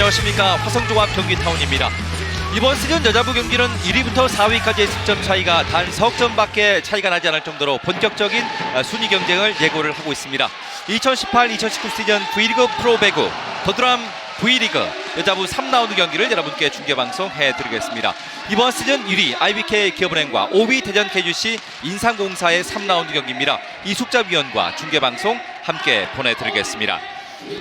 안녕하십니까. 화성종합 경기타운입니다. 이번 시즌 여자부 경기는 1위부터 4위까지의 승점 차이가 단 석점밖에 차이가 나지 않을 정도로 본격적인 순위 경쟁을 예고를 하고 있습니다. 2018-2019 시즌 V리그 프로배구 더드람 V리그 여자부 3라운드 경기를 여러분께 중계방송해드리겠습니다. 이번 시즌 1위 IBK 기업은행과 5위 대전 KGC 인삼공사의 3라운드 경기입니다. 이숙자 위원과 중계방송 함께 보내드리겠습니다.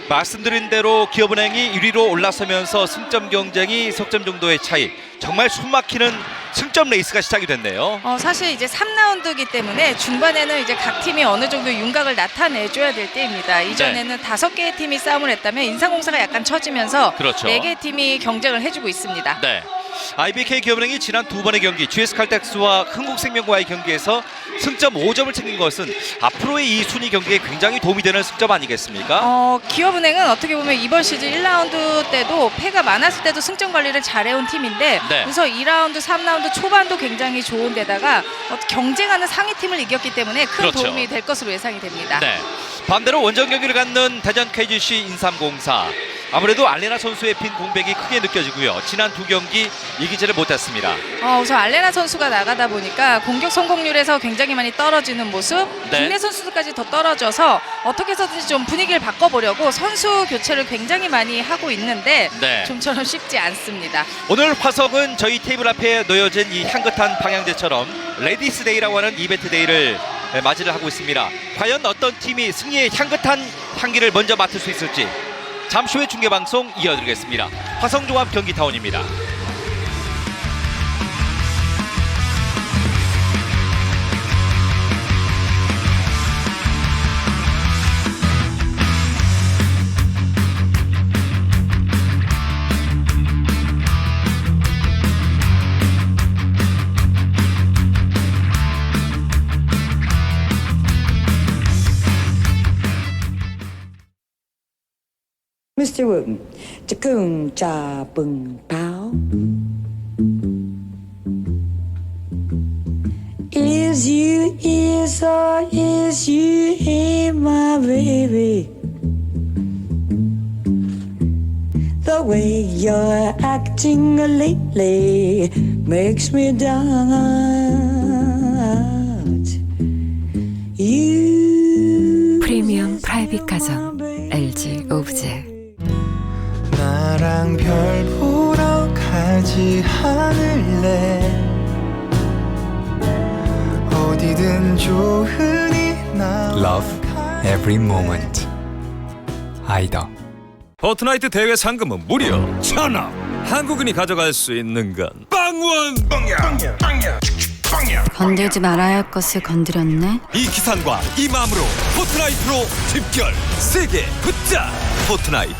말씀드린 대로 기업은행이 1위로 올라서면서 승점 경쟁이 석점 정도의 차이, 정말 숨막히는 승점 레이스가 시작이 됐네요. 사실 이제 3라운드이기 때문에 중반에는 이제 각 팀이 어느 정도 윤곽을 나타내줘야 될 때입니다. 이전에는 5개의 팀이 싸움을 했다면 인삼공사가 약간 처지면서 그렇죠. 4개의 팀이 경쟁을 해주고 있습니다. 네. IBK 기업은행이 지난 두 번의 경기 GS칼텍스와 흥국생명과의 경기에서 승점 5점을 챙긴 것은 앞으로의 이 순위 경기에 굉장히 도움이 되는 승점 아니겠습니까? 기업은행은 어떻게 보면 이번 시즌 1라운드 때도 패가 많았을 때도 승점 관리를 잘해온 팀인데 네. 그래서 2라운드, 3라운드 초반도 굉장히 좋은 데다가 경쟁하는 상위 팀을 이겼기 때문에 큰 그렇죠. 도움이 될 것으로 예상이 됩니다. 네. 반대로 원정 경기를 갖는 대전 KGC 인삼공사, 아무래도 알레나 선수의 빈 공백이 크게 느껴지고요. 지난 두 경기 이기지를 못했습니다. 우선 알레나 선수가 나가다 보니까 공격 성공률에서 굉장히 많이 떨어지는 모습, 네. 국내 선수들까지 더 떨어져서 어떻게 해서든지 좀 분위기를 바꿔보려고 선수 교체를 굉장히 많이 하고 있는데 네. 좀처럼 쉽지 않습니다. 오늘 화석은 저희 테이블 앞에 놓여진 이 향긋한 방향제처럼 레디스 데이라고 하는 이벤트 데이를 맞이를 하고 있습니다. 과연 어떤 팀이 승리의 향긋한 향기를 먼저 맡을 수 있을지 잠시 후에 중계방송 이어드리겠습니다. 화성종합 경기타운입니다. Mr. Wooten, Chakun Cha Bung Pao. Is you is or is you hey my baby? The way you're acting lately makes me doubt you. 프리미엄 프라이빗 가전 LG 오브제. 나랑 별 보러 가지 않을래? 어디든 좋으니 나 Love every moment. 아이더. 포트나이트 대회 상금은 무려 1,000억. 한국인이 가져갈 수 있는 건 빵원. 건들지 말아야 할 것을 건드렸네. 이 기산과 이 마음으로 포트나이트로 집결. 세게 붙자. 포트나이트.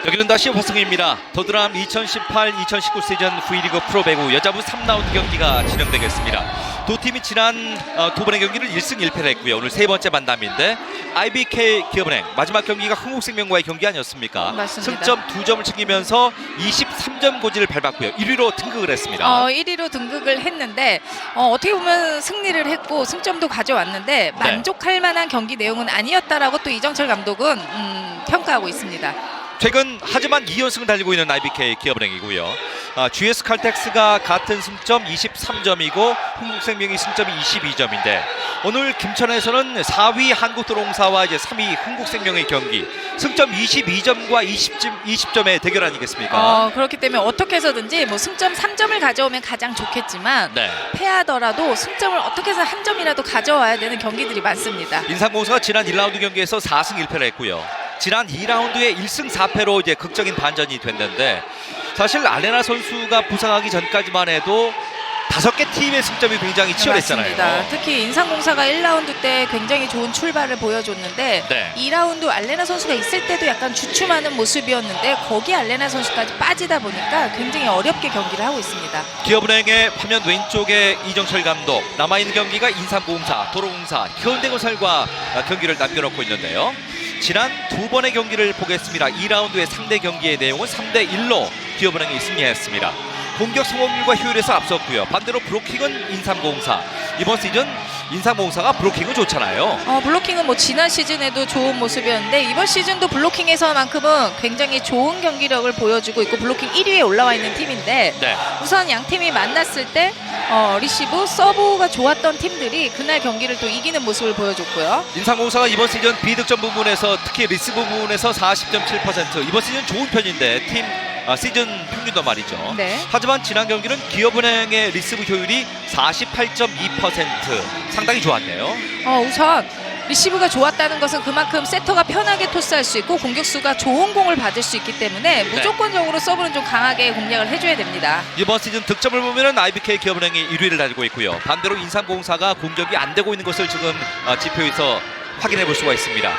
여기는 다시 화성입니다. 더드람 2018-2019 시즌 V리그 프로배구 여자부 3라운드 경기가 진행되겠습니다. 두 팀이 지난 두 번의 경기를 1승 1패를 했고요. 오늘 세 번째 만남인데 IBK 기업은행 마지막 경기가 흥국생명과의 경기 아니었습니까? 맞습니다. 승점 2점을 챙기면서 23점 고지를 밟았고요. 1위로 등극을 했습니다. 1위로 등극을 했는데 어떻게 보면 승리를 했고 승점도 가져왔는데 만족할 만한 경기 내용은 아니었다라고 또 이정철 감독은 평가하고 있습니다. 최근 하지만 2연승을 달리고 있는 IBK 기업은행이고요. GS칼텍스가 같은 승점 23점이고 흥국생명이 승점이 22점인데 오늘 김천에서는 4위 한국도로공사와 이제 3위 흥국생명의 경기 승점 22점과 20점의 대결 아니겠습니까? 그렇기 때문에 어떻게 해서든지 뭐 승점 3점을 가져오면 가장 좋겠지만 네. 패하더라도 승점을 어떻게 해서 한 점이라도 가져와야 되는 경기들이 많습니다. 인삼공사가 지난 1라운드 경기에서 4승 1패를 했고요. 지난 2라운드에 1승 4패로 이제 극적인 반전이 됐는데 사실 알레나 선수가 부상하기 전까지만 해도 5개 팀의 승점이 굉장히 치열했잖아요. 맞습니다. 특히 인삼공사가 1라운드 때 굉장히 좋은 출발을 보여줬는데 네. 2라운드 알레나 선수가 있을 때도 약간 주춤하는 모습이었는데 거기 알레나 선수까지 빠지다 보니까 굉장히 어렵게 경기를 하고 있습니다. 기업은행의 화면 왼쪽에 이정철 감독, 남아있는 경기가 인삼공사, 도로공사, 현대건설과 경기를 남겨놓고 있는데요. 지난 두 번의 경기를 보겠습니다. 2라운드의 상대 경기의 내용은 3대1로 기업은행이 승리했습니다. 공격 성공률과 효율에서 앞섰고요. 반대로 브로킹은 인삼공사. 이번 시즌 인삼공사가 브로킹은 좋잖아요. 블로킹은 뭐 지난 시즌에도 좋은 모습이었는데 이번 시즌도 블로킹에서만큼은 굉장히 좋은 경기력을 보여주고 있고 블로킹 1위에 올라와 있는 팀인데 네. 우선 양 팀이 만났을 때 리시브, 서브가 좋았던 팀들이 그날 경기를 또 이기는 모습을 보여줬고요. 인삼공사가 이번 시즌 비득점 부분에서 특히 리시브 부분에서 40.7% 이번 시즌 좋은 편인데 팀 시즌 평균도 말이죠. 네. 하지만 지난 경기는 기업은행의 리시브 효율이 48.2% 상당히 좋았네요. 우선 리시브가 좋았다는 것은 그만큼 세터가 편하게 토스할 수 있고 공격수가 좋은 공을 받을 수 있기 때문에 무조건적으로 서브는 좀 강하게 공략을 해줘야 됩니다. 이번 시즌 득점을 보면은 IBK 기업은행이 1위를 달리고 있고요. 반대로 인삼공사가 공격이 안 되고 있는 것을 지금 지표에서 확인해 볼 수가 있습니다.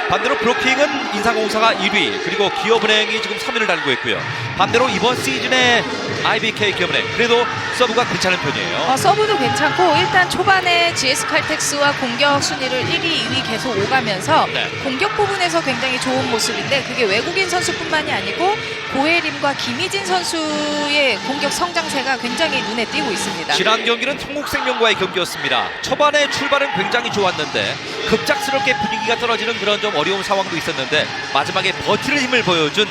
반대로 브로킹은 인삼공사가 1위 그리고 기업은행이 지금 3위를 달리고 있고요. 반대로 이번 시즌에 IBK 기업은행 그래도 서브가 괜찮은 편이에요. 서브도 괜찮고 일단 초반에 GS 칼텍스와 공격 순위를 1위, 2위 계속 오가면서 공격 부분에서 굉장히 좋은 모습인데 그게 외국인 선수뿐만이 아니고 고혜림과 김희진 선수의 공격 성장세가 굉장히 눈에 띄고 있습니다. 지난 경기는 성국생명과의 경기였습니다. 초반에 출발은 굉장히 좋았는데 급작스럽게 분위기가 떨어지는 그런 좀 어려운 상황도 있었는데 마지막에 버티는 힘을 보여준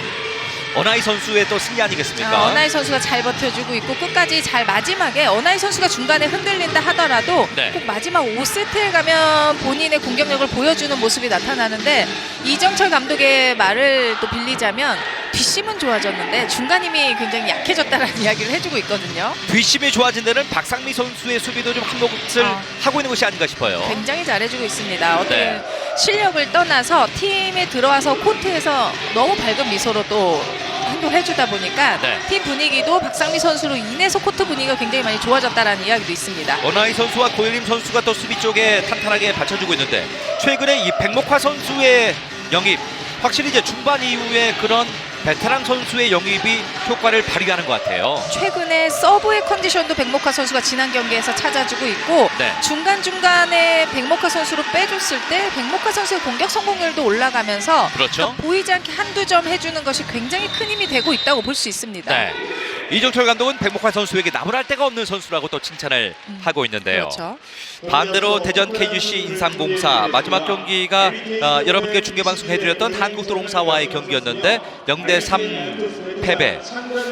어나이 선수의 또 승리 아니겠습니까? 어나이 선수가 잘 버텨주고 있고 끝까지 잘 마지막에 어나이 선수가 중간에 흔들린다 하더라도 꼭 마지막 5세트에 가면 본인의 공격력을 보여주는 모습이 나타나는데 이정철 감독의 말을 또 빌리자면 뒷심은 좋아졌는데 중간 힘이 굉장히 약해졌다는 이야기를 해주고 있거든요. 뒷심이 좋아진 데는 박상미 선수의 수비도 좀 한 몫을 하고 있는 것이 아닌가 싶어요. 굉장히 잘해주고 있습니다. 어떤 실력을 떠나서 팀에 들어와서 코트에서 너무 밝은 미소로 또 행동해주다 보니까 팀 분위기도 박상미 선수로 인해서 코트 분위기가 굉장히 많이 좋아졌다는 이야기도 있습니다. 어나이 선수와 고혜림 선수가 또 수비 쪽에 탄탄하게 받쳐주고 있는데 최근에 이 백목화 선수의 영입 확실히 이제 중반 이후에 그런 베테랑 선수의 영입이 효과를 발휘하는 것 같아요. 최근에 서브의 컨디션도 백목화 선수가 지난 경기에서 찾아주고 있고 중간중간에 백목화 선수로 빼줬을 때 백목화 선수의 공격 성공률도 올라가면서 그렇죠. 보이지 않게 한두 점 해주는 것이 굉장히 큰 힘이 되고 있다고 볼 수 있습니다. 이정철 감독은 백목화 선수에게 나무랄 데가 없는 선수라고 또 칭찬을 하고 있는데요. 그렇죠. 반대로 대전 KGC 인삼공사 마지막 경기가 여러분께 중계방송해드렸던 한국도롱사와의 경기였는데 0대3 패배.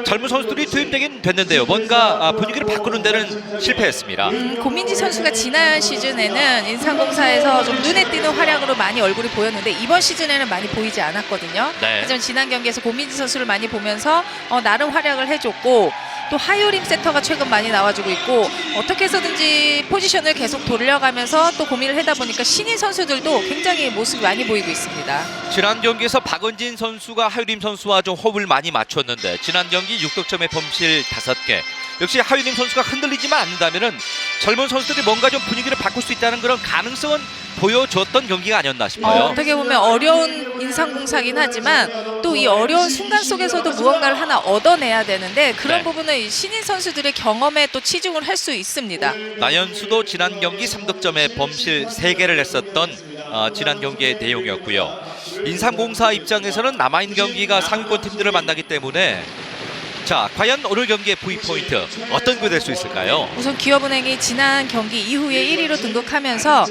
젊은 선수들이 투입되긴 됐는데요. 뭔가 분위기를 바꾸는 데는 실패했습니다. 고민지 선수가 지난 시즌에는 인삼공사에서 좀 눈에 띄는 활약으로 많이 얼굴이 보였는데 이번 시즌에는 많이 보이지 않았거든요. 하지만 지난 경기에서 고민지 선수를 많이 보면서 나름 활약을 해줬고 또 하유림 세터가 최근 많이 나와주고 있고 어떻게 해서든지 포지션을 계속 돌려가면서 또 고민을 하다 보니까 신인 선수들도 굉장히 모습이 많이 보이고 있습니다. 지난 경기에서 박은진 선수가 하유림 선수와 좀 호흡을 많이 맞췄는데 지난 경기 6득점의 범실 5개. 역시 하유림 선수가 흔들리지만 않는다면은 젊은 선수들이 뭔가 좀 분위기를 바꿀 수 있다는 그런 가능성은 보여줬던 경기가 아니었나 싶어요. 어떻게 보면 어려운 인삼공사긴 하지만 또 이 어려운 순간 속에서도 무언가를 하나 얻어내야 되는데 그런 부분은 신인 선수들의 경험에 또 치중을 할 수 있습니다. 나연수도 지난 경기 3득점의 범실 3개를 했었던 지난 경기의 내용이었고요. 인삼공사 입장에서는 남아있는 경기가 상위권 팀들을 만나기 때문에 자, 과연 오늘 경기의 V포인트 어떤 게 될 수 있을까요? 우선 기업은행이 지난 경기 이후에 1위로 등극하면서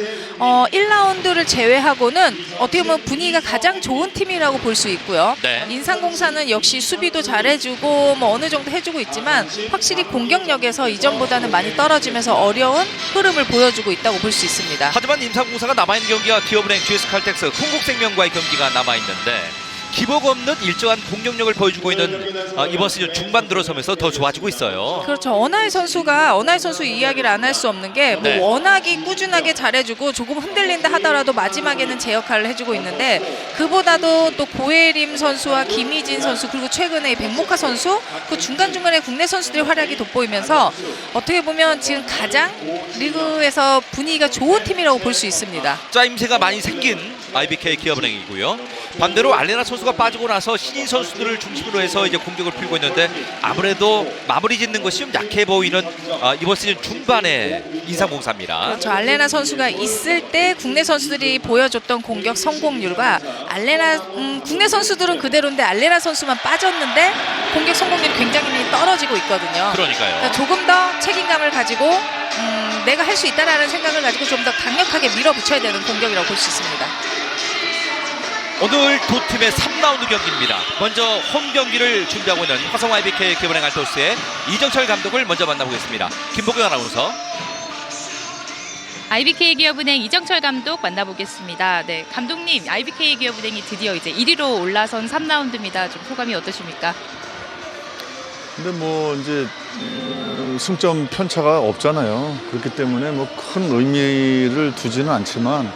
1라운드를 제외하고는 어떻게 보면 분위기가 가장 좋은 팀이라고 볼 수 있고요. 인삼공사는 역시 수비도 잘해주고 뭐 어느 정도 해주고 있지만 확실히 공격력에서 이전보다는 많이 떨어지면서 어려운 흐름을 보여주고 있다고 볼 수 있습니다. 하지만 인삼공사가 남아있는 경기와 기업은행, GS칼텍스, 흥국생명과의 경기가 남아있는데 기복 없는 일정한 공격력을 보여주고 있는 이번 시즌 중반 들어서면서 더 좋아지고 있어요. 그렇죠. 어나이 선수 이야기를 안 할 수 없는 게 뭐 워낙이 꾸준하게 잘해주고 조금 흔들린다 하더라도 마지막에는 제 역할을 해주고 있는데 그보다도 또 고혜림 선수와 김희진 선수 그리고 최근에 백목화 선수 그 중간중간에 국내 선수들의 활약이 돋보이면서 어떻게 보면 지금 가장 리그에서 분위기가 좋은 팀이라고 볼 수 있습니다. 짜임새가 많이 생긴 IBK 기업은행이고요. 반대로 알레나 선수가 빠지고 나서 신인 선수들을 중심으로 해서 이제 공격을 풀고 있는데 아무래도 마무리 짓는 것이 좀 약해 보이는 이번 시즌 중반의 인삼공사입니다. 그렇죠. 알레나 선수가 있을 때 국내 선수들이 보여줬던 공격 성공률과 국내 선수들은 그대로인데 알레나 선수만 빠졌는데 공격 성공률이 굉장히 떨어지고 있거든요. 그러니까요. 조금 더 책임감을 가지고 내가 할 수 있다라는 생각을 가지고 좀 더 강력하게 밀어붙여야 되는 공격이라고 볼 수 있습니다. 오늘 두 팀의 3라운드 경기입니다. 먼저 홈 경기를 준비하고 있는 화성 IBK 기업은행 알토스의 이정철 감독을 먼저 만나보겠습니다. 김보경 아나운서. IBK 기업은행 이정철 감독 만나보겠습니다. 네, 감독님, IBK 기업은행이 드디어 이제 1위로 올라선 3라운드입니다. 좀 소감이 어떠십니까? 근데 뭐 이제 승점 편차가 없잖아요. 그렇기 때문에 뭐 큰 의미를 두지는 않지만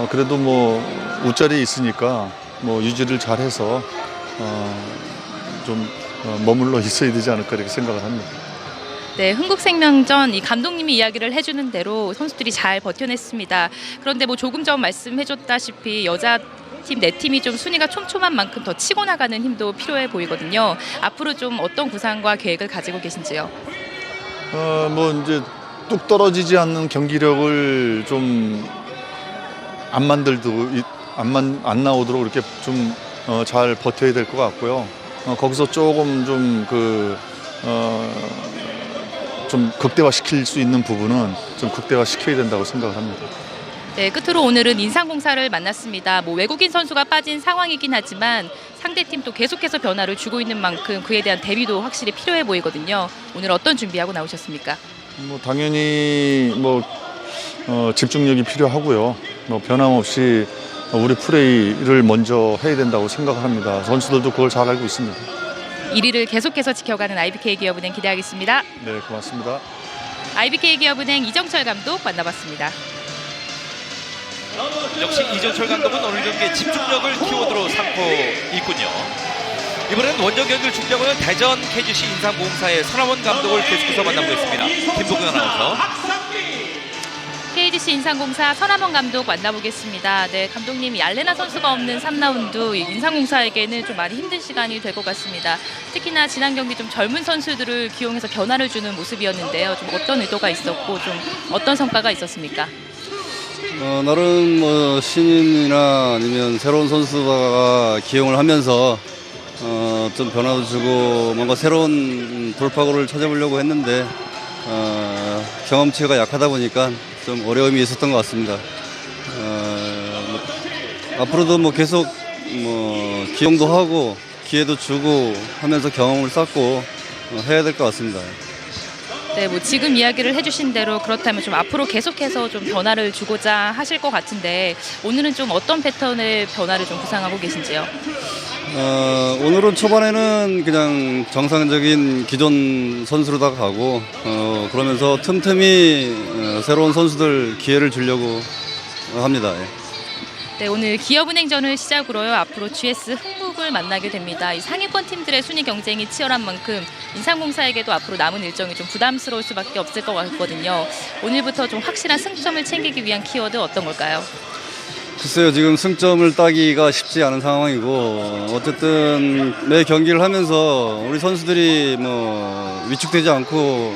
그래도 뭐 웃자리에 있으니까 뭐 유지를 잘해서 좀 머물러 있어야 되지 않을까 이렇게 생각을 합니다. 네, 흥국생명전 이 감독님이 이야기를 해주는 대로 선수들이 잘 버텨냈습니다. 그런데 뭐 조금 전 말씀해줬다시피 여자 팀 네 팀이 좀 순위가 촘촘한 만큼 더 치고 나가는 힘도 필요해 보이거든요. 앞으로 좀 어떤 구상과 계획을 가지고 계신지요? 뭐 이제 뚝 떨어지지 않는 경기력을 좀 안 나오도록 이렇게 좀 잘 버텨야 될 것 같고요. 거기서 조금 좀 극대화시킬 수 있는 부분은 좀 극대화시켜야 된다고 생각을 합니다. 네, 끝으로 오늘은 인삼공사를 만났습니다. 뭐 외국인 선수가 빠진 상황이긴 하지만 상대팀도 계속해서 변화를 주고 있는 만큼 그에 대한 대비도 확실히 필요해 보이거든요. 오늘 어떤 준비하고 나오셨습니까? 뭐 당연히 뭐 집중력이 필요하고요. 뭐 변함없이 우리 플레이를 먼저 해야 된다고 생각을 합니다. 선수들도 그걸 잘 알고 있습니다. 1위를 계속해서 지켜가는 IBK 기업은행 기대하겠습니다. 네, 고맙습니다. IBK 기업은행 이정철 감독 만나봤습니다. 역시 이정철 감독은 오늘 경기에 집중력을 키워드로 삼고 있군요. 이번에는 원정 경기를 준비하고 있는 대전 KGC 인삼공사의 선화원 감독을 계속해서 만나보겠습니다. 김보경 아나운서. KGC 인삼공사 선화원 감독 만나보겠습니다. 네, 감독님이 알레나 선수가 없는 3라운드 인삼공사에게는 좀 많이 힘든 시간이 될 것 같습니다. 특히나 지난 경기 좀 젊은 선수들을 기용해서 변화를 주는 모습이었는데요. 좀 어떤 의도가 있었고 좀 어떤 성과가 있었습니까? 나름 뭐 신인이나 아니면 새로운 선수가 기용을 하면서 좀 변화도 주고 뭔가 새로운 돌파구를 찾아보려고 했는데 경험치가 약하다 보니까 좀 어려움이 있었던 것 같습니다. 앞으로도 뭐 계속 뭐 기용도 하고 기회도 주고 하면서 경험을 쌓고 해야 될 것 같습니다. 네, 뭐 지금 이야기를 해주신 대로 그렇다면 좀 앞으로 계속해서 좀 변화를 주고자 하실 것 같은데 오늘은 좀 어떤 패턴의 변화를 좀 구상하고 계신지요? 오늘은 초반에는 그냥 정상적인 기존 선수로다가 가고 그러면서 틈틈이 새로운 선수들 기회를 주려고 합니다. 네, 오늘 기업은행전을 시작으로요. 앞으로 GS 흥국을 만나게 됩니다. 이 상위권 팀들의 순위 경쟁이 치열한 만큼 인삼공사에게도 앞으로 남은 일정이 좀 부담스러울 수밖에 없을 것 같거든요. 오늘부터 좀 확실한 승점을 챙기기 위한 키워드 어떤 걸까요? 글쎄요, 지금 승점을 따기가 쉽지 않은 상황이고 어쨌든 매 경기를 하면서 우리 선수들이 뭐 위축되지 않고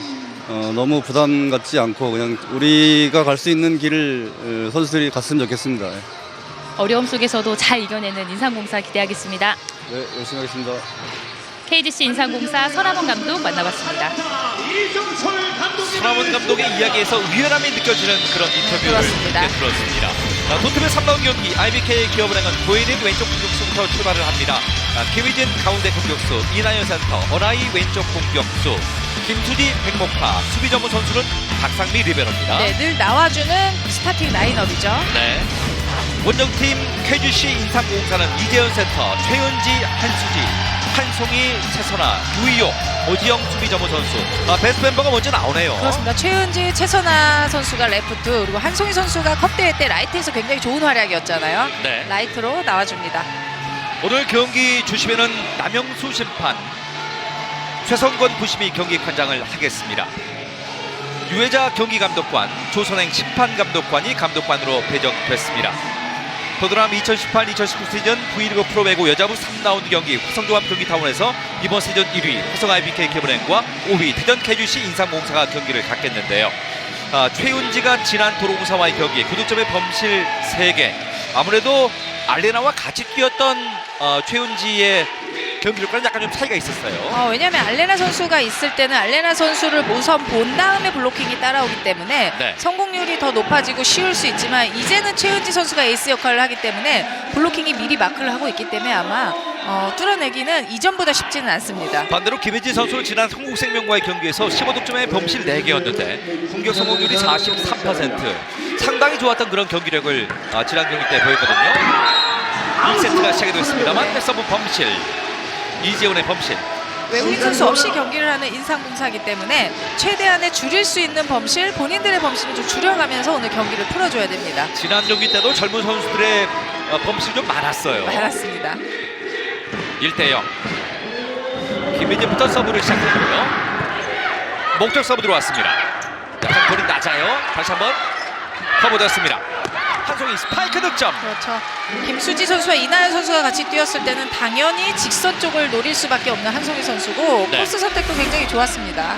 너무 부담 갖지 않고 그냥 우리가 갈 수 있는 길을 선수들이 갔으면 좋겠습니다. 어려움 속에서도 잘 이겨내는 인삼공사 기대하겠습니다. 네, 열심히 하겠습니다. KGC 인삼공사 선화원 감독 만나봤습니다. 선화원 감독의 이야기에서 위험함이 느껴지는 그런 인터뷰를 들었습니다. 두 팀의 3라운드 경기 IBK 기업은행은 고혜린 왼쪽 공격수부터 출발을 합니다. 김희진 가운데 공격수, 이나연 센터, 어나이 왼쪽 공격수, 김수지 백목화, 수비 전문 선수는 박상미 리베로입니다. 네, 늘 나와주는 스타팅 라인업이죠. 네. 원정팀 KGC 인삼공사는 이재현 센터, 최은지, 한수지, 한송이, 최선아, 유이용, 오지영 수비 전문 선수. 베스트 멤버가 먼저 나오네요. 그렇습니다. 최은지, 최선아 선수가 레프트, 그리고 한송이 선수가 컵대회 때 라이트에서 굉장히 좋은 활약이었잖아요. 네. 라이트로 나와줍니다. 오늘 경기 주심에는 남영수 심판, 최성권 부심이 경기 관장을 하겠습니다. 유혜자 경기감독관, 조선행 심판감독관이 감독관으로 배정됐습니다. 더드람 2018-2019 시즌 V리그 프로배구 여자부 3라운드 경기 화성종합 경기타운에서 이번 시즌 1위 화성 IBK 기업은행과 5위 대전 KGC 인삼공사가 경기를 갖겠는데요. 최윤지가 지난 도로공사와의 경기 구득점의 범실 3개. 아무래도 알레나와 같이 뛰었던 최윤지의 경기력과는 약간 좀 차이가 있었어요. 왜냐하면 알레나 선수가 있을 때는 알레나 선수를 우선 본 다음에 블로킹이 따라오기 때문에 네. 성공률이 더 높아지고 쉬울 수 있지만 이제는 최은지 선수가 에이스 역할을 하기 때문에 블로킹이 미리 마크를 하고 있기 때문에 아마 뚫어내기는 이전보다 쉽지는 않습니다. 반대로 김혜진 선수는 지난 한국생명과의 경기에서 15득점에 범실 4개였는데 공격 성공률이 43%. 상당히 좋았던 그런 경기력을 지난 경기 때 보였거든요. 2세트가 시작이 됐습니다만 서브 범실, 이재훈의 범실. 외국인 선수 없이 경기를 하는 인삼공사이기 때문에 최대한의 줄일 수 있는 범실, 본인들의 범실을 좀 줄여가면서 오늘 경기를 풀어줘야 됩니다. 지난 경기 때도 젊은 선수들의 범실이 좀 많았어요. 많았습니다. 1대0. 김민재부터 서브를 시작했고요. 목적 서브 들어왔습니다. 약간 볼이 낮아요. 다시 한번 커버되었습니다. 한송이 스파이크 득점. 그렇죠. 김수지 선수와 이나연 선수가 같이 뛰었을 때는 당연히 직선 쪽을 노릴 수밖에 없는 한송이 선수고 네. 코스 선택도 굉장히 좋았습니다.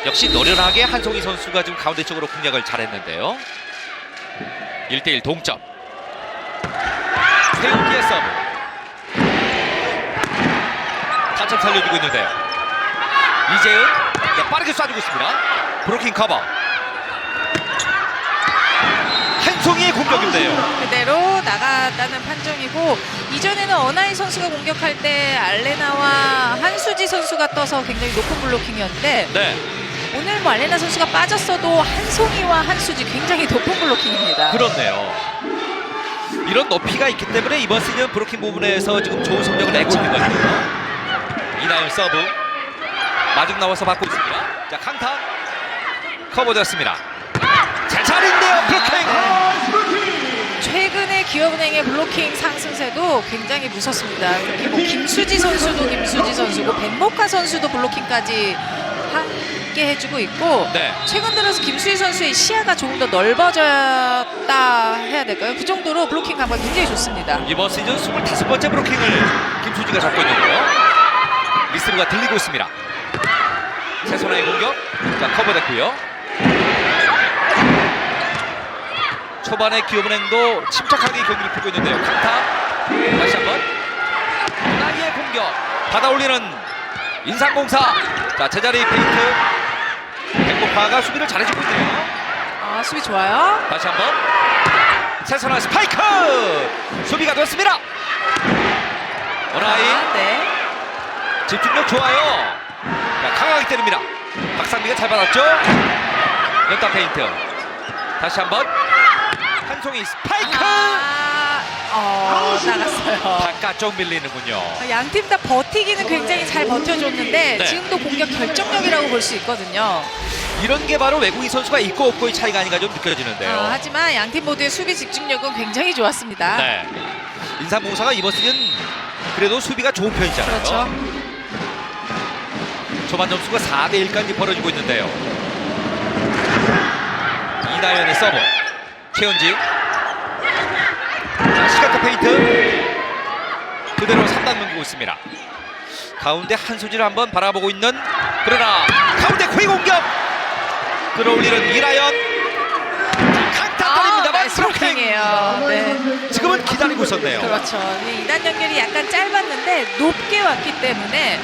역시 노련하게 한송이 선수가 지금 가운데 쪽으로 공략을 잘했는데요. 1대1 동점. 태훈기의 서브. 한참 살려주고 있는데요. 이재은 빠르게 쏴주고 있습니다. 브로킹 커버. 한송이의 공격인데요. 그대로 나갔다는 판정이고 이전에는 어나이 선수가 공격할 때 알레나와 한수지 선수가 떠서 굉장히 높은 블로킹이었는데 네, 오늘 뭐 알레나 선수가 빠졌어도 한송이와 한수지 굉장히 높은 블로킹입니다. 그렇네요. 이런 높이가 있기 때문에 이번 시즌 브로킹 부분에서 지금 좋은 성적을 내고 있는 거거든요. 이나연 서브 마중 나와서 받고 있습니다. 자, 강타 커버되었습니다. 제자리인데요. 브로킹. 최근에 기업은행의 블로킹 상승세도 굉장히 무섭습니다. 특히 뭐 김수지 선수도 김수지 선수고 백목화 선수도 블로킹까지 함께 해주고 있고 네. 최근 들어서 김수지 선수의 시야가 조금 더 넓어졌다 해야 될까요? 그 정도로 블로킹 감각이 굉장히 좋습니다. 이번 시즌 25번째 브로킹을 김수지가 잡고 있는데요. 미스루가 들리고 있습니다. 최선화의 공격. 자, 커버됐고요. 초반에 기업은행도 침착하게 경기를 펴고 있는데요. 강타 다시 한번 나이의 공격 받아올리는 인삼공사. 자, 제자리 페인트. 백목화가 수비를 잘해주고 있네요. 수비 좋아요. 다시 한번 최선화 스파이크 수비가 됐습니다. 어나이 네. 집중력 좋아요. 자, 강하게 때립니다. 박상미가 잘 받았죠. 연타 페인트. 다시 한번 한송이 스파이크. 나갔어요. 바깥쪽 밀리는군요. 양 팀 다 버티기는 굉장히 잘 버텨줬는데 네. 지금도 공격 결정력이라고 볼 수 있거든요. 이런 게 바로 외국인 선수가 있고 없고의 차이가 아닌가 좀 느껴지는데요. 하지만 양 팀 모두의 수비 집중력은 굉장히 좋았습니다. 네. 인삼공사가 이번 시즌 그래도 수비가 좋은 편이잖아요. 그렇죠. 초반 점수가 4대1까지 벌어지고 있는데요. 이나연의 서브. 최은지. 자, 시간대 페인트. 그대로 3단 넘기고 있습니다. 가운데 한수지를 한번 바라보고 있는, 그러나 가운데 코이 공격. 끌어올리는 이나연. 강타 때립니다만 브로킹이에요. 네. 지금은 기다리고 있었네요. 그렇죠. 이 2단 연결이 약간 짧았는데 높게 왔기 때문에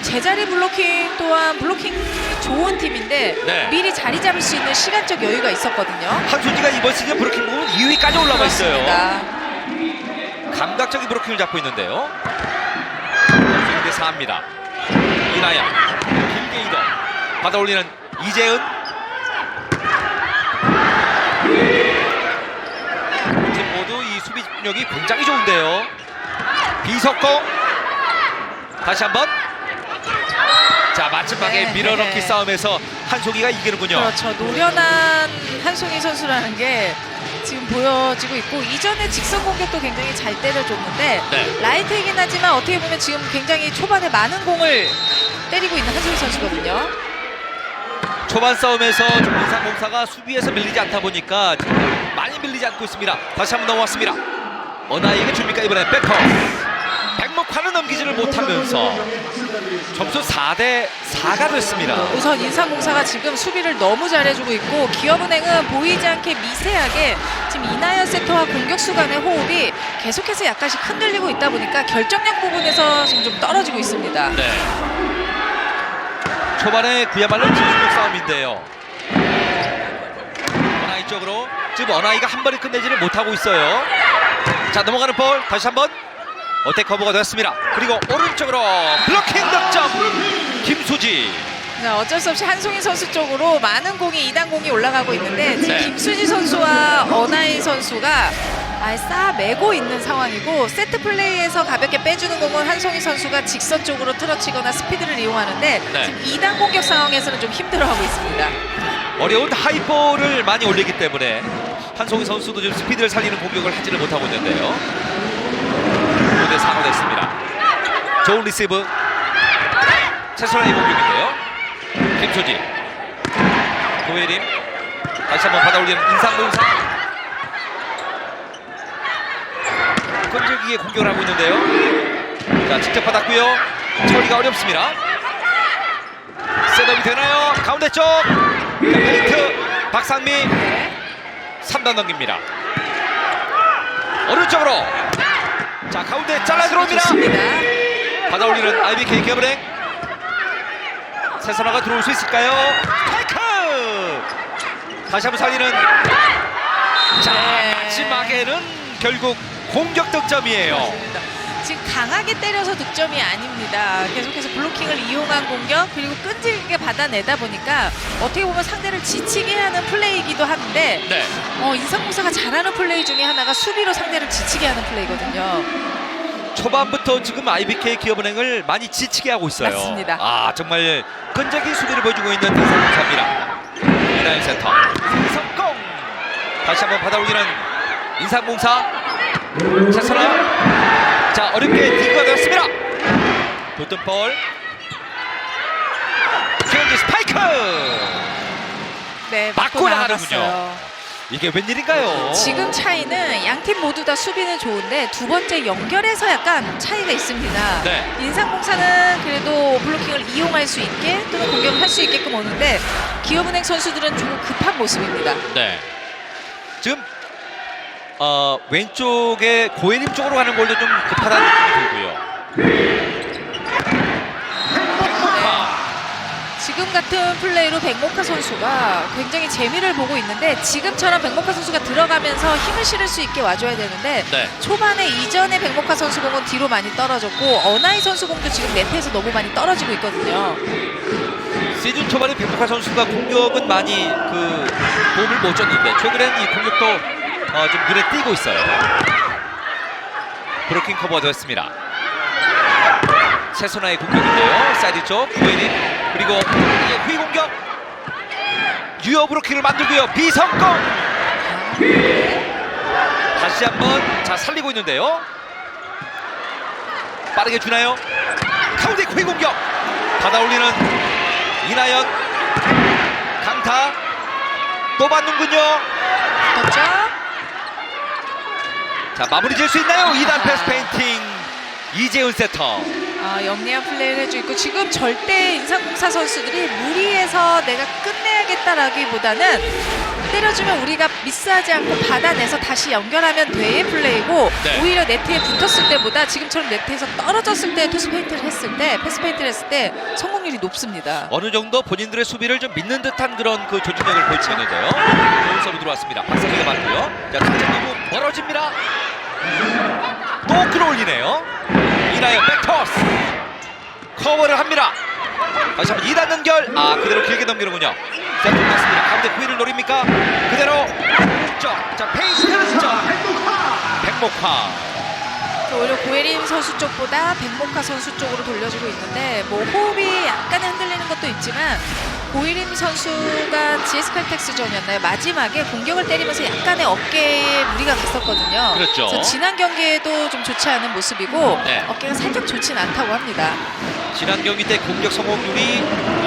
제자리 블로킹 또한 블로킹 좋은 팀인데 네. 미리 자리 잡을 수 있는 시간적 여유가 있었거든요. 한수지가 이번 시즌 브로킹 부분 2위까지 올라가 있어요. 그렇습니다. 감각적인 브로킹을 잡고 있는데요. 2대 4입니다. 이나연 길게 이동 받아올리는 이재은. 팀 모두 이 수비 집중력이 굉장히 좋은데요. 비석공 다시 한번. 자, 마지막에 네, 밀어넣기 네. 싸움에서 한송이가 이기는군요. 그렇죠. 노련한 한송이 선수라는 게 지금 보여지고 있고 이전에 직선 공격도 굉장히 잘 때려줬는데 네. 라이트이긴 하지만 어떻게 보면 지금 굉장히 초반에 많은 공을 때리고 있는 한송이 선수거든요. 초반 싸움에서 좀 인삼공사가 수비에서 밀리지 않다 보니까 지금 많이 밀리지 않고 있습니다. 다시 한번 넘어왔습니다. 어나이에게 줍니까? 이번에 백퍼. 백목환은 넘기지를 못하면서 점수 4대 4가 됐습니다. 우선 인삼공사가 지금 수비를 너무 잘해주고 있고 기업은행은 보이지 않게 미세하게 지금 이나연 세터와 공격수 간의 호흡이 계속해서 약간씩 흔들리고 있다 보니까 결정력 부분에서 지금 좀 떨어지고 있습니다. 네. 초반에 그야말로 집중력 싸움인데요. 어나이 쪽으로 지금 어나이가 한 번에 끝내지를 못하고 있어요. 자, 넘어가는 볼 다시 한번 어택 커버가 됐습니다. 그리고 오른쪽으로 블로킹 득점 김수지. 자, 어쩔 수 없이 한송이 선수 쪽으로 많은 공이 2단 공이 올라가고 있는데 지금 네. 김수지 선수와 어나이 선수가 쌓아매고 있는 상황이고 세트 플레이에서 가볍게 빼주는 공은 한송이 선수가 직선 쪽으로 틀어치거나 스피드를 이용하는데 네. 지금 2단 공격 상황에서는 좀 힘들어하고 있습니다. 어려운 하이볼을 많이 올리기 때문에 한송이 선수도 지금 스피드를 살리는 공격을 하지를 못하고 있는데요. 5대 4가 됐습니다. 좋은 리시브 최선의 공격인데요. 김수지 고혜림 다시 한번 받아올리는 인상공사 끈질기게 공격을 하고 있는데요. 자, 직접 받았고요. 처리가 어렵습니다. 셋업이 되나요? 가운데 쪽 페인트 박상미 3단 넘깁니다. 오른쪽으로 자, 가운데 잘라 들어옵니다. 좋습니다. 받아올리는 IBK 기업은행 세선화가 들어올 수 있을까요? 스파이크! 다시 한번 살리는 자, 마지막에는 결국 공격 득점이에요. 지금 강하게 때려서 득점이 아닙니다. 계속해서 블로킹을 이용한 공격 그리고 끈질기게 받아내다 보니까 어떻게 보면 상대를 지치게 하는 플레이이기도 한데 네. 인삼공사가 잘하는 플레이 중에 하나가 수비로 상대를 지치게 하는 플레이거든요. 초반부터 지금 IBK 기업은행을 많이 지치게 하고 있어요. 맞습니다. 아, 정말 끈적인 수비를 보여주고 있는 인삼공사입니다. 이나연 센터 성공. 다시 한번 받아올리는 인삼공사 최선화. 자, 어렵게 디그가 되었습니다. 도튼볼 최현지 스파이크. 네, 맞고 나가는군요. 나갔어요. 이게 웬일인가요? 지금 차이는 양팀 모두 다 수비는 좋은데 두 번째 연결에서 약간 차이가 있습니다. 네. 인삼공사는 그래도 블로킹을 이용할 수 있게 또는 공격을 할 수 있게끔 오는데 기업은행 선수들은 조금 급한 모습입니다. 네. 지금 왼쪽에 고혜림 쪽으로 가는 볼도 좀 급하다는 느낌이 들고요. 지금 같은 플레이로 백목화 선수가 굉장히 재미를 보고 있는데 지금처럼 백목화 선수가 들어가면서 힘을 실을 수 있게 와줘야 되는데 네. 초반에 이전에 백목화 선수 공은 뒤로 많이 떨어졌고 어나이 선수 공도 지금 네트에서 너무 많이 떨어지고 있거든요. 시즌 초반에 백목화 선수가 공격은 많이 도움을 못 줬는데 최근엔 이 공격도 좀 눈에 띄고 있어요. 브로킹 커버가 되었습니다. 최선화의 공격인데요. 사이드 쪽 고혜림 그리고 후위 공격 유효 브로킹을 만들고요. 비성공. 다시 한번 자 살리고 있는데요. 빠르게 주나요? 가운데 후위 공격 받아올리는 이나연 강타 또 받는군요. 떴죠? 자, 마무리 질 수 있나요? 2단 패스 페인팅 이재훈 세터. 영리한 플레이를 해주고 있고 지금 절대 인삼공사 선수들이 무리해서 내가 끝내야겠다라기보다는 때려주면 우리가 미스하지 않고 받아내서 다시 연결하면 돼의 플레이고 네. 오히려 네트에 붙었을 때보다 지금처럼 네트에서 떨어졌을 때 토스 페인트를 했을 때 패스 페인트를 했을 때 성공률이 높습니다. 어느 정도 본인들의 수비를 좀 믿는 듯한 그런 그 조직력을 보이고 있는데요. 좋은 서브 들어왔습니다. 박상희가 맞고요. 자, 당장 너무 멀어집니다. 또 끌어올리네요. 이나연 백토스 커버를 합니다. 다시 한번 2단 연결. 그대로 길게 넘기는군요. 자, 끝났습니다. 가운데 구위를 노립니까? 그대로 자, 페이스 백목화. 오히려 고혜림 선수 쪽보다 백목화 선수 쪽으로 돌려주고 있는데 뭐 호흡이 약간 흔들리는 것도 있지만 고혜림 선수가 GS 칼텍스전이었나요? 마지막에 공격을 때리면서 약간의 어깨에 무리가 갔었거든요. 그렇죠. 그래서 지난 경기에도 좀 좋지 않은 모습이고 네. 어깨가 살짝 좋진 않다고 합니다. 지난 경기 때 공격 성공률이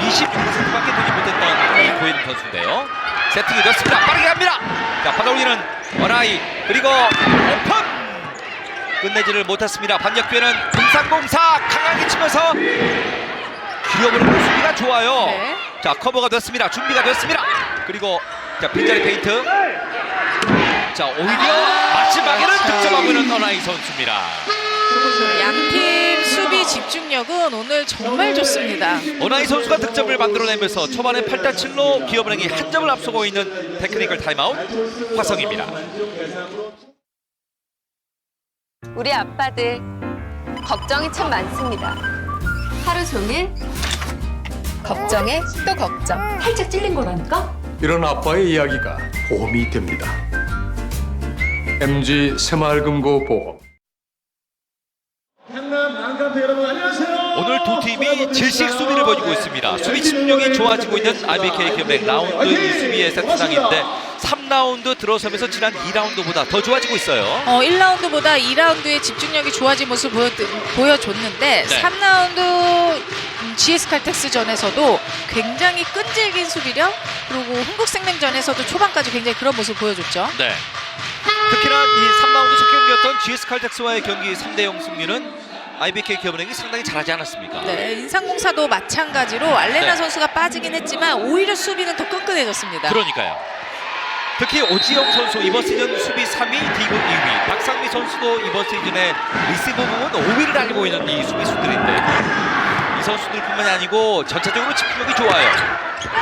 26%밖에 되지 못했던 이 고혜림 선수인데요. 세팅이 됐습니다. 빠르게 갑니다. 자, 받아올리는 원아이 그리고 오픈 끝내지를 못했습니다. 반격변은 인상공사 강하게 치면서 기어보는 수비가 좋아요. 네. 자, 커버가 됐습니다. 준비가 됐습니다. 그리고 자, 빈자리 페인트. 자, 오히려 마지막에는 득점하고 있는 어나이 선수입니다. 양팀 수비 집중력은 오늘 정말 좋습니다. 어나이 선수가 득점을 만들어내면서 초반에 8대7로 기업은행이 한 점을 앞서고 있는 테크니컬 타임아웃 화성입니다. 우리 아빠들 걱정이 참 많습니다. 하루 종일 걱정에 또 걱정. 살짝 찔린 거라니까? 이런 아빠의 이야기가 보험이 됩니다. MG 새마을금고 보험. 오늘 두 팀이 질식 수비를 보여주고 있습니다. 수비 집중력이 좋아지고 있는 IBK 기업은행 라운드 2 수비의 세트장인데 3라운드 들어서면서 지난 2라운드보다 더 좋아지고 있어요. 1라운드보다 2라운드의 집중력이 좋아진 모습을 보여줬는데 네. 3라운드 GS 칼텍스전에서도 굉장히 끈질긴 수비력, 그리고 흥국생명전에서도 초반까지 굉장히 그런 모습을 보여줬죠. 네. 특히나 이 3라운드 첫 경기였던 GS 칼텍스와의 경기 3대0 승리는 IBK 기업은행이 상당히 잘하지 않았습니까? 네, 인상공사도 마찬가지로 알레나 네. 선수가 빠지긴 했지만 오히려 수비는 더 끈끈해졌습니다. 그러니까요. 특히 오지영 선수 이번 시즌 수비 3위, 디그 2위. 박상미 선수도 이번 시즌에 리시브 부분 5위를 달리고 있는 이 수비수들인데 이 선수들뿐만이 아니고 전체적으로 집중력이 좋아요.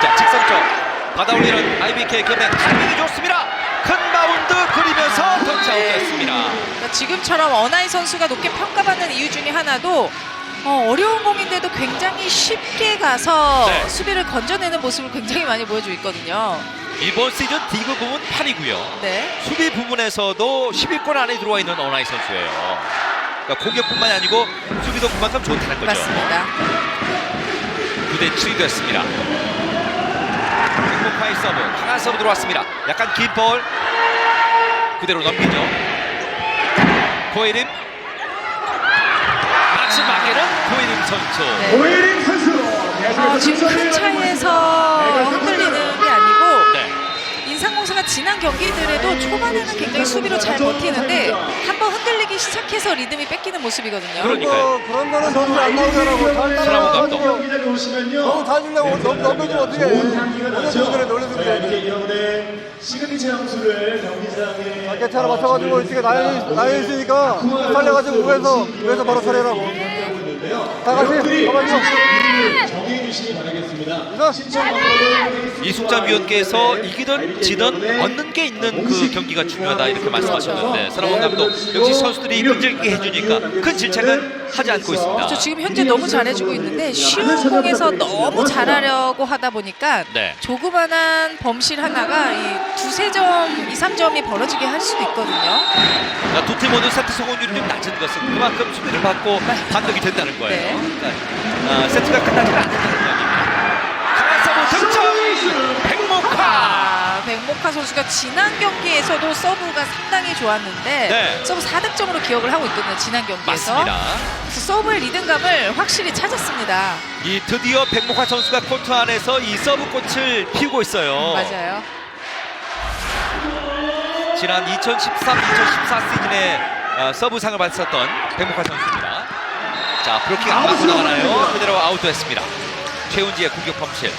자, 직선적 받아올리는 IBK 기업은행 타이밍이 좋습니다. 큰 바운드 그리면서 터치아웃 됐습니다. 그러니까 지금처럼 어나이 선수가 높게 평가받는 이유 중에 하나도 어려운 공인데도 굉장히 쉽게 가서 네. 수비를 건져내는 모습을 굉장히 많이 보여주고 있거든요. 이번 시즌 디그 부분 8위고요. 네. 수비 부분에서도 10위권 안에 들어와 있는 어나이 선수예요. 그러니까 공격뿐만이 아니고 수비도 그만큼 좋다는 거죠. 맞습니다. 9대7이 됐습니다. 행복파의 서브, 강한 서브 들어왔습니다. 약간 긴 볼 그대로 넘기죠. 고예림, 마지막에는 고예림 선수. 지금 큰 차이에서 흔들리는 게 아니고 네. 인상공사가 지난 경기들에도 초반에는 굉장히 수비로 잘 버티는데 한번 흔들리기 시작해서 리듬이 뺏기는 모습이거든요. 그러니까요. 그런 거는 전혀 안 나오더라고. 서라원 감독. 너무 다 주려고 넘겨주면 어떻게 해. 괜찮아 맞춰가지고 이쪽에 나여 있으니까 살려가지고 위에서 바로 처리하라고. 다 같이 가만히 이숙자 위원께서 이기든 지든 얻는 게 있는 그 경기가 중요하다 이렇게 말씀하셨는데 서라원 감독 역시 선수들이 끈질기게 해주니까 큰 질책은 하지 않고 있습니다. 그렇죠. 지금 현재 너무 잘해주고 있는데 쉬운 공에서 너무 잘하려고 하다 보니까 네. 조그만한 범실 하나가 이 2-3점, 2-3점이 벌어지게 할 수도 있거든요. 두 팀 모두 세트 성공률이 좀 낮은 것은 그만큼 수비를 받고 반격이 된다는 거예요. 네. 그러니까 세트가 끝나지 않는다는 이야기입니다. 강한 서브 득점! 백목화! 백목화 선수가 지난 경기에서도 서브가 상당히 좋았는데 네. 서브 4득점으로 기억을 하고 있거든요. 지난 경기에서. 맞습니다. 그래서 서브의 리듬감을 확실히 찾았습니다. 이 드디어 백목화 선수가 코트 안에서 이 서브 꽃을 피우고 있어요. 맞아요. 지난 2013-2014 시즌에 서브상을 받았었던 백목화 선수입니다. 자, 브로킹 안 맞고 나가나요? 그대로 아웃됐습니다. 최훈지의 공격 범실.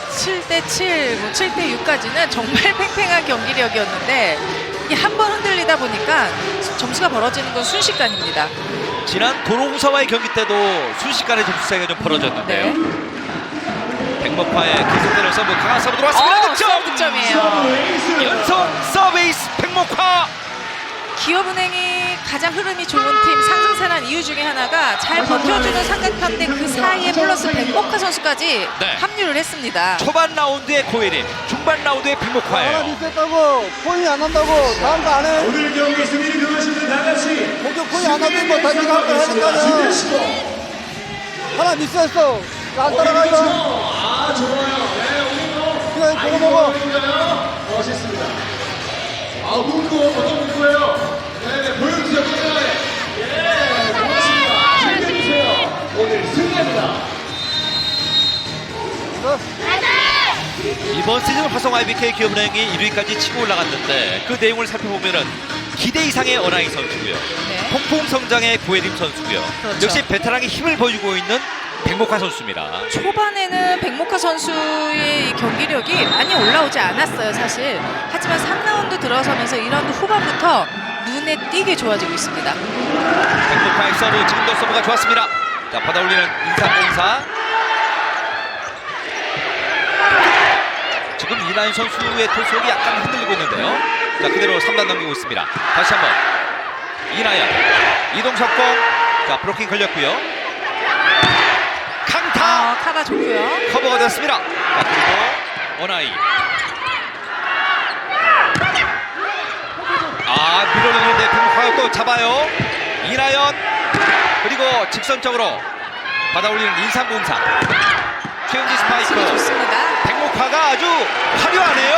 7대7, 7대6까지는 정말 팽팽한 경기력이었는데 이게 한 번 흔들리다 보니까 점수가 벌어지는 건 순식간입니다. 지난 도로공사와의 경기 때도 순식간에 점수 차이가 좀 벌어졌는데요. 백목화의 계속되는 서브, 강한 서브 들어왔습니다. 득점! 서브 득점이에요. 연속 서브에이스 백목화! 기업은행이 가장 흐름이 좋은 팀 상승세란 이유 중에 하나가 잘 버텨주는 삼각편대 그 사이에 플러스 백목화 선수까지 네. 합류를 했습니다. 초반 라운드의 고예림, 중반 라운드의 백목화예요. 미스했다고 포인이 안 난다고 다음 거 안 해. 오늘 경기 승리 그것이든 다 같이 공격 포인이 안 나면 뭐 다시 가면 하니까는 하나 미스했어. 안 따라가 이거. 아 좋아요. 네 그냥 보고 먹어. 멋있습니다. 아 문구 어떤 문구예요? 네 보여주세요. 예 고맙습니다. 즐겨주세요. 오늘 승리합니다. 이번 시즌 화성 IBK 기업은행이 1위까지 치고 올라갔는데 그 내용을 살펴보면은 기대 이상의 어나이 선수고요. 네. 폭풍 성장의 고혜림 선수고요. 그렇죠. 역시 베테랑의 힘을 보여주고 있는 백목화 선수입니다. 초반에는 백목화 선수의 이 경기력이 많이 올라오지 않았어요, 사실. 하지만 3라운드 들어서면서 2라운드 후반부터 눈에 띄게 좋아지고 있습니다. 백목화의 서브, 지금도 서브가 좋았습니다. 자, 받아올리는 인사공사. 지금 이나연 선수의 토속이 약간 흔들리고 있는데요. 자, 그대로 3단 넘기고 있습니다. 다시 한번 이나연, 이동석공. 자, 브로킹 걸렸고요. 강타. 카바 좋고요. 커버가 됐습니다. 자, 그리고 어나이. 밀어내는데 백목화가 또 잡아요. 이나연. 그리고 직선적으로 받아올리는 인삼공사. 최은지 스파이크. 좋습니다. 백목화가 아주 화려하네요.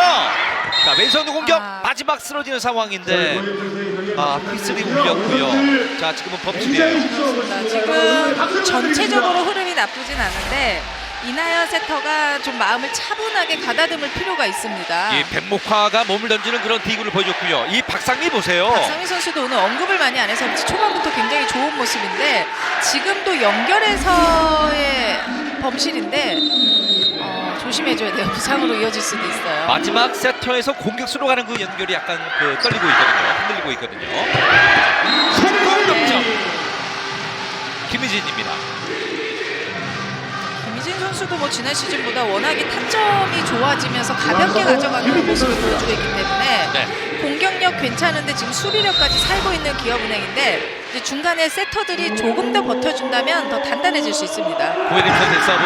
자, 왼손 공격 마지막 쓰러지는 상황인데 피스리 울렸고요. 자, 지금은 범실이에요. 지금 전체적으로 흐름이 나쁘진 않은데 이나연 세터가 좀 마음을 차분하게 가다듬을 필요가 있습니다. 이 백목화가 몸을 던지는 그런 디그를 보여줬고요. 이 박상미 보세요. 박상미 선수도 오늘 언급을 많이 안 해서 초반부터 굉장히 좋은 모습인데 지금도 연결해서의 범실인데 조심해줘야 돼요. 부상으로 이어질 수도 있어요. 마지막 세터에서 공격수로 가는 그 연결이 약간 떨리고 있거든요. 흔들리고 있거든요. 성공 득점. 김희진입니다. 김희진 선수도 뭐 지난 시즌보다 워낙에 타점이 좋아지면서 가볍게 가져가는 모습을 보여주고 있기 때문에 공격력 괜찮은데 지금 수비력까지 살고 있는 기업은행인데 이제 중간에 세터들이 조금 더 버텨준다면 더 단단해질 수 있습니다. 고혜림 선수의 서브.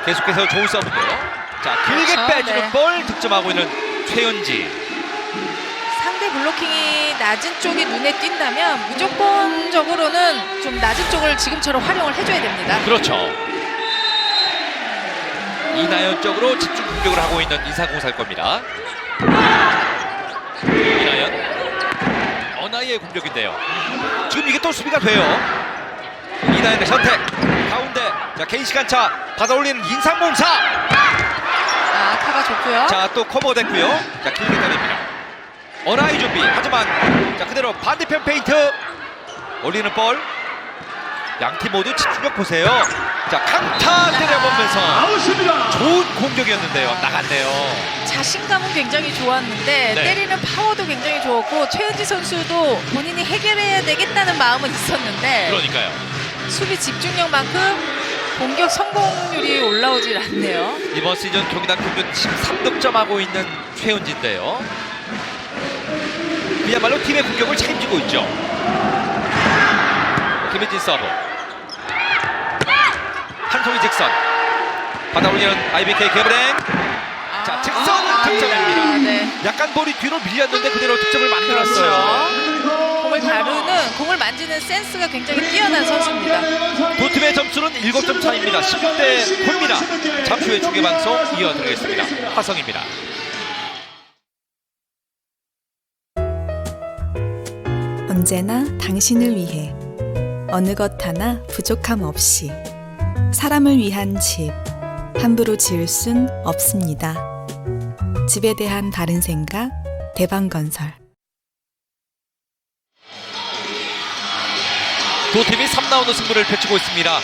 계속해서 좋은 서브인데요. 자, 길게 빼주는 볼 득점하고 있는 최은지. 상대 블로킹이 낮은 쪽이 눈에 띈다면 무조건적으로는 좀 낮은 쪽을 지금처럼 활용을 해줘야 됩니다. 그렇죠. 이나연 쪽으로 집중 공격을 하고 있는 인사공사일 겁니다. 이나연. 어나이의 공격인데요. 지금 이게 또 수비가 돼요. 이나연의 선택. 가운데. 자, 개인 시간차 받아올리는 인상공사. 카가 좋고요. 자, 또 커버 됐고요. 자, 길게 때립니다. 어나이 준비. 하지만 자, 그대로 반대편 페인트 올리는 볼. 양팀 모두 집중력 보세요. 자, 강타 때려보면서 좋은 공격이었는데요. 나갔네요. 자신감은 굉장히 좋았는데 때리는 파워도 굉장히 좋았고 최은지 선수도 본인이 해결해야 되겠다는 마음은 있었는데 그러니까요. 수비 집중력만큼 공격 성공률이 올라오질 않네요. 이번 시즌 경기당 평균 13득점하고 있는 최은지인데요. 그야말로 팀의 공격을 책임지고 있죠. 김혜진 서브. 한송이 직선. 받아올리는 IBK 기업은행. 자, 직선 득점입니다. 약간 볼이 뒤로 밀렸는데 그대로 득점을 만들었어요. 공을 다루는, 공을 만지는 센스가 굉장히 뛰어난 선수입니다. 두 팀의 점수는 7점 차입니다. 16대 9입니다. 잠시 후에 중계방송 이어드리겠습니다. 화성입니다. 언제나 당신을 위해 어느 것 하나 부족함 없이 사람을 위한 집 함부로 지을 순 없습니다. 집에 대한 바른 생각 대방건설. 두 팀이 3라운드 승부를 펼치고 있습니다.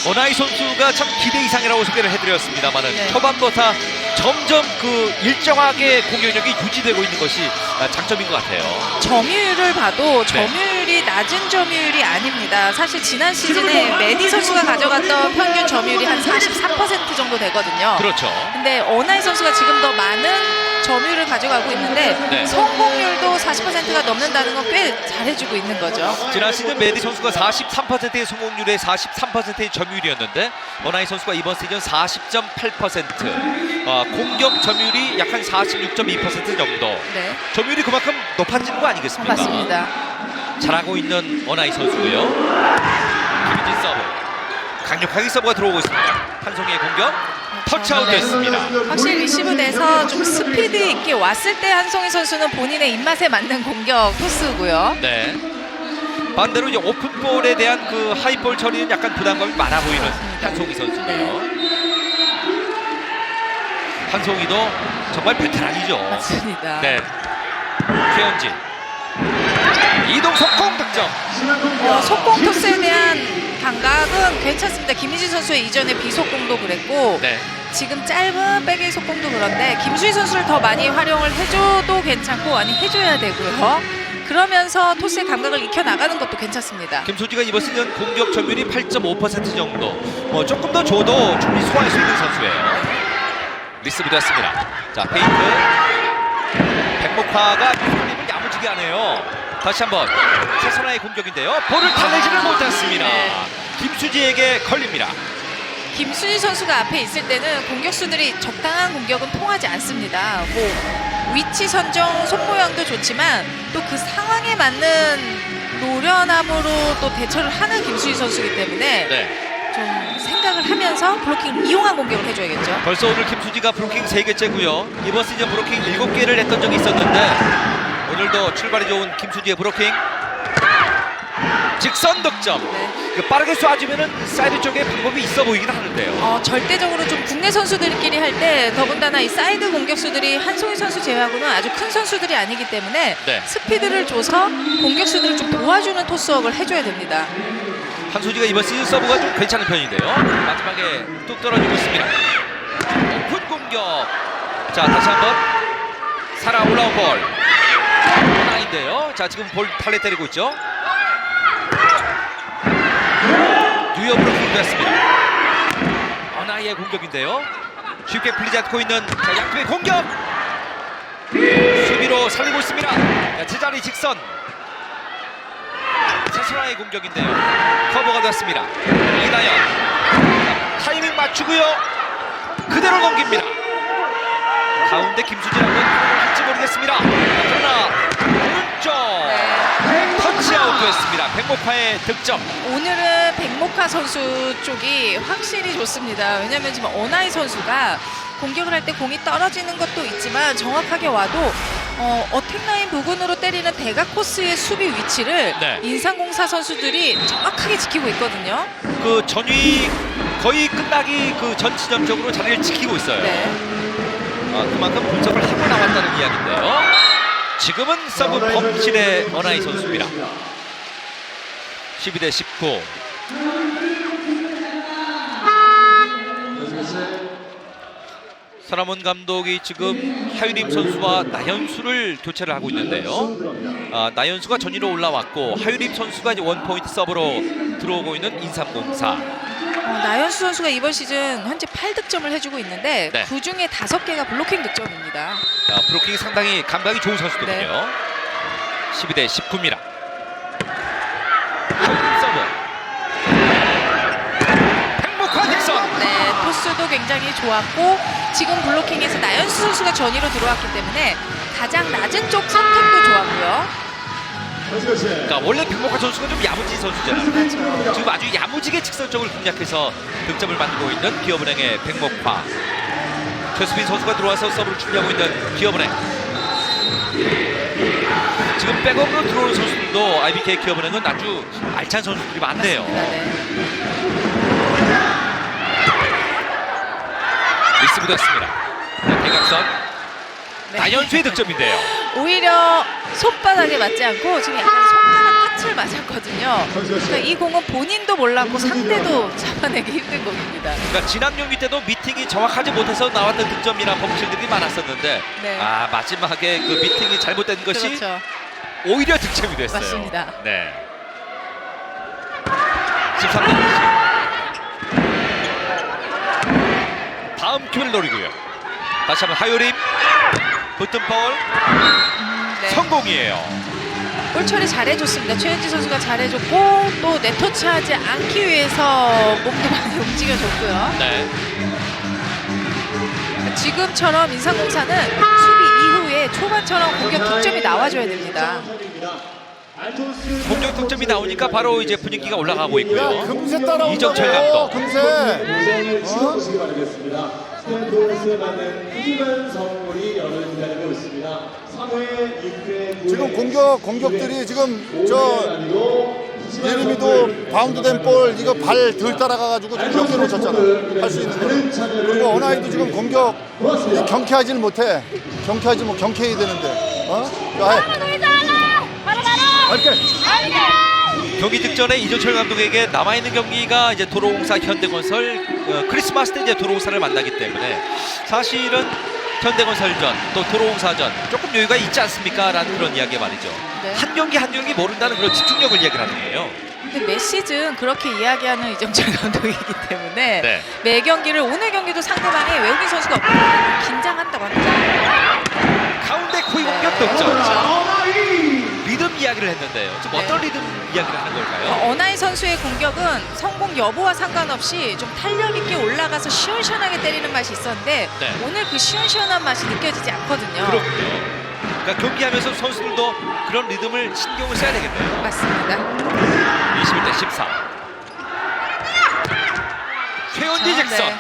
어나이 선수가 참 기대 이상이라고 소개를 해드렸습니다만은 초반부터 점점 그 일정하게 공격력이 유지되고 있는 것이 장점인 것 같아요. 점유율을 봐도 점유율이 낮은 점유율이 아닙니다. 사실 지난 시즌에 메디 선수가 가져갔던 평균 점유율이 한 43% 정도 되거든요. 그렇죠. 근데 어나이 선수가 지금 더 많은 점유율을 가져가고 있는데 성공률도 40%가 넘는다는 건 꽤 잘해주고 있는 거죠. 지난 시즌 메디 선수가 43%의 성공률에 43%의 점유율이었는데 어나이 선수가 이번 시즌 40.8%, 공격 점유율이 약 한 46.2% 정도. 점유율이 그만큼 높아진 거 아니겠습니까? 맞습니다. 잘하고 있는 어나이 선수고요. 김희진 서브. 강력하게 서브가 들어오고 있습니다. 한송이의 공격. 터치아웃 됐습니다. 확실히 리시브 돼서 좀 스피드 있게 왔을 때 한송이 선수는 본인의 입맛에 맞는 공격 토스고요. 네. 반대로 이제 오픈볼에 대한 그 하이볼 처리는 약간 부담감이 많아 보이는 한송이 선수인데요. 한송이도 정말 베테랑이죠. 맞습니다. 네. 최현진. 이동 속공 득점. 속공 토스에 대한 감각은 괜찮습니다. 김희진 선수의 이전에 비속공도 그랬고 네. 지금 짧은 백의 속공도 그런데 김수희 선수를 더 많이 활용을 해줘도 괜찮고 아니 해줘야 되고요. 그러면서 토스의 감각을 익혀나가는 것도 괜찮습니다. 김수지가 이번 시즌 공격 점유율이 8.5% 정도. 조금 더 줘도 충분히 소화할 수 있는 선수예요. 리스브 됐습니다. 자, 페인트. 백목화가 손님을 야무지게 하네요. 다시 한번 최선화의 공격인데요. 볼을 달래지를 못했습니다. 김수지에게 걸립니다. 김수지 선수가 앞에 있을 때는 공격수들이 적당한 공격은 통하지 않습니다. 위치 선정, 손 모양도 좋지만 또 그 상황에 맞는 노련함으로 또 대처를 하는 김수지 선수이기 때문에 좀 생각을 하면서 블로킹을 이용한 공격을 해줘야겠죠. 벌써 오늘 김수지가 브로킹 3개째고요. 이번 시즌 브로킹 7개를 했던 적이 있었는데 오늘도 출발이 좋은 김수지의 브로킹. 직선 득점. 빠르게 쏴주면은 사이드 쪽에 방법이 있어 보이긴 하는데요. 절대적으로 좀 국내 선수들끼리 할 때 더군다나 이 사이드 공격수들이 한송이 선수 제외하고는 아주 큰 선수들이 아니기 때문에 스피드를 줘서 공격수들을 좀 도와주는 토스웍을 해줘야 됩니다. 한수지가 이번 시즌 서브가 좀 괜찮은 편인데요. 마지막에 뚝 떨어지고 있습니다. 오픈 공격. 자, 다시 한번 살아 올라온 볼. 하나인데요. 자, 지금 볼 탈레 때리고 있죠. 뉴욕 브로킹 됐습니다. 어나이의 공격인데요. 쉽게 풀리지 않고 있는 양팀의 공격. 수비로 살리고 있습니다. 제자리 직선. 최선화의 공격인데요. 커버가 됐습니다. 이나연 타이밍 맞추고요. 그대로 넘깁니다. 가운데 김수지라고 할지 모르겠습니다. 그러나 오른쪽 터치아웃 됐습니다. 백목화의 득점. 오늘은 백목화 선수 쪽이 확실히 좋습니다. 왜냐하면 지금 어나이 선수가 공격을 할 때 공이 떨어지는 것도 있지만 정확하게 와도 어택라인 부근으로 때리는 대각 코스의 수비 위치를 인상공사 선수들이 정확하게 지키고 있거든요. 그 전위 거의 끝나기 그 전치점적으로 자리를 지키고 있어요. 그만큼 분석을 하고 나왔다는 이야기인데요. 지금은 서브 범실의 어나이 선수입니다. 12대19. 서남원 감독이 지금 하유림 선수와 나연수를 교체를 하고 있는데요. 나연수가 전위로 올라왔고 하유림 선수가 이제 원포인트 서브로 들어오고 있는 인삼공사. 나연수 선수가 이번 시즌 현재 8득점을 해주고 있는데 그 중에 5개가 블로킹 득점입니다. 블로킹이 상당히 감각이 좋은 선수거든요. 12대19입니다. 서브. 백목화 득점. 토스도 굉장히 좋았고 지금 블로킹에서 나연수 선수가 전위로 들어왔기 때문에 가장 낮은 쪽 선택도 좋았고요. 그러니까 원래 백목화 선수가 좀 야무진 선수잖아요. 지금 아주 야무지게 직선적으로 공략해서 득점을 만들고 있는 기업은행의 백목화. 최수빈 선수가 들어와서 서브를 준비하고 있는 기업은행. 지금 백업으로 들어오는 선수들도 IBK 기업은행은 아주 알찬 선수들이 많네요. 리스브 됐습니다. 대각선. 나연수의 득점인데요. 오히려 손바닥에 맞지 않고 지금 약간 손바닥 끝을 맞았거든요. 그러니까 이 공은 본인도 몰랐고 상대도 잡아내기 힘든 공입니다. 그러니까 지난 경기 때도 미팅이 정확하지 못해서 나왔던 득점이나 범실들이 많았었는데 마지막에 그 미팅이 잘못된 것이 오히려 득점이 됐어요. 맞습니다. 13대20. 다음 큐를 노리고요. 다시 한번 하유림. 붙은 파울. 성공이에요. 볼 처리 잘해줬습니다. 최현지 선수가 잘해줬고 또 네터치하지 않기 위해서 몸도 많이 움직여줬고요. 지금처럼 인상공사는 수비 이후에 초반처럼 공격 득점이 나와줘야 됩니다. 공격 득점이 나오니까 바로 이제 분위기가 올라가고 있고요. 이정철 감독. 지금 공격들이 지금 예림이도 바운드된 볼 이거 발 덜 따라가가지고 좀 몇개 놓쳤잖아. 할 수 있는 거. 그리고 어나이도 지금 공격 경쾌하지는 못해. 경쾌해야 되는데. 경기 직전에 이정철 감독에게 남아있는 경기가 이제 도로공사 현대건설 크리스마스 때 이제 도로공사를 만나기 때문에 사실은 현대건설전 또 도로공사전 조금 여유가 있지 않습니까? 라는 그런 이야기 말이죠. 네. 한 경기 모른다는 그런 집중력을 이야기를 하는 거예요. 근데 매 시즌 그렇게 이야기하는 이정철 감독이기 때문에 네. 매 경기를 오늘 경기도 상대방이 외국인 선수가 없고 긴장한다고 합니다. 가운데 코이 공격 득점. 리듬 이야기를 했는데요. 지금 어떤 리듬 이야기를 하는 걸까요? 어나이 선수의 공격은 성공 여부와 상관없이 좀 탄력 있게 올라가서 시원시원하게 때리는 맛이 있었는데 네. 오늘 그 시원시원한 맛이 느껴지지 않거든요. 그렇군요. 그러니까 경기하면서 선수들도 그런 리듬을 신경을 써야 되겠네요. 맞습니다. 21대 14. 최은지 직선. 네.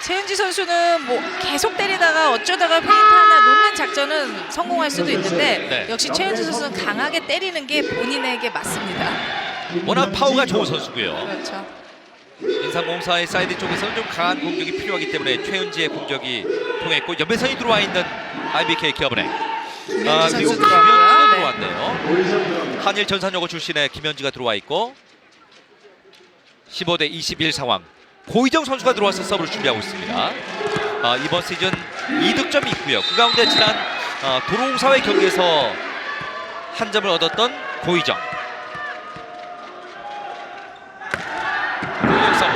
최은지 선수는 뭐 계속 때리다가 어쩌다가 페인트 하나 놓는 작전은 성공할 수도 있는데 네. 역시 최은지 선수는 강하게 때리는 게 본인에게 맞습니다. 워낙 파워가 좋은 선수고요. 그렇죠. 인삼공사의 사이드 쪽에서는 좀 강한 공격이 필요하기 때문에 최은지의 공격이 통했고 옆에선이 들어와 있는 IBK 기업은행. 그리고 선수 김현지도 들어왔고요. 들어왔네요. 한일 전산여고 출신의 김현지가 들어와 있고 15대 21 상황. 고희정 선수가 들어와서 서브를 준비하고 있습니다. 이번 시즌 2득점이 있고요. 그 가운데 지난 도로공사의 경기에서 한 점을 얻었던 고희정. 고희정 서브.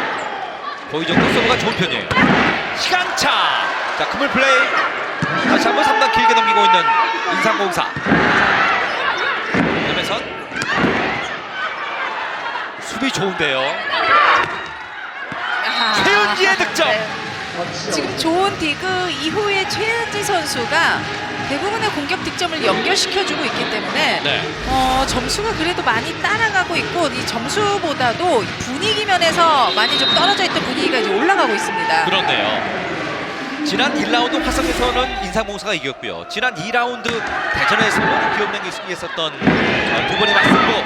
고희정도 서브가 좋은 편이에요. 시간차. 자, 그물 플레이. 다시 한번 3단 길게 넘기고 있는 인삼공사. 그러면서 수비 좋은데요. 최은지의 득점. 네. 지금 좋은 디그 이후에 최은지 선수가 대부분의 공격 득점을 연결시켜주고 있기 때문에 네. 점수가 그래도 많이 따라가고 있고 이 점수보다도 분위기 면에서 많이 좀 떨어져 있던 분위기가 이제 올라가고 있습니다. 그렇네요. 지난 1라운드 화성에서는 인삼공사가 이겼고요. 지난 2라운드 대전에서는 기업은행이 승리했었던 두 번의 맞승부.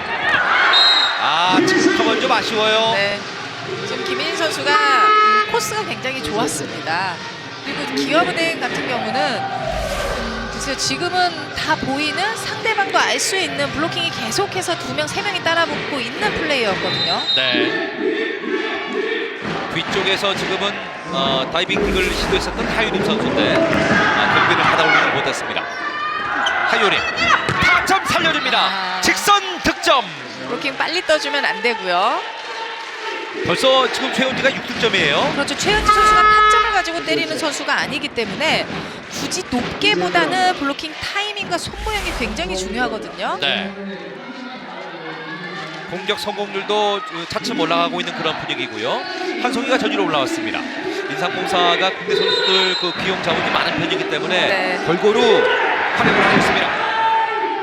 지금 커버는 좀 아쉬워요. 네. 지금 김민희 선수가 코스가 굉장히 좋았습니다. 그리고 기업은행 같은 경우는 글쎄요, 지금은 다 보이는 상대방도 알 수 있는 블로킹이 계속해서 2명, 3명이 따라붙고 있는 플레이였거든요. 네. 뒤쪽에서 지금은 다이빙 킥을 시도했었던 하유림 선수인데 경기를 받아올리지 못했습니다. 하유림 타점 살려줍니다. 직선 득점. 블로킹 빨리 떠주면 안 되고요. 벌써 지금 최은지가 6득점이에요. 그렇죠. 최은지 선수가 타점을 가지고 때리는 선수가 아니기 때문에 굳이 높게보다는 블로킹 타이밍과 손모양이 굉장히 중요하거든요. 네. 공격 성공률도 차츰 올라가고 있는 그런 분위기고요. 한송이가 전위로 올라왔습니다. 인삼공사가 국내 선수들 기용 자원이 많은 편이기 때문에 네. 골고루 활약을 하고 있습니다.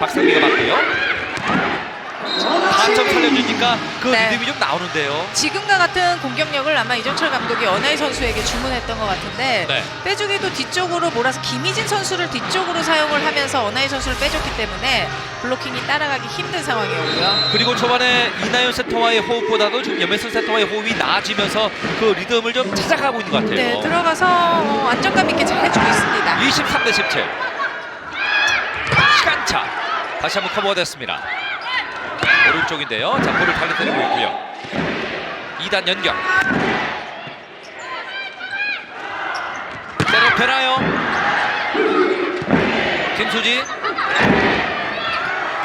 박상미가 맞고요. 다점 살려주니까 그 네. 리듬이 좀 나오는데요. 지금과 같은 공격력을 아마 이정철 감독이 어나이 선수에게 주문했던 것 같은데 네. 빼주기도 뒤쪽으로 몰아서 김희진 선수를 뒤쪽으로 사용을 하면서 어나이 선수를 빼줬기 때문에 블로킹이 따라가기 힘든 상황이었고요. 그리고 초반에 이나연 세터와의 호흡보다도 지금 염혜선 세터와의 호흡이 나아지면서 그 리듬을 좀 찾아가고 있는 것 같아요. 네, 들어가서 안정감 있게 잘 해주고 있습니다. 23대 17. 시간차. 다시 한번 커버가 됐습니다. 오른쪽인데요. 자, 볼을 달리 때리고 있고요. 2단 연결. 때려펴나요. 김수지.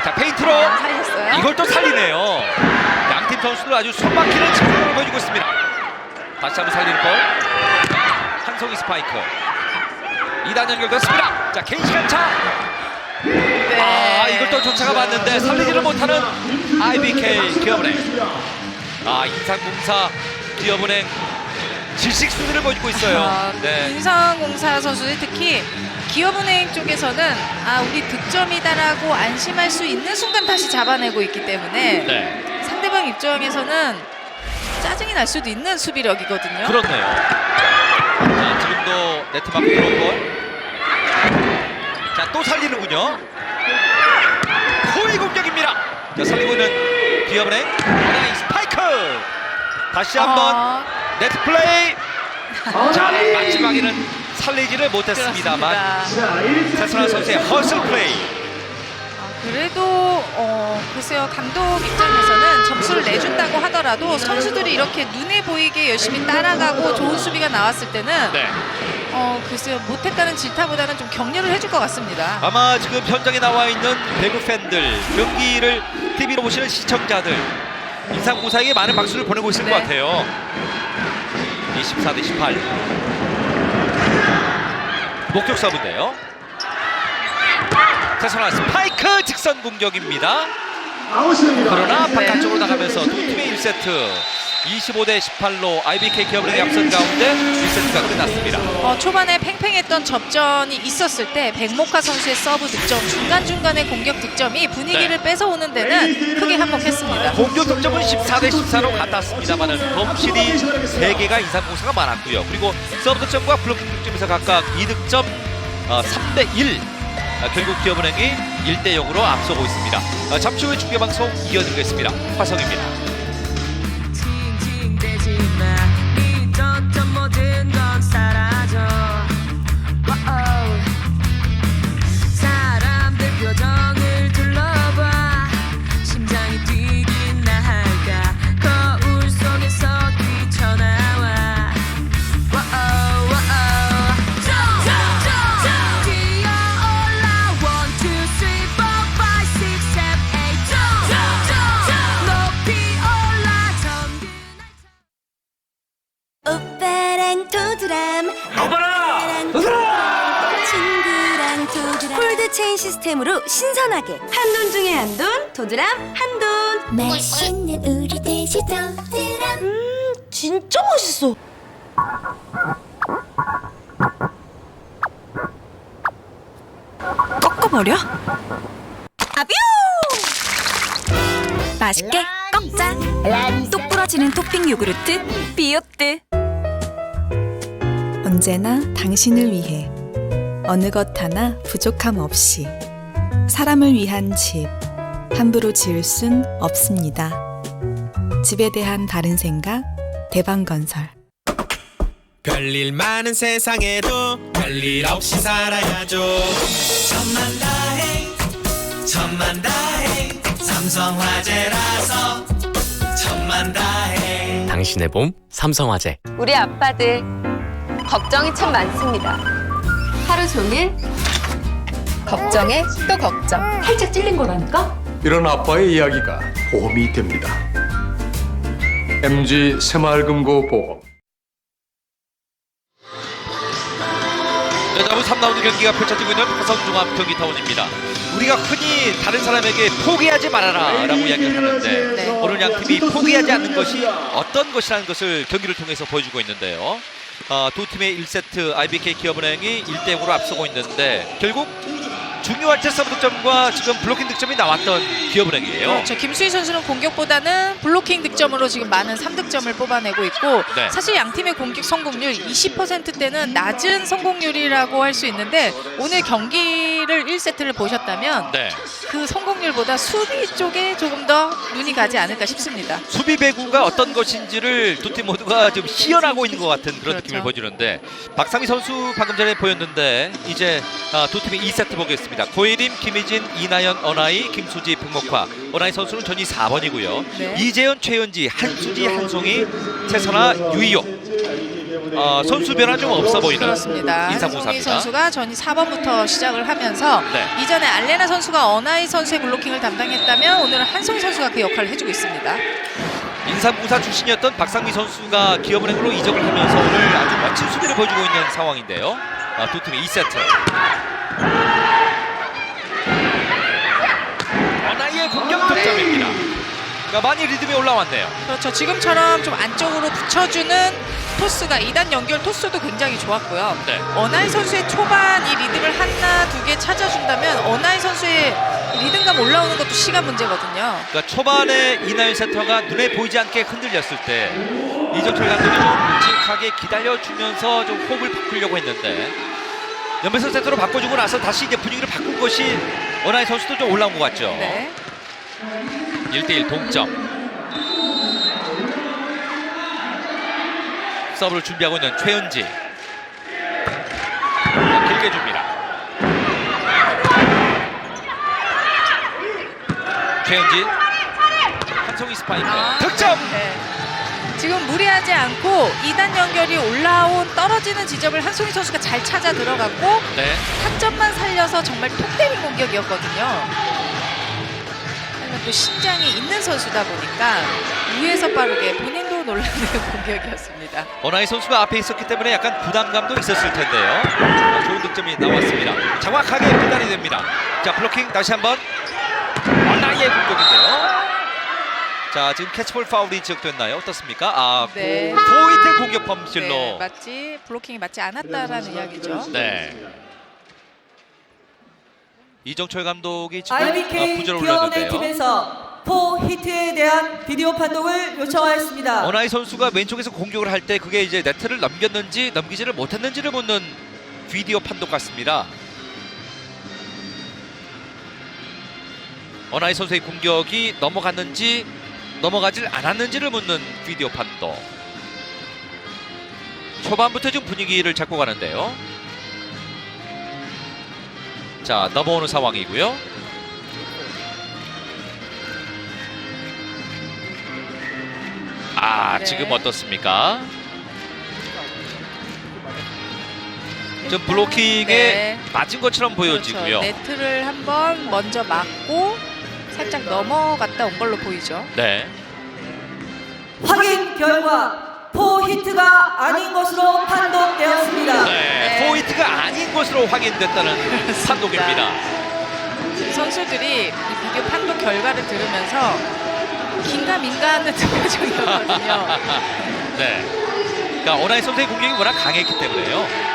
자, 페인트로. 살렸어요. 이걸 또 살리네요. 양팀 선수들 아주 손막히는 집중력을 보여주고 있습니다. 다시 한번 살리는 볼. 한송이 스파이크. 2단 연결됐습니다. 자, 개인 시간차. 네. 이걸 또 쫓아가봤는데 살리지를 못하는 IBK 기업은행. 인삼공사 기업은행 질식 수준을 보여주고 있어요. 네. 인삼공사 선수들 특히 기업은행 쪽에서는 우리 득점이다라고 안심할 수 있는 순간 다시 잡아내고 있기 때문에 네. 상대방 입장에서는 짜증이 날 수도 있는 수비력이거든요. 그렇네요. 자, 지금도 네트 맞고 들어온 볼. 자, 또 살리는군요. 호의 공격입니다. 자, 살리고 있는 기업은행 어나이 스파이크. 다시 한번 네트 플레이. 자, 마지막에는 살리지를 못했습니다만 최선화 선수의 허슬 플레이. 그래도 글쎄요, 감독 입장에서는 점수를 내준다고 하더라도 선수들이 이렇게 눈에 보이게 열심히 따라가고 좋은 수비가 나왔을 때는 글쎄요, 못했다는 질타보다는 좀 격려를 해줄 것 같습니다. 아마 지금 현장에 나와 있는 배구 팬들, 경기를 TV로 보시는 시청자들 인상공사에게 많은 박수를 보내고 있을 것 같아요. 24대18 목적 서브인데요. 최선화 스파이크 직선 공격입니다. 그러나 바깥쪽으로 나가면서 두 팀의 1세트 25대18로 IBK 기업은행이 앞선 가운데 1세트가 끝났습니다. 초반에 팽팽했던 접전이 있었을 때 백목화 선수의 서브 득점, 중간중간의 공격 득점이 분위기를 뺏어오는 데는 크게 한몫했습니다. 공격 득점은 14대14로 같았습니다만 범실이 3개가 인상공사가 많았고요. 그리고 서브 득점과 블로킹 득점에서 각각 2득점 3대1 결국 기업은행이 1대0으로 앞서고 있습니다. 잠시 후에 중계방송 이어드리겠습니다. 화성입니다. 모든 건 사라져. 사람들 표정을 둘러봐. 심장이 뛰긴 나할까. 거울 속에서 뛰쳐나와. 뛰어올라. 1, 2, 3, 4, 5, 6, 7, 8. 높이 올라. 오빠랑 도드람 친구랑 도드람 폴드 시스템으로 신선하게 한돈 중에 한돈 도드람 한돈 맛있는 우리 돼지 도드람 진짜 맛있어. 꺾어버려? 아뷰! 맛있게 꺾자. 똑 부러지는 토핑 요구르트 비오트. 언제나 당신을 위해 어느 것 하나 부족함 없이 사람을 위한 집 함부로 지을 순 없습니다. 집에 대한 바른 생각 대방건설. 별일 많은 세상에도 별일 없이 살아야죠. 천만다행 삼성화재라서 천만다행. 당신의 봄 삼성화재. 우리 아빠들 걱정이 참 많습니다. 하루 종일 걱정에 또 걱정. 살짝 찔린 거라니까? 이런 아빠의 이야기가 보험이 됩니다. MG 새마을금고 보험. 여자부 3라운드 경기가 펼쳐지고 있는 화성종합경기타운입니다. 우리가 흔히 다른 사람에게 포기하지 말아라 라고 이야기를 하는데 오늘 양 팀이 포기하지 않는 것이 어떤 것이라는 것을 경기를 통해서 보여주고 있는데요. 두 팀의 1세트 IBK 기업은행이 1대0으로 앞서고 있는데 결국 중요할 때 서브 득점과 지금 블로킹 득점이 나왔던 기업은행이에요. 그렇죠. 김수희 선수는 공격보다는 블로킹 득점으로 지금 많은 3득점을 뽑아내고 있고 사실 양 팀의 공격 성공률 20%대는 낮은 성공률이라고 할 수 있는데 오늘 경기를 1세트를 보셨다면 그 성공률보다 수비 쪽에 조금 더 눈이 가지 않을까 싶습니다. 수비 배구가 어떤 것인지를 두 팀 모두가 좀 시연하고 있는 것 같은 그런 느낌을 보여주는데 박상희 선수 방금 전에 보였는데 이제 두 팀의 2세트 보겠습니다. 고예림, 김희진, 이나연, 어나이, 김수지, 백목화. 어나이 선수는 전위 4번이고요. 이재현, 최현지, 한수지, 한송이, 최선아, 유이옥. 선수 변화 좀 없어 보이는 인상공사입니다. 한송이 선수가 전위 4번부터 시작을 하면서 이전에 알레나 선수가 어나이 선수의 블로킹을 담당했다면 오늘은 한송이 선수가 그 역할을 해주고 있습니다. 인삼공사 출신이었던 박상미 선수가 기업은행으로 이적을 하면서 오늘 아주 멋진 수비를 보여주고 있는 상황인데요. 두 팀의 2세트. 어나이의 공격 득점입니다. 그러니까 많이 리듬이 올라왔네요. 그렇죠. 지금처럼 좀 안쪽으로 붙여주는 토스가 2단 연결 토스도 굉장히 좋았고요. 어나이 선수의 초반 이 리듬을 하나 두 개 찾아준다면 어나이 선수의 리듬감 올라오는 것도 시간 문제거든요. 그러니까 초반에 이나연 세터가 눈에 보이지 않게 흔들렸을 때 이정철 감독이 좀 묵직하게 기다려주면서 좀 호흡을 바꾸려고 했는데 연배선 세터로 바꿔주고 나서 다시 이제 분위기를 바꾼 것이 어나이 선수도 좀 올라온 것 같죠. 1대1 동점. 서브를 준비하고 있는 최은지. 길게 줍니다. 최은지. 한송이 스파이크. 득점! 네. 지금 무리하지 않고 2단 연결이 올라온 떨어지는 지점을 한송이 선수가 잘 찾아 들어갔고 네. 타점만 살려서 정말 톡 때린 공격이었거든요. 하지만 또 신장이 있는 선수다 보니까 위에서 빠르게 본인도 놀라는 공격이었습니다. 어나이 선수가 앞에 있었기 때문에 약간 부담감도 있었을 텐데요. 자, 좋은 득점이 나왔습니다. 정확하게 분단이 됩니다. 자, 블로킹 다시 한번. 어나이의 공격인데요. 자, 지금 캐치볼 파울이 지적됐나요? 어떻습니까? 아, 네. 포인트 공격 범실로. 네, 맞지 블로킹이 맞지 않았다라는 이야기죠. 네. 이정철 감독이 지금 IBK 부저를 기업은행 올렸는데요. 팀에서 포히트에 대한 비디오 판독을 요청하였습니다. 어나이 선수가 왼쪽에서 공격을 할 때 그게 이제 네트를 넘겼는지 넘기지를 못했는지를 묻는 비디오 판독 같습니다. 어나이 선수의 공격이 넘어갔는지 넘어가질 않았는지를 묻는 비디오 판독. 초반부터 좀 분위기를 잡고 가는데요. 자, 넘어오는 상황이고요. 아, 네. 지금 어떻습니까? 좀 블로킹에 네. 맞은 것처럼 보여지고요. 그렇죠. 네트를 한번 먼저 막고 살짝 넘어갔다 온 걸로 보이죠. 네. 확인 결과 포히트가 아닌 것으로 판독되었습니다. 네, 포인트가 아닌 것으로 확인됐다는 판독입니다. 선수들이 이 비디오 판독 결과를 들으면서 긴가민가하는 표정이었거든요. 네. 그러니까 어나이 선수의 공격이 워낙 강했기 때문에요.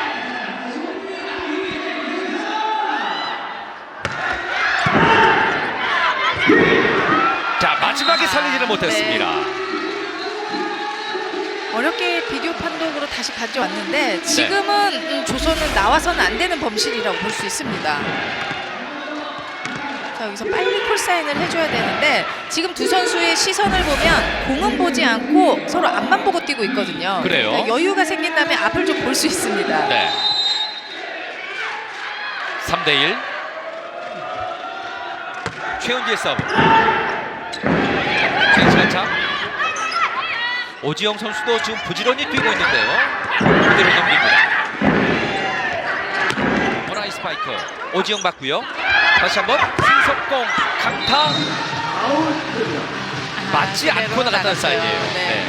자, 마지막에 살리지를 못했습니다. 어렵게 비디오 판독으로 다시 가져왔는데 지금은 조선은 나와서는 안 되는 범실이라고 볼 수 있습니다. 자, 여기서 빨리 콜사인을 해줘야 되는데 지금 두 선수의 시선을 보면 공은 보지 않고 서로 앞만 보고 뛰고 있거든요. 그래요? 그러니까 여유가 생긴다면 앞을 좀 볼 수 있습니다. 네. 3대1. 최은지의 서브. 괜찮자. 오지영 선수도 지금 부지런히 뛰고 있는데요. 그대로 넘깁니다. 어나이 스파이크. 오지영 맞고요. 다시 한번 신석공 강타. 맞지 않고 나갔다는 사인이에요. 네.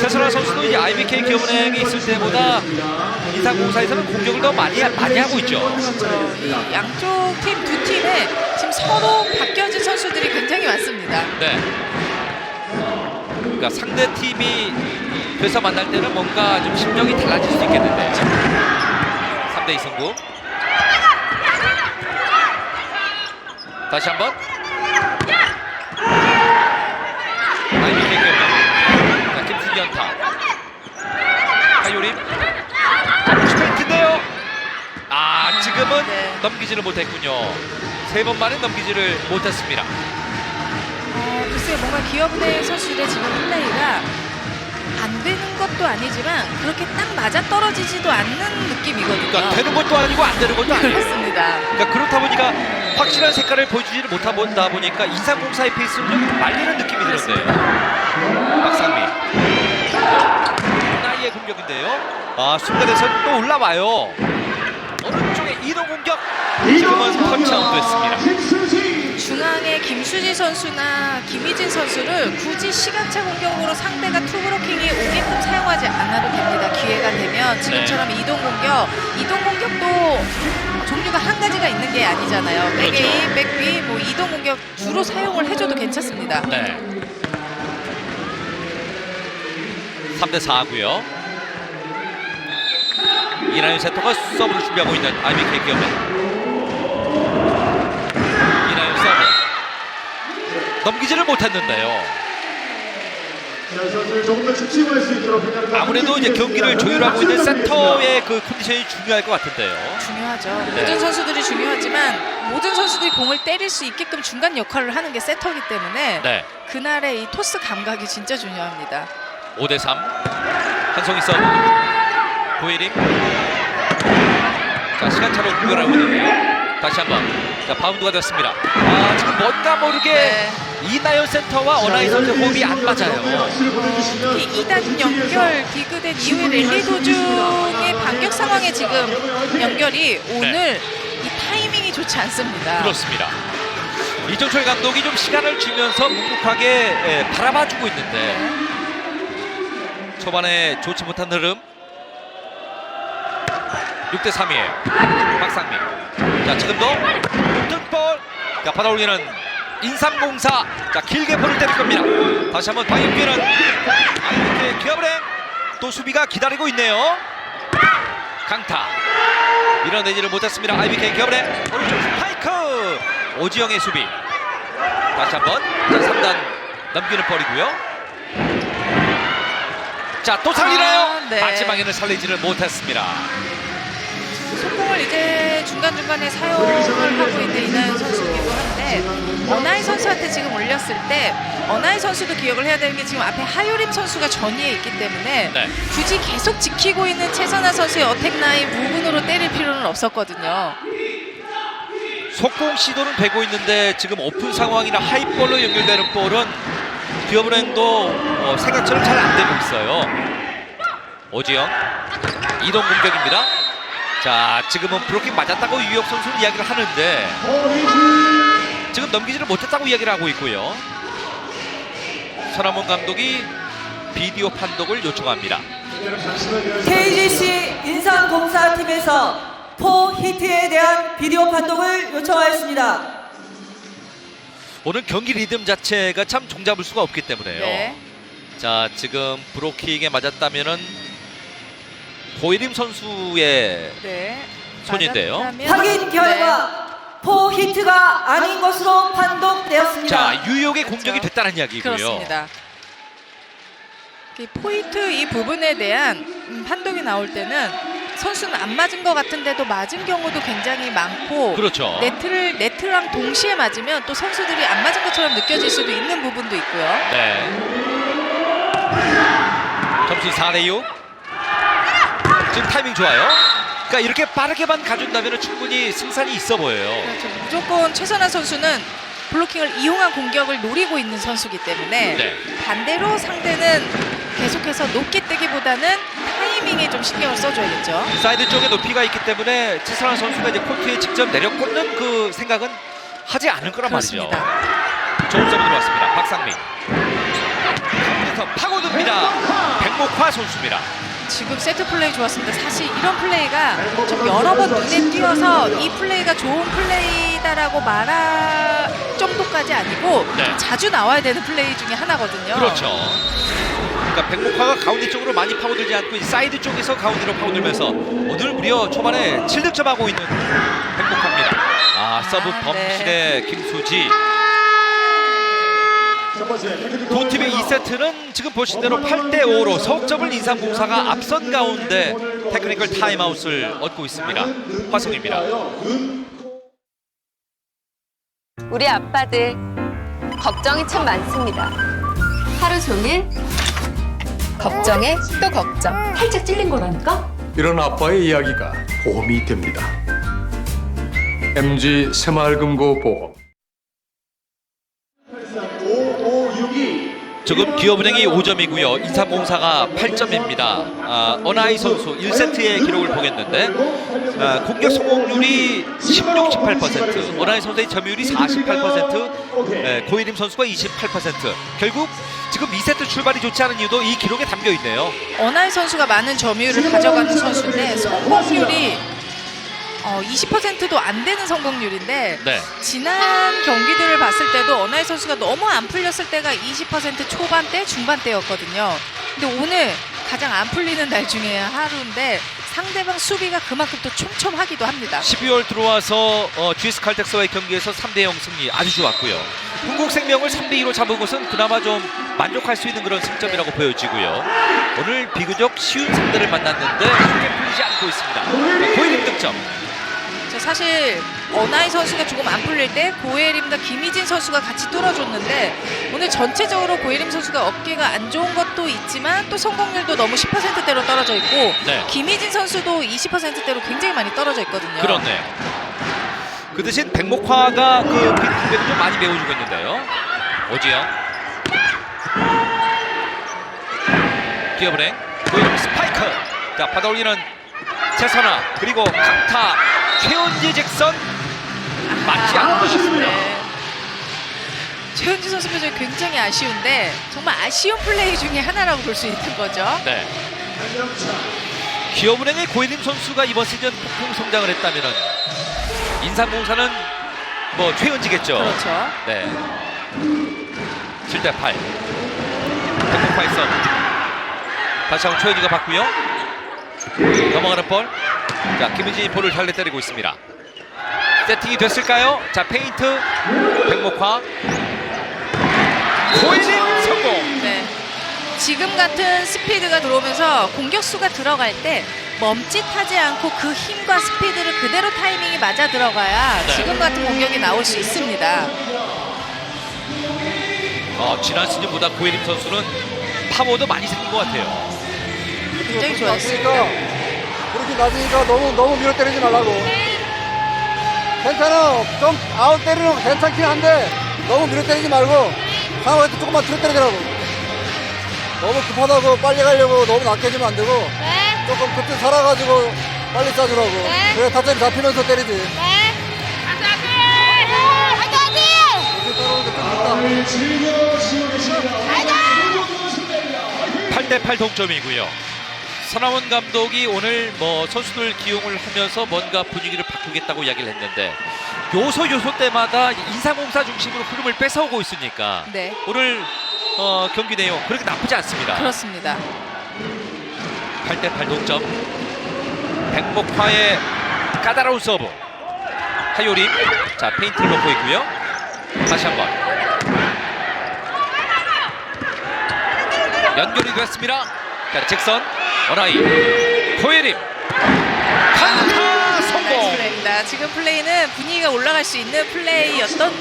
최선화 선수도 이 IBK 기업은행에 있을 때보다 인삼공사에서는 공격을 더 많이 하고 있죠. 그렇죠. 이 양쪽 팀 두 팀에 지금 서로 바뀌어진 선수들이 굉장히 많습니다. 네. 그러니까 상대 팀이 돼서 만날 때는 뭔가 좀 심정이 달라질 수 있겠는데. 3대2 승부. 다시 한번. IBK 기업은행. 자, 김승기 연타. 하요림. 스페인트인데요. 아, 지금은 넘기지를 못했군요. 3번 만에 넘기지를 못했습니다. 글쎄요, 뭔가 기업은행 선수들의 지금 플레이가 안 되는 것도 아니지만 그렇게 딱 맞아 떨어지지도 않는 느낌이거든요. 그러니까 되는 것도 아니고 안 되는 것도 아니에요. 그렇습니다. 그러니까 그렇다 보니까 확실한 색깔을 보여주지를 못하다 보니까 인삼공사의 페이스를 좀 말리는 느낌이 들었어요. 박상미. 나이의 공격인데요. 아, 순간에서 또 올라와요. 오른쪽에 이동 공격. 지금은 터치아웃 됐습니다. 중앙의 김수지 선수나 김희진 선수를 굳이 시간차 공격으로 상대가 투브로킹이 오게끔 사용하지 않아도 됩니다. 기회가 되면 지금처럼 이동 공격도 종류가 한 가지가 있는 게 아니잖아요. 백A, 백B, 뭐 이동 공격 주로 사용을 해줘도 괜찮습니다. 네. 3대4고요. 이나윤 세터가 서브를 준비하고 있는 IBK 기업은행. 이나윤 서브. 넘기지를 못했는데요. 선수를 조금 더 집중할 수 있도록 아무래도 이제 경기를 조율하고 있는 센터의 그 컨디션이 중요할 것 같은데요. 중요하죠. 네. 모든 선수들이 중요하지만 모든 선수들이 공을 때릴 수 있게끔 중간 역할을 하는 게 세터이기 때문에 네. 그날의 이 토스 감각이 진짜 중요합니다. 5대3 한송이 서브 고예림. 자, 시간차로 공격을 하고 있는데요. 다시 한번 자, 바운드가 됐습니다. 지금 뭔가 모르게 이나연 센터와 어나이 선수 호흡이 안 맞아요. 특히 2단 연결 기그된 이후에 랠리 도중의 반격 상황에 지금 연결이 오늘 이 타이밍이 좋지 않습니다. 그렇습니다. 이정철 감독이 좀 시간을 주면서 묵묵하게 바라봐주고 있는데 초반에 좋지 못한 흐름. 6대3이에요. 박상민. 자, 지금도 등볼. 자, 받아올리는 인삼공사. 자, 길게 볼을 때릴 겁니다. 다시 한번 방역기는 아이비케 기합을 해. 또 수비가 기다리고 있네요. 강타. 밀어내지를 못했습니다. 아이비케 기합을 해. 오른쪽 스파이크. 오지영의 수비. 다시 한번. 자, 3단 넘기는 볼이고요. 자, 또 살리나요? 네. 마지막에는 살리지를 못했습니다. 속공을 이제 중간중간에 사용을 하고 있는 이나연 선수이기도 한데 어나이 선수한테 지금 올렸을 때 어나이 선수도 기억을 해야 되는 게 지금 앞에 하유림 선수가 전위에 있기 때문에 굳이 계속 지키고 있는 최선아 선수의 어택 라인 부분으로 때릴 필요는 없었거든요. 속공 시도는 되고 있는데 지금 오픈 상황이나 하이볼로 연결되는 볼은 기어브랜도 생각처럼 잘 안 되고 있어요. 오지영 이동 공격입니다. 자, 지금은 브로킹 맞았다고 유혁 선수는 이야기를 하는데 지금 넘기지를 못했다고 이야기를 하고 있고요. 서남원 감독이 비디오 판독을 요청합니다. KGC 인삼공사팀에서 포 히트에 대한 비디오 판독을 요청하였습니다. 오늘 경기 리듬 자체가 참 종잡을 수가 없기 때문에요. 네. 자, 지금 브로킹에 맞았다면은 고예림 선수의 손인데요. 확인 결과 포 히트가 아닌 것으로 판독되었습니다. 자, 유욕의 공격이 됐다는 이야기고요. 그렇습니다. 이 포인트 이 부분에 대한 판독이 나올 때는 선수는 안 맞은 것 같은데도 맞은 경우도 굉장히 많고 그렇죠. 네트랑 동시에 맞으면 또 선수들이 안 맞은 것처럼 느껴질 수도 있는 부분도 있고요. 네. 점수 4대6. 지금 타이밍 좋아요. 그러니까 이렇게 빠르게만 가준다면 충분히 승산이 있어 보여요. 그렇죠. 무조건 최선아 선수는 블로킹을 이용한 공격을 노리고 있는 선수이기 때문에 반대로 상대는 계속해서 높게 뜨기보다는 타이밍에 좀 신경을 써줘야겠죠. 사이드 쪽에 높이가 있기 때문에 최선아 선수가 이제 코트에 직접 내려꽂는 그 생각은 하지 않을 거란 말이죠. 좋은 점이 들어왔습니다. 박상민. 컴퓨터 파고듭니다. 백목화 선수입니다. 지금 세트 플레이 좋았습니다. 사실 이런 플레이가 좀 여러 번 눈에 띄어서 이 플레이가 좋은 플레이다라고 말할 정도까지 아니고 자주 나와야 되는 플레이 중에 하나거든요. 그렇죠. 그러니까 백목화가 가운데 쪽으로 많이 파고들지 않고 이 사이드 쪽에서 가운데로 파고들면서 오늘 무려 초반에 7득점하고 있는 백목화입니다. 서브 범실의 김수지. 두 팀의 2세트는 지금 보신 대로 8대5로 석점을 인삼공사가 앞선 가운데 테크니컬 타임아웃을 얻고 있습니다. 화성입니다. 우리 아빠들 걱정이 참 많습니다. 하루 종일 걱정에 또 걱정. 살짝 찔린 거라니까? 이런 아빠의 이야기가 보험이 됩니다. MG 새마을금고 보험. 지금 기업은행이 5점이고요. 인삼공사가 8점입니다. 어나이 선수 1세트의 기록을 보겠는데 공격 성공률이 16, 18%, 어나이 선수의 점유율이 48%, 고예림 선수가 28%. 결국 지금 2세트 출발이 좋지 않은 이유도 이 기록에 담겨 있네요. 어나이 선수가 많은 점유율을 가져가는 선수인데 성공률이 20%도 안 되는 성공률인데 지난 경기들을 봤을 때도 어나이 선수가 너무 안 풀렸을 때가 20% 초반대, 중반대였거든요. 근데 오늘 가장 안 풀리는 날 중에 하루인데 상대방 수비가 그만큼 또 촘촘하기도 합니다. 12월 들어와서 GS 칼텍스와의 경기에서 3대0 승리 아주 좋았고요. 흥국생명을 3대2로 잡은 것은 그나마 좀 만족할 수 있는 그런 승점이라고 보여지고요. 오늘 비교적 쉬운 상대를 만났는데 쉽게 풀리지 않고 있습니다. 고예림 득점. 사실 어나이 선수가 조금 안 풀릴 때 고예림과 김희진 선수가 같이 뚫어줬는데 오늘 전체적으로 고예림 선수가 어깨가 안 좋은 것도 있지만 또 성공률도 너무 10%대로 떨어져 있고 네. 김희진 선수도 20%대로 굉장히 많이 떨어져 있거든요. 그렇네. 그 대신 백목화가 그 빈틈배를 좀 많이 메워주고 있는데요. 오지영. 기어브랭. 고예림 스파이크. 자, 받아올리는 최선아. 그리고 강타. 최은지 잭선 맞지 않는 것 같습니다. 네. 최은지 선수 표정이 굉장히 아쉬운데 정말 아쉬운 플레이 중에 하나라고 볼 수 있는 거죠. 네. 기업은행의 고예림 선수가 이번 시즌 폭풍 성장을 했다면은 인삼공사는 뭐 최은지겠죠. 그렇죠. 네. 7대8. 백목파이선. 다시 한번 최은지가 받고요. 넘어가는 볼. 자, 김은진이 볼을 잘 때리고 있습니다. 세팅이 됐을까요? 자, 페인트 백목화 고예림 성공. 네. 지금 같은 스피드가 들어오면서 공격수가 들어갈 때 멈칫하지 않고 그 힘과 스피드를 그대로 타이밍이 맞아 들어가야 네. 지금 같은 공격이 나올 수 있습니다. 지난 시즌보다 고예림 선수는 파워도 많이 생긴 것 같아요. 굉장히 좋았습니다. 그렇게 낮으니까 너무 밀어 때리지 말라고. 괜찮아. 좀 아웃 때리는 거 괜찮긴 한데 너무 밀어 때리지 말고 상황에 조금만 틀어 때리더라고. 너무 급하다고 빨리 가려고 너무 낮게 주면 안 되고 조금 그때 살아가지고 빨리 쏴주라고. 그래 타점 잡히면서 때리지. 8대8 동점이고요. 선화원 감독이 오늘 뭐 선수들 기용을 하면서 뭔가 분위기를 바꾸겠다고 이야기를 했는데 요소 때마다 인삼공사 중심으로 흐름을 뺏어오고 있으니까 네. 오늘 경기 내용 그렇게 나쁘지 않습니다. 그렇습니다. 8대8 동점. 백목화의 까다로운 서브. 하요림. 자, 페인트를 놓고 있고요. 다시 한번 연결이 됐습니다. 자, 잭선, 어나이, 고예림, 강타 성공. 플레이입니다. 지금 플레이는 분위기가 올라갈 수 있는 플레이였던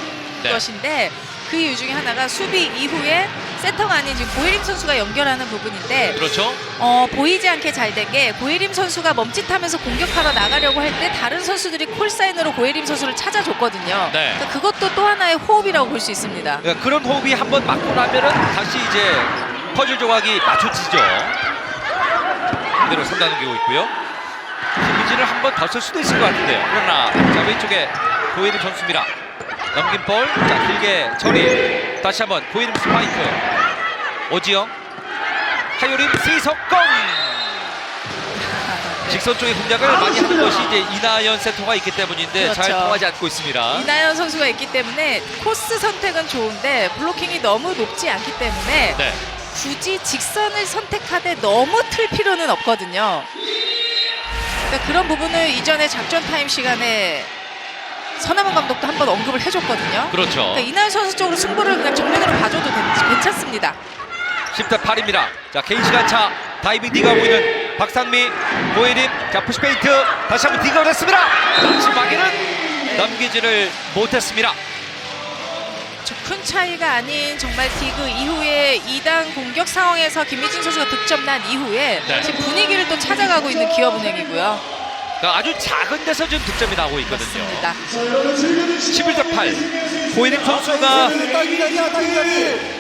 것인데 그 이유 중에 하나가 수비 이후에 세터가 아닌 지금 고예림 선수가 연결하는 부분인데 그렇죠. 보이지 않게 잘 된 게 고예림 선수가 멈칫하면서 공격하러 나가려고 할 때 다른 선수들이 콜사인으로 고예림 선수를 찾아줬거든요. 네. 그러니까 그것도 또 하나의 호흡이라고 볼 수 있습니다. 그러니까 그런 호흡이 한번 맞고 나면은 다시 이제 퍼즐 조각이 맞춰지죠. 그대로 3단 넘기고 있고요. 김민진을 한 번 더 쓸 수도 있을 것 같은데요. 그러나 자, 왼쪽에 고예림 선수입니다. 넘긴 볼. 자, 길게 처리. 다시 한번 고예림 스파이크. 오지영. 하요림 시석공. 직선 쪽의 공략을 많이 하는 것이 이제 이나연 세터가 있기 때문인데 그렇죠. 잘 통하지 않고 있습니다. 이나연 선수가 있기 때문에 코스 선택은 좋은데 블로킹이 너무 높지 않기 때문에 네. 굳이 직선을 선택하되 너무 틀 필요는 없거든요. 그러니까 그런 부분을 이전에 작전 타임 시간에 선화문 감독도 한번 언급을 해줬거든요. 그렇죠. 그러니까 이나연 선수 쪽으로 승부를 그냥 정면으로 봐줘도 괜찮습니다. 10대8입니다. 자, 개인 시간차 다이빙 디가하고 있는 박상미, 고예림. 자, 푸시페인트 다시 한번 디가를 했습니다. 마지막에는 넘기지를 못했습니다. 큰 차이가 아닌 정말 디그 이후에 2단 공격 상황에서 김희진 선수가 득점 난 이후에 네. 지금 분위기를 또 찾아가고 있는 기업은행이고요. 그러니까 아주 작은 데서 지금 득점이 나오고 있거든요. 맞습니다. 11대8. 고예림 선수가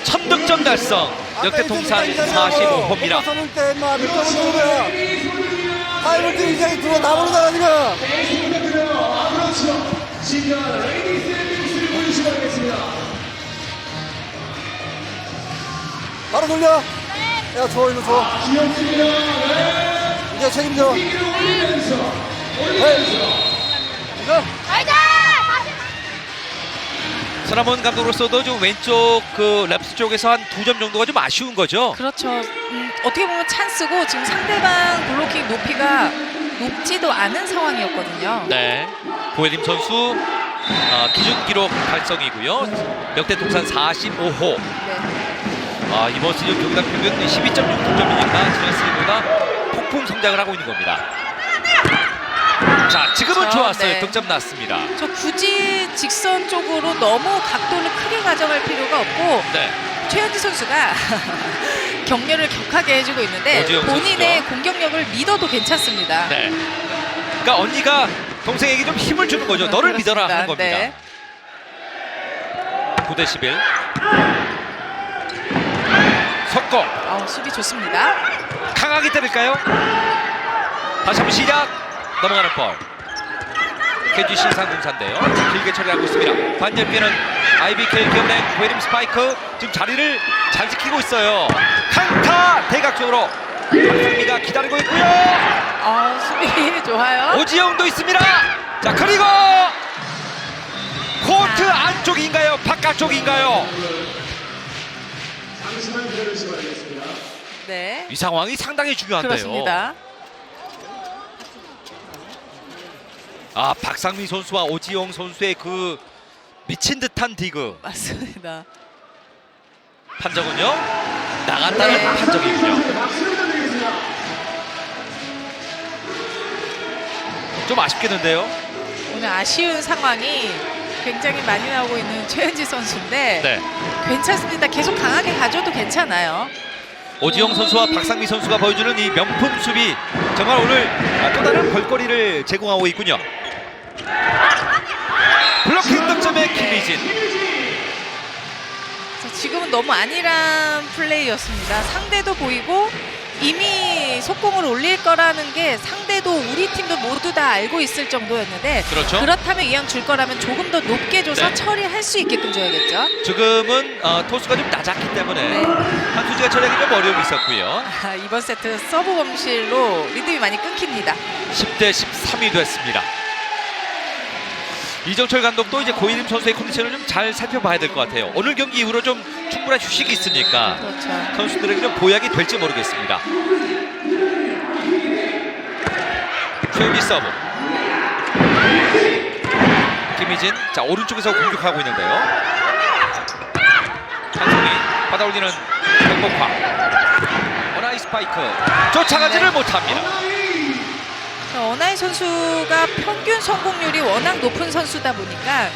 1000득점 달성. 역대 통산 45호입니다. 타임을 뛰는 이상이 들어 나오는 거야 지금. 바로 돌려. 야, 줘, 이거 줘. 이제 책임져. 선화문 감독으로서도 좀 왼쪽 그 랩스 쪽에서 한 2점 정도가 좀 아쉬운 거죠. 그렇죠. 어떻게 보면 찬스고 지금 상대방 블로킹 높이가 높지도 않은 상황이었거든요. 네. 고혜림 선수 기준 기록 달성이고요. 역대 통산 45호. 이번 시즌 경기당 평균 12.6득점이니까 지난 시즌보다 폭풍 성장을 하고 있는 겁니다. 자, 지금은 좋았어요. 네. 득점 났습니다. 저 굳이 직선 쪽으로 너무 각도를 크게 가져갈 필요가 없고 네. 최현지 선수가 격려를 격하게 해주고 있는데 오지영 본인의 선수죠. 공격력을 믿어도 괜찮습니다. 네. 그러니까 언니가 동생에게 좀 힘을 주는 거죠. 너를 믿어라 하는 겁니다. 네. 9대 11. 석공. 수비 좋습니다. 강하게 때릴까요? 다시 한번 시작. 넘어가는 볼. KG 신상공사인데요. 길게 처리하고 있습니다. 반대편은 IBK 기업은행 고혜림 스파이크 지금 자리를 잘 지키고 있어요. 강타 대각적으로 박상미가 기다리고 있고요. 수비 좋아요. 오지영도 있습니다. 자, 그리고 코트 안쪽인가요? 바깥쪽인가요? 네. 이 상황이 상당히 중요한데요. 그렇습니다. 박상미 선수와 오지영 선수의 그 미친 듯한 디그. 맞습니다. 판정은요? 나갔다는 판정이군요. 좀 아쉽겠는데요? 오늘 아쉬운 상황이 굉장히 많이 나오고 있는 최현지 선수인데 네. 괜찮습니다. 계속 강하게 가져도 괜찮아요. 오지영 선수와 박상미 선수가 보여주는 이 명품 수비 정말 오늘 또 다른 볼거리를 제공하고 있군요. 블로킹 득점의 김희진. 지금은 너무 안일한 플레이였습니다. 상대도 보이고 이미 속공을 올릴 거라는 게 상대도 우리 팀도 모두 다 알고 있을 정도였는데 그렇죠. 그렇다면 이왕 줄 거라면 조금 더 높게 줘서 네. 처리할 수 있게끔 줘야겠죠. 지금은 토스가 좀 낮았기 때문에 한수지가 처리하기 좀 어려움이 있었고요. 이번 세트 서브 범실로 리듬이 많이 끊깁니다. 10대 13이 됐습니다. 이정철 감독도 이제 고혜림 선수의 컨디션을 좀 잘 살펴봐야 될 것 같아요. 오늘 경기 이후로 좀 충분한 휴식이 있으니까 그렇죠. 선수들에게 좀 보약이 될지 모르겠습니다. 최은지 서브. 김희진, 자 오른쪽에서 공격하고 있는데요. 한송이 받아올리는 백목화. 어나이 스파이크 쫓아가지를 못합니다. 어나이 선수가 평균 성공률이 워낙 높은 선수다 보니까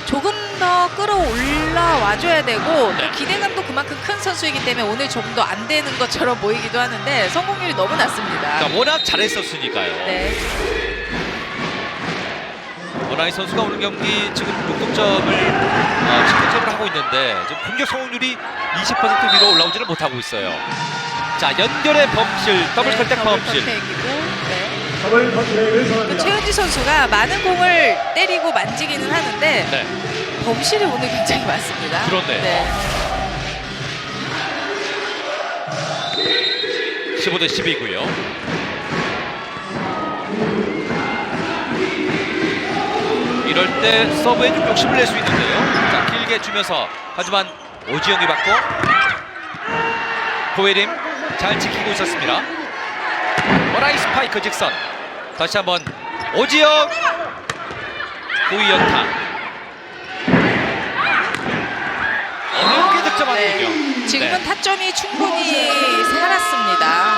조금 더 끌어올라와줘야 되고 또 기대감도 그만큼 큰 선수이기 때문에 오늘 조금 더 안 되는 것처럼 보이기도 하는데 성공률이 너무 낮습니다. 그러니까 워낙 잘했었으니까요. 네. 어나이 선수가 오늘 경기 지금 6득점을 7득점을 하고 있는데 지금 공격 성공률이 20% 위로 올라오지를 못하고 있어요. 자, 연결의 범실, 더블 컨택 범실. 최은지 선수가 많은 공을 때리고 만지기는 하는데 범실이 오늘 굉장히 많습니다. 그런데 네. 15대 10이고요. 이럴 때 서브에 좀 욕심을 낼 수 있는데요. 자, 길게 주면서 하지만 오지영이 받고 고혜림 잘 지키고 있었습니다. 어나이 스파이크 직선. 다시 한번 오지영 고위연타. 어렵게 득점하는군요. 지금은 타점이 충분히 살았습니다.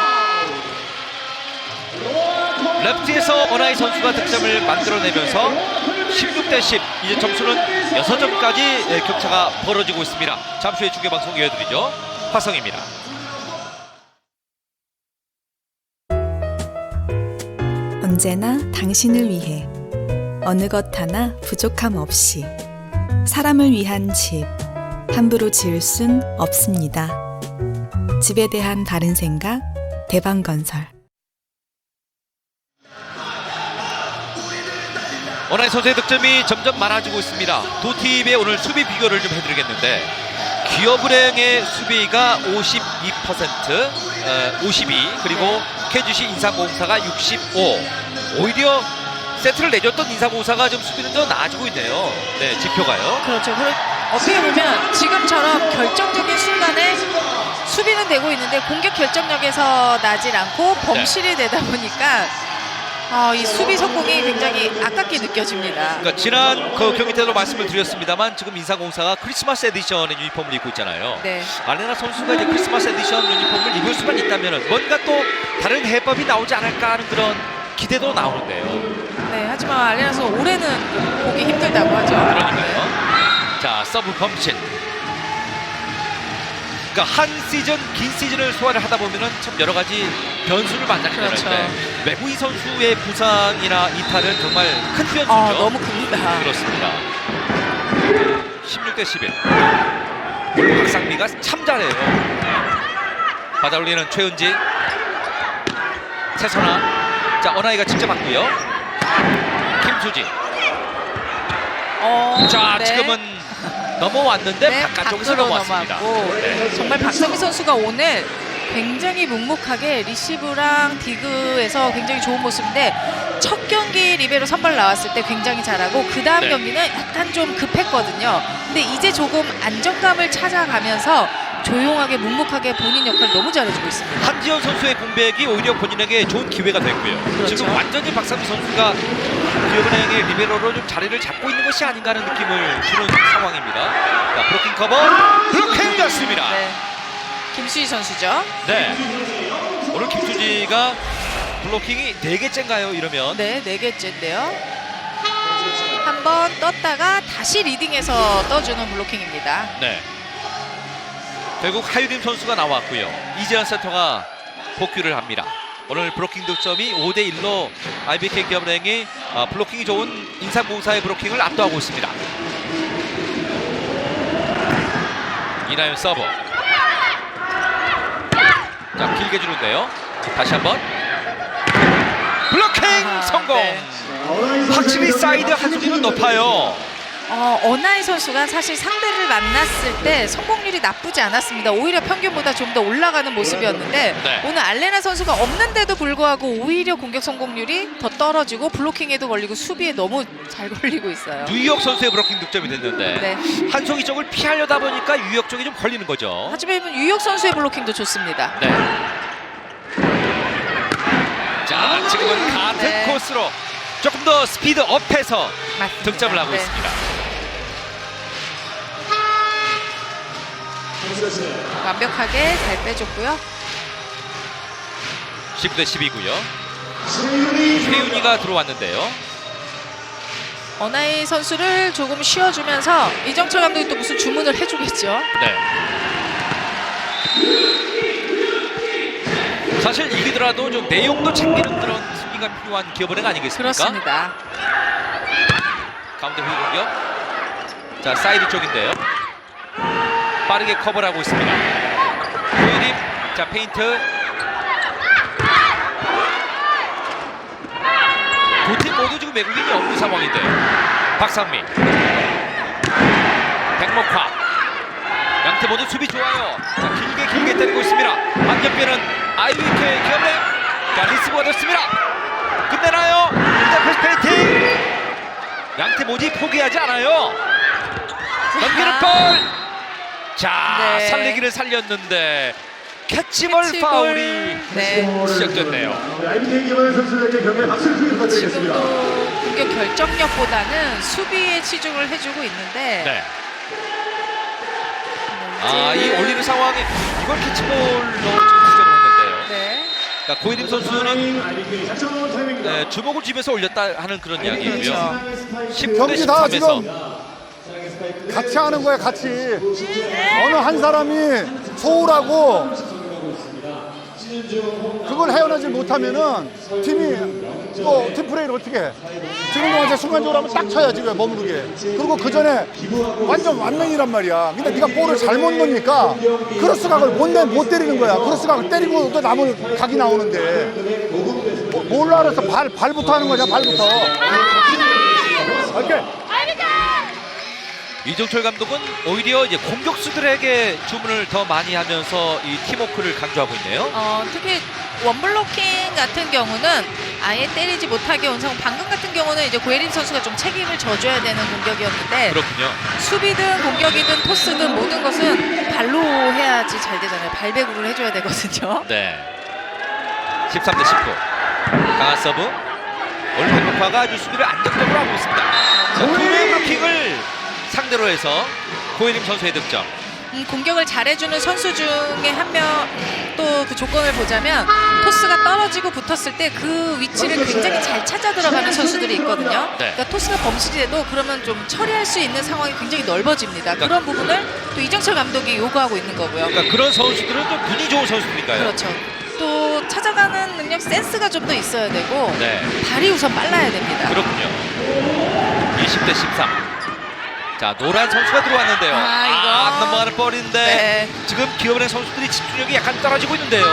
레프트에서 어나이 선수가 득점을 만들어내면서 16대 10. 이제 점수는 6점까지 격차가 벌어지고 있습니다. 잠시 후에 중계방송 이어드리죠. 화성입니다. 언제나 당신을 위해 어느 것 하나 부족함 없이 사람을 위한 집 함부로 지을 순 없습니다. 집에 대한 바른 생각 대방건설. 어나이 선수의 득점이 점점 많아지고 있습니다. 두 팀의 오늘 수비 비교를 좀 해드리겠는데 기업은행의 수비가 52%, 52 그리고 KGC 인삼공사가 65. 오히려 세트를 내줬던 인삼공사가 좀 수비는 더 나아지고 있네요. 네, 지표가요. 그렇죠. 어떻게 보면 지금처럼 결정적인 순간에 수비는 되고 있는데 공격 결정력에서 나질 않고 범실이 되다 보니까 이 수비 성공이 굉장히 아깝게 느껴집니다. 그러니까 지난 그 경기 때도 말씀을 드렸습니다만 지금 인삼공사가 크리스마스 에디션의 유니폼을 입고 있잖아요. 네. 알레나 선수가 이제 크리스마스 에디션 유니폼을 입을 수만 있다면 뭔가 또 다른 해법이 나오지 않을까 하는 그런 기대도 나오는데요. 네, 하지만 알레나 선수 올해는 보기 힘들다고 하죠. 그러니까요. 자, 서브 범신. 그러니까 한 시즌, 긴 시즌을 소화를 하다 보면은 참 여러 가지 변수를 만나게 그렇죠. 되는데 외국인 선수의 부상이나 이탈은 정말 큰 변수죠. 너무 큽니다. 그렇습니다. 16대 11. 오늘 박상미가 참 잘해요. 받아 올리는 최은지. 최선아. 자, 어나이가 직접 맞고요. 김수지. 자, 네. 지금은 넘어왔는데 네, 바깥쪽에서 밖으로 넘어왔습니다. 넘어왔고, 네. 정말 박성미 선수가 오늘 굉장히 묵묵하게 리시브랑 디그에서 굉장히 좋은 모습인데 첫 경기 리베로 선발 나왔을 때 굉장히 잘하고 그 다음 네. 경기는 약간 좀 급했거든요. 근데 이제 조금 안정감을 찾아가면서 조용하게 묵묵하게 본인 역할을 너무 잘해주고 있습니다. 한지연 선수의 공백이 오히려 본인에게 좋은 기회가 됐고요. 그렇죠. 지금 완전히 박상미 선수가 기업은행의 리베로로 좀 자리를 잡고 있는 것이 아닌가 하는 느낌을 주는 상황입니다. 자, 브로킹 커버, 블로킹 갔습니다. 네. 김수희 선수죠. 네. 오늘 김수지가 블로킹이 4개째인가요, 이러면? 네, 4개째인데요. 한번 떴다가 다시 리딩해서 떠주는 블로킹입니다. 네. 결국 하유림 선수가 나왔고요. 이재현 세터가 복귀를 합니다. 오늘 브로킹 득점이 5대1로 IBK 기업은행이 블로킹이 좋은 인삼공사의 브로킹을 압도하고 있습니다. 이나연 서브. 자, 길게 주는데요. 다시 한번 블로킹 성공. 네. 확실히 사이드 한수리는 높아요. 어나이 선수가 사실 상대를 만났을 때 성공률이 나쁘지 않았습니다. 오히려 평균보다 좀 더 올라가는 모습이었는데 네. 오늘 알레나 선수가 없는데도 불구하고 오히려 공격 성공률이 더 떨어지고 블로킹에도 걸리고 수비에 너무 잘 걸리고 있어요. 뉴욕 선수의 브로킹 득점이 됐는데 네. 한송이 쪽을 피하려다 보니까 유역 쪽이 좀 걸리는 거죠. 하지만 유혁 선수의 블로킹도 좋습니다. 네. 자, 지금은 같은 네. 코스로 조금 더 스피드 업해서 맞습니다. 득점을 하고 네. 있습니다. 완벽하게 잘 빼줬고요. 19대 10이고요. 최윤희가 들어왔는데요. 어나이 선수를 조금 쉬어주면서 이정철 감독이 또 무슨 주문을 해주겠죠. 네. 사실 이기더라도 좀 내용도 챙기는 그런 승리가 필요한 기업은행 아니겠습니까? 그렇습니다. 가운데 후위 공격. 자, 사이드 쪽인데요. 빠르게 커버를 하고 있습니다. 고유림. 자, 페인트. 두 팀 모두 지금 외국인이 없는 상황인데 박상미. 백목화. 양팀 모두 수비 좋아요. 자, 길게 때리고 있습니다. 반격변은 IBK 기업은행. 자, 리시브가 됐습니다. 끝내나요? 일단 패스 페인팅. 양팀 모두 포기하지 않아요. 넘기는 볼. 자, 네. 살리기를 살렸는데 캐치볼 파울이 시작됐네요. IBK 기업은행 선수들에게 경기에 박수를 주기 부탁드리겠습니다. 지금도 공격 결정력보다는 수비에 치중을 해주고 있는데 네. 이 올리는 상황에 이걸 캐치볼로 지적을 했는데요. 네. 그러니까 고이림 선수는 네, 주먹을 쥐면서 올렸다 하는 그런 이야기고요. 19대 경기 다 13에서 지금 같이 하는 거야, 같이. 어느 한 사람이 소홀하고 그걸 헤어나지 못하면은 팀이 또 팀 플레이를 어떻게 해? 지금도 완전 순간적으로 하면 딱 쳐야지, 왜 머무르게. 그리고 그 전에 완전 완맹이란 말이야. 근데 네가 볼을 잘못 넣으니까 크로스각을 못 때리는 거야. 크로스각을 때리고 또 남을 각이 나오는데 뭘로 알아서 발부터 하는 거냐, 발부터. 오케이. 이정철 감독은 오히려 이제 공격수들에게 주문을 더 많이 하면서 이 팀워크를 강조하고 있네요. 특히 원블로킹 같은 경우는 아예 때리지 못하게 온 상황. 방금 같은 경우는 이제 고예림 선수가 좀 책임을 져줘야 되는 공격이었는데 그렇군요. 수비든 공격이든 토스든 모든 것은 발로 해야지 잘 되잖아요. 발배구를 해줘야 되거든요. 네. 13대 19. 강한 서브. 오늘 백목화가 아주 수비를 안정적으로 하고 있습니다. 자, 두 명의 블로킹을 상대로 해서 고예림 선수의 득점. 이 공격을 잘해주는 선수 중에 한 명 또 그 조건을 보자면 토스가 떨어지고 붙었을 때 그 위치를 굉장히 잘 찾아 들어가는 선수들이 있거든요. 네. 그러니까 토스가 범실이 돼도 그러면 좀 처리할 수 있는 상황이 굉장히 넓어집니다. 그런 부분을 또 이정철 감독이 요구하고 있는 거고요. 그러니까 그런 선수들은 좀 눈이 좋은 선수들인가요? 그렇죠. 또 찾아가는 능력 센스가 좀 더 있어야 되고 네. 발이 우선 빨라야 됩니다. 그렇군요. 20대 13. 자, 노란 선수가 들어왔는데요. 이거. 안 넘어가는 볼인데 네. 지금 기업은행 선수들이 집중력이 약간 떨어지고 있는데요.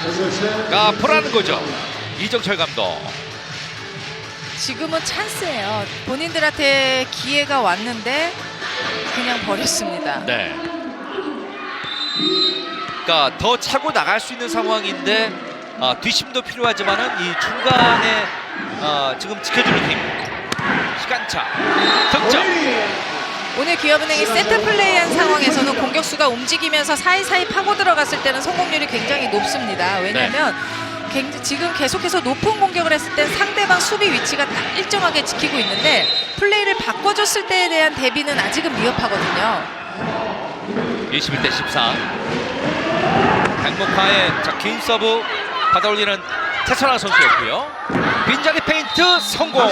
그렇죠. 보라는 거죠. 이정철 감독. 지금은 찬스예요. 본인들한테 기회가 왔는데 그냥 버렸습니다. 네. 그러니까 더 차고 나갈 수 있는 상황인데 뒷심도 필요하지만은 이 중간에 지금 지켜주는 힘, 시간차, 득점. 오늘 기업은행이 세트 플레이한 상황에서는 공격수가 움직이면서 사이사이 파고 들어갔을 때는 성공률이 굉장히 높습니다. 왜냐하면 지금 계속해서 높은 공격을 했을 땐 상대방 수비 위치가 딱 일정하게 지키고 있는데 플레이를 바꿔줬을 때에 대한 대비는 아직은 미흡하거든요. 21대 14. 백목화의 긴 서브 받아올리는 최선화 선수였고요. 빈자리 페인트 성공.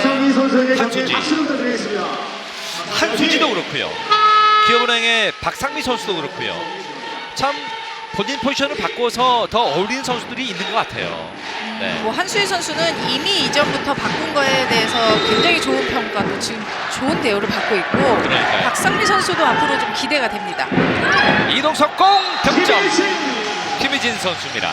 한수지도 그렇고요. 기업은행의 박상미 선수도 그렇고요. 참 본인 포지션을 바꿔서 더 어울리는 선수들이 있는 것 같아요. 네. 뭐 한수희 선수는 이미 이전부터 바꾼 거에 대해서 굉장히 좋은 평가도 지금 좋은 대우를 받고 있고 그러니까요. 박상미 선수도 앞으로 좀 기대가 됩니다. 이동석공 득점. 김희진 선수입니다.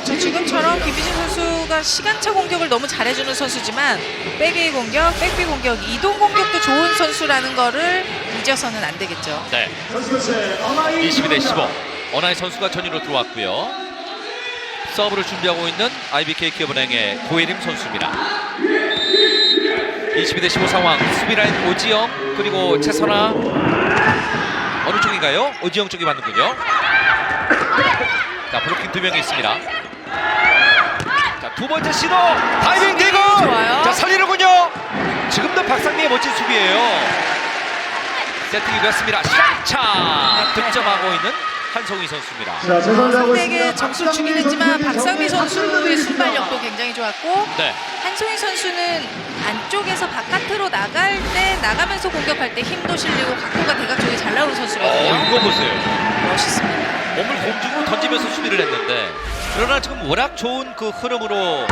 지금처럼 김희진 선수가 시간차 공격을 너무 잘해주는 선수지만 백웨이 공격, 백비 공격, 이동 공격도 좋은 선수라는 거를 잊어서는 안 되겠죠. 네. 22대 15. 어나이 선수가 전위로 들어왔고요. 서브를 준비하고 있는 IBK 기업은행의 고예림 선수입니다. 22대 15 상황. 수비라인 오지영 그리고 최선아. 어느 쪽인가요? 오지영 쪽이 맞는군요. 자, 블로킹 2명이 있습니다. 자, 두 번째 시도 다이빙 대고 자, 살리는군요. 지금도 박상미의 멋진 수비예요. 세팅이 됐습니다. 시간차 득점하고 있는 한송희 선수입니다. 상대에게 점수를 주긴 했지만 박상미 선수의 순발력도 굉장히 좋았고 네. 한송희 선수는 안쪽에서 바깥으로 나갈 때 나가면서 공격할 때 힘도 실리고 각도가 대각적이 잘 나오는 선수거든요. 이거 보세요. 멋있습니다. 몸을 공중으로 던지면서 수비를 했는데 그러나 지금 워낙 좋은 그 흐름으로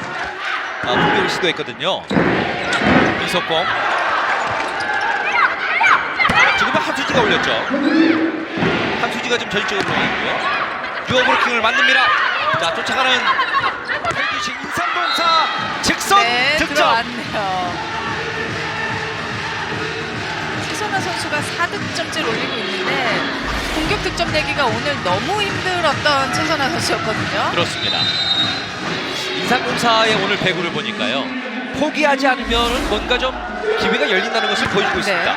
공격을 시도했거든요. 이석공 지금은 한수지가 올렸죠. 한수지가 지금 전적으로 올라왔고요. 유어브로킹을 만듭니다. 자, 쫓아가는 헬기식 인삼공사 직선 득점. 들어왔네요. 최선화 선수가 4득점째를 올리고 있는데 공격 득점 내기가 오늘 너무 힘들었던 최선화 선수였거든요. 그렇습니다. 인삼공사의 오늘 배구를 보니까요. 포기하지 않으면 뭔가 좀 기회가 열린다는 것을 보여주고 있습니다.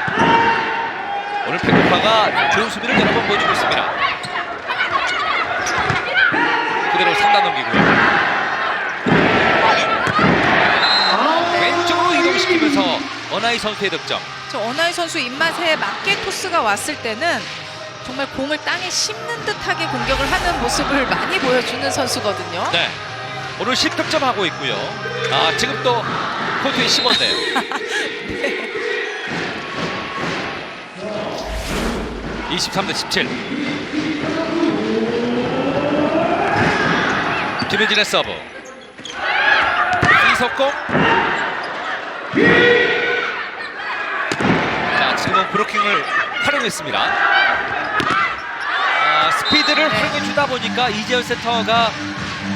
오늘 백목화가 좋은 수비를 여러 번 보여주고 있습니다. 그대로 3단 넘기고요. 왼쪽으로 이동시키면서 어나이 선수의 득점. 저 어나이 선수 입맛에 맞게 토스가 왔을 때는 정말 공을 땅에 심는 듯하게 공격을 하는 모습을 많이 보여주는 선수거든요. 네. 오늘 10득점하고 있고요. 지금 또 코트에 씹었네요. 네. 23대 17. 김혜진의 서브. 이석공. 자, 지금은 브로킹을 활용했습니다. 스피드를 활용해 주다 보니까 이재현 세터가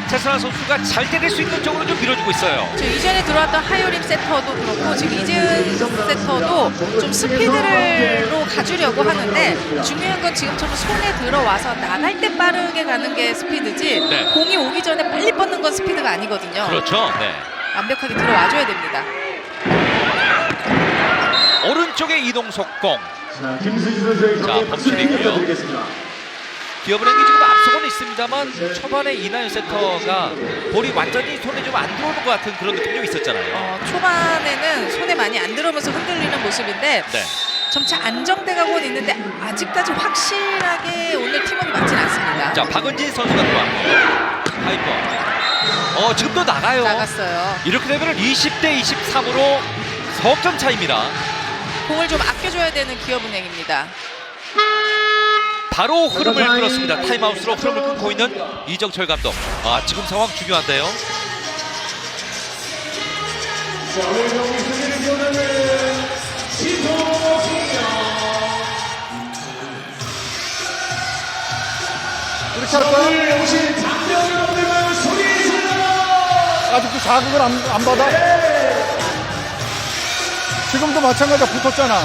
최선화 선수가 잘 때릴 수 있는 쪽으로 좀 밀어주고 있어요. 저 이전에 들어왔던 하요림 세터도 그렇고 지금 이재은 세터도 좀 스피드로 가주려고 하는데 중요한 건 지금처럼 손에 들어와서 나갈 때 빠르게 가는 게 스피드지 네. 공이 오기 전에 빨리 뻗는 건 스피드가 아니거든요. 그렇죠. 네. 완벽하게 들어와줘야 됩니다. 오른쪽에 이동석공. 김수지 선수에게 자, 범실이고요. 기업은행이 지금 앞서고는 있습니다만 초반에 이나연 세터가 볼이 완전히 손에 좀 안 들어오는 것 같은 그런 느낌이 좀 있었잖아요. 초반에는 손에 많이 안 들어오면서 흔들리는 모습인데 네. 점차 안정돼 가고는 있는데 아직까지 확실하게 오늘 팀워크 맞진 않습니다. 자, 박은진 선수가 들어왔고요. 하이퍼. 지금도 나가요. 나갔어요. 이렇게 되면 20대 23으로 석점 차입니다. 공을 좀 아껴줘야 되는 기업은행입니다. 바로 흐름을 끊었습니다. 타임아웃으로 흐름을 끊고 있는 이정철 감독. 지금 상황 중요한데요. 이렇게 할 거야? 아직도 자극을 안 받아? 지금도 마찬가지야. 붙었잖아.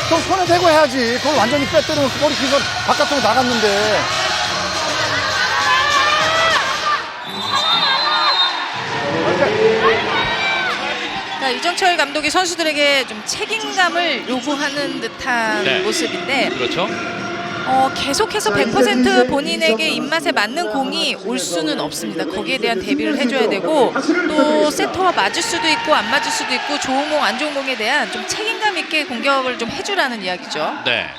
그럼 손에 대고 해야지. 그걸 완전히 빼뜨리면 그 머리킥은 바깥으로 나갔는데. 그러니까 이정철 감독이 선수들에게 좀 책임감을 요구하는 듯한 네. 모습인데 그렇죠. 계속해서 100% 본인에게 입맛에 맞는 공이 올 수는 없습니다. 거기에 대한 대비를 해줘야 되고 또 세터와 맞을 수도 있고 안 맞을 수도 있고 좋은 공, 안 좋은 공에 대한 좀 책임감 있게 공격을 좀 해주라는 이야기죠. 네.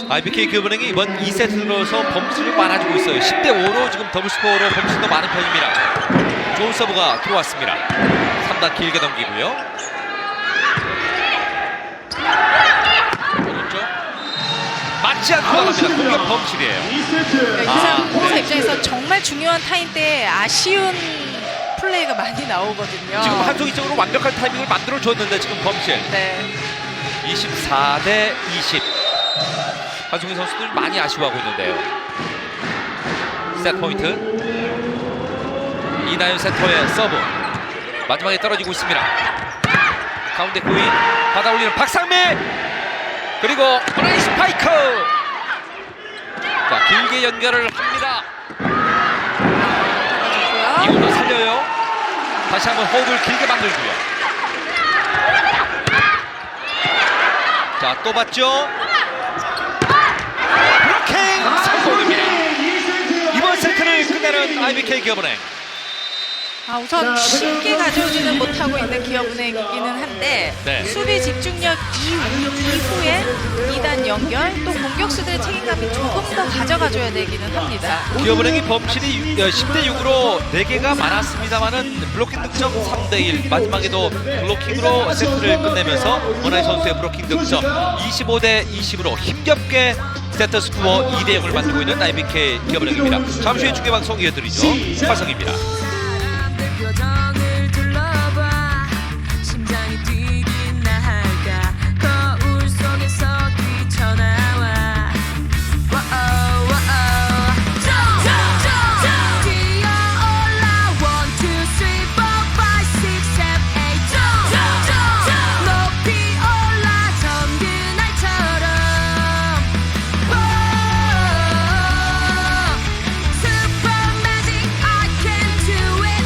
IBK 기업은행이 이번 2세트 들어서 범실을 많아지고 있어요. 10대 5로 지금 더블 스코어로 범실도 많은 편입니다. 좋은 서브가 들어왔습니다. 3단 길게 넘기고요. 맞지 않고 나갑니다. 공격 범실이에요. 인상공사 입장에서 정말 중요한 타임 때 아쉬운 플레이가 많이 나오거든요. 지금 한송이적으로 완벽한 타이밍을 만들어줬는데 지금 범실. 네. 24대 20. 한송이 선수들 많이 아쉬워하고 있는데요. 세트 포인트. 이나연 세터의 서브. 마지막에 떨어지고 있습니다. 가운데 구위 받아 올리는 박상민. 그리고 브라이 스파이크. 자, 길게 연결을 합니다. 이것도 살려요. 다시 한번 호흡을 길게 만들고요. 자, 또 봤죠. 블로킹 성공입니다. 이번 세트를 끝내는 IBK 기업은행. 우선 쉽게 가져오지는 못하고 있는 기업은행이기는 한데 네. 수비 집중력 이후에 2단 연결 또 공격수들의 책임감이 조금 더 가져가줘야 되기는 합니다. 기업은행이 범실이 10대 6으로 4개가 많았습니다만은 블로킹 득점 3대 1. 마지막에도 블로킹으로 세트를 끝내면서 원하이 선수의 블로킹 득점 25대 20으로 힘겹게 세트 스코어 2대 0을 만들고 있는 IBK 기업은행입니다. 잠시 후에 중계방송 이어드리죠. 화성입니다. 표정을 둘러봐 심장이 뛰긴 할까 거울 속에서 뛰쳐나와 뛰어올라 1, 2, 3, 4, 5, 6, 7, 8 높이 올라 정든 알처럼 Super magic I can do it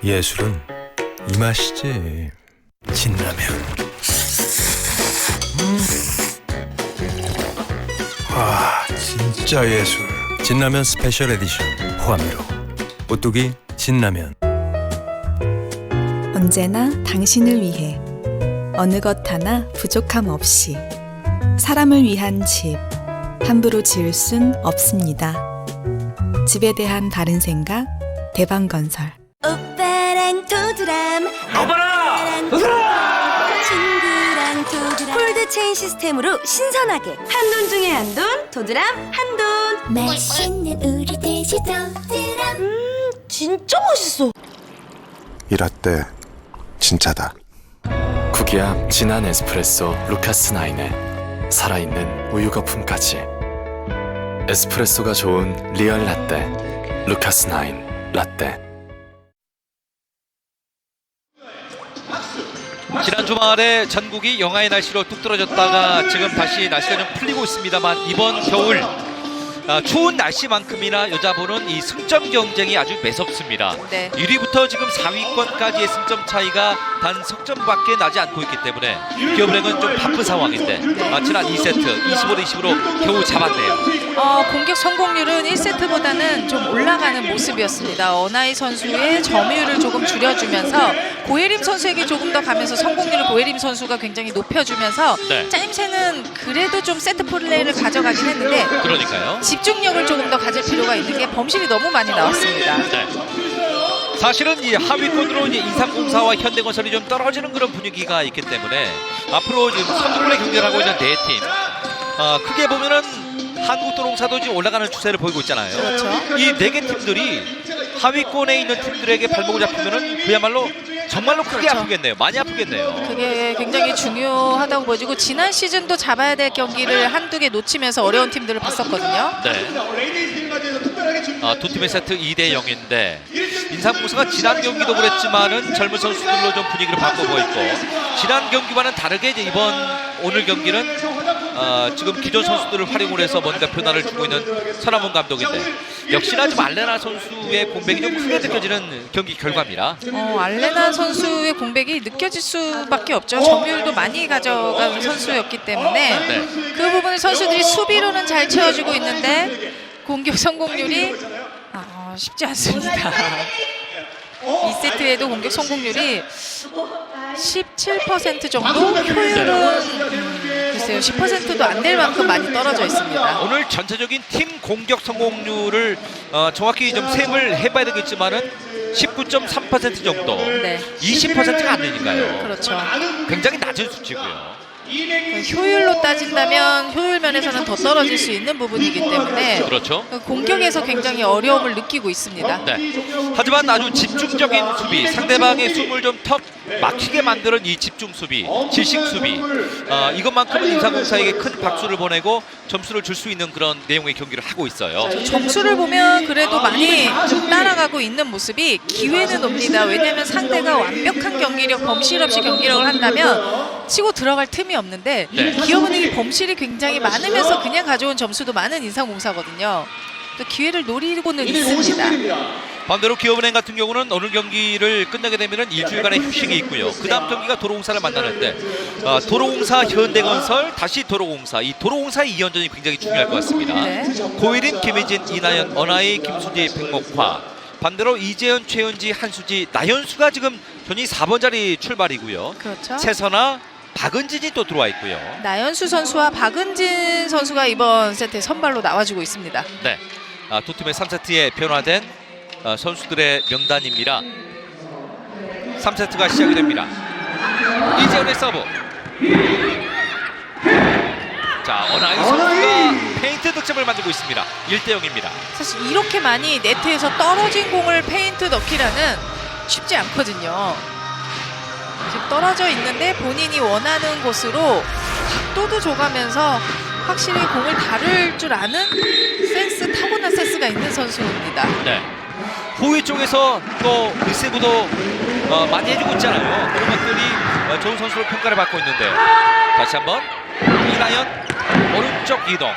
예술은 이 맛이지. 진라면. 와, 진짜 예술. 진라면 스페셜 에디션 호암으로. 오뚜기 진라면. 언제나 당신을 위해 어느 것 하나 부족함 없이 사람을 위한 집 함부로 지을 순 없습니다. 집에 대한 바른 생각 대방건설. 오빠랑 도드람 아빠랑 도드람 친구랑 도드람 폴드체인 시스템으로 신선하게 한돈 중에 한돈 도드람 한돈 맛있는 우리 돼지 도드람 진짜 맛있어. 이 라떼 진짜다. 구기압 진한 에스프레소 루카스 9에 살아있는 우유 거품까지. 에스프레소가 좋은 리얼 라떼 루카스 9 라떼. 지난 주말에 전국이 영하의 날씨로 뚝 떨어졌다가 지금 다시 날씨가 좀 풀리고 있습니다만 이번 겨울 추운 날씨만큼이나 여자부는 이 승점 경쟁이 아주 매섭습니다. 네. 1위부터 지금 4위권까지의 승점 차이가 단 석점밖에 나지 않고 있기 때문에 기업은행은 좀 바쁜 상황인데 지난 2세트 25대20으로 겨우 잡았네요. 공격 성공률은 1세트보다는 좀 올라가는 모습이었습니다. 어나이 선수의 점유율을 조금 줄여주면서 고예림 선수에게 조금 더 가면서 성공률을 고예림 선수가 굉장히 높여주면서 네. 짜임새는 그래도 좀 세트 플레이를 가져가긴 했는데 그러니까요. 집중력을 조금 더 가질 필요가 있는 게 범실이 너무 많이 나왔습니다. 네. 사실은 이 하위권으로 이제 인삼공사와 현대건설이 좀 떨어지는 그런 분위기가 있기 때문에 앞으로 지금 선두권에 경쟁을 하고 있는 네 팀, 크게 보면은 한국도로공사도 지금 올라가는 추세를 보이고 있잖아요. 그렇죠. 이 네 개 팀들이 하위권에 있는 팀들에게 발목을 잡히면은 그야말로 정말로 크게 그렇죠. 아프겠네요. 많이 아프겠네요. 그게 굉장히 중요하다고 보여지고 지난 시즌도 잡아야 될 경기를 한두 개 놓치면서 어려운 팀들을 봤었거든요. 네. 두 팀의 세트 2대 0인데 인삼공사가 지난 경기도 그랬지만은 젊은 선수들로 좀 분위기를 바꾸고 있고 지난 경기와는 다르게 이제 오늘 경기는 지금 기존 선수들을 활용을 해서 뭔가 변화를 주고 있는 서남원 감독인데 역시나 좀 알레나 선수의 공백이 좀 크게 느껴지는 경기 결과입니다. 알레나 선수의 공백이 느껴질 수밖에 없죠. 점유율도 많이 가져간 선수였기 때문에 네. 그 부분을 선수들이 수비로는 잘 채워주고 있는데 공격 성공률이 쉽지 않습니다. 2세트에도 공격 성공률이 17% 정도, 효율은 글쎄요 10%도 안 될 만큼 많이 떨어져 있습니다. 오늘 전체적인 팀 공격 성공률을 정확히 좀 셈을 해봐야 되겠지만은 19.3% 정도, 네. 20%가 안 되니까요. 그렇죠. 굉장히 낮은 수치고요. 효율로 따진다면 효율 면에서는 더 떨어질 수 있는 부분이기 때문에 그렇죠. 공격에서 굉장히 어려움을 느끼고 있습니다. 네. 하지만 아주 집중적인 수비, 상대방의 숨을 좀 턱 막히게 만드는 이 집중 수비, 지식 수비, 이것만큼은 인삼공사에게 큰 박수를 보내고 점수를 줄 수 있는 그런 내용의 경기를 하고 있어요. 점수를 보면 그래도 많이 좀 따라가고 있는 모습이 기회는 옵니다. 왜냐하면 상대가 완벽한 경기력, 범실 없이 경기력을 한다면 치고 들어갈 틈이 없는데 네. 기업은행이 범실이 굉장히 많으면서 그냥 가져온 점수도 많은 인삼공사거든요. 또 기회를 노리고는 있습니다. 반대로 기업은행 같은 경우는 오늘 경기를 끝내게 되면 일주일간의 휴식이 있고요. 그 다음 경기가 도로공사를 만나는데 도로공사, 현대건설, 다시 도로공사, 이 도로공사의 2연전이 굉장히 중요할 것 같습니다. 네. 고일인, 김혜진, 이나연, 어나이, 김수지, 백목화. 반대로 이재현, 최은지, 한수지, 나연수가 지금 현이 4번 자리 출발이고요. 그렇죠. 최선아, 박은진이 또 들어와 있고요. 나연수 선수와 박은진 선수가 이번 세트에 선발로 나와주고 있습니다. 네, 두 팀의 3세트에 변화된 선수들의 명단입니다. 3세트가 시작이 됩니다. 이재훈의 서브. 자, 어나이 선수가 페인트 득점을 만들고 있습니다. 1대 0입니다. 사실 이렇게 많이 네트에서 떨어진 공을 페인트 넣기라는 쉽지 않거든요. 지금 떨어져 있는데 본인이 원하는 곳으로 각도도 줘가면서 확실히 공을 다룰 줄 아는 센스, 타고난 센스가 있는 선수입니다. 네. 후위 쪽에서 또 리세브도 많이 해주고 있잖아요. 그런 것들이 좋은 선수로 평가를 받고 있는데요. 다시 한번 이나연 오른쪽 이동.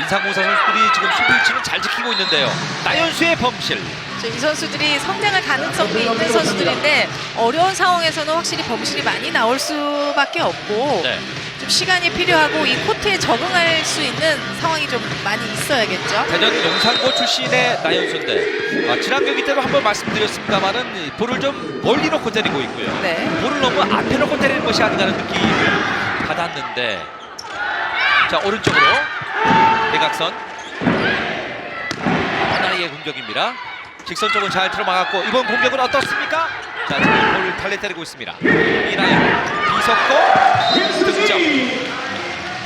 인삼공사 선수들이 지금 수비 위치는 잘 지키고 있는데요. 나연수의 범실. 이 선수들이 성장할 가능성이 있는 선수들인데 어려운 상황에서는 확실히 범실이 많이 나올 수밖에 없고 네. 좀 시간이 필요하고 이 코트에 적응할 수 있는 상황이 좀 많이 있어야겠죠. 대전 용산고 출신의 나연수인데 지난 경기 때도 한번 말씀드렸습니다만은 볼을 좀 멀리 놓고 때리고 있고요. 네. 볼을 너무 앞에 놓고 때리는 것이 아닌가 하는 느낌을 받았는데 자, 오른쪽으로 대각선 하나의 공격입니다. 직선 쪽은 잘 들어막았고 이번 공격은 어떻습니까? 자, 지금 볼을 달래 때리고 있습니다. 이나연 비석고 득점.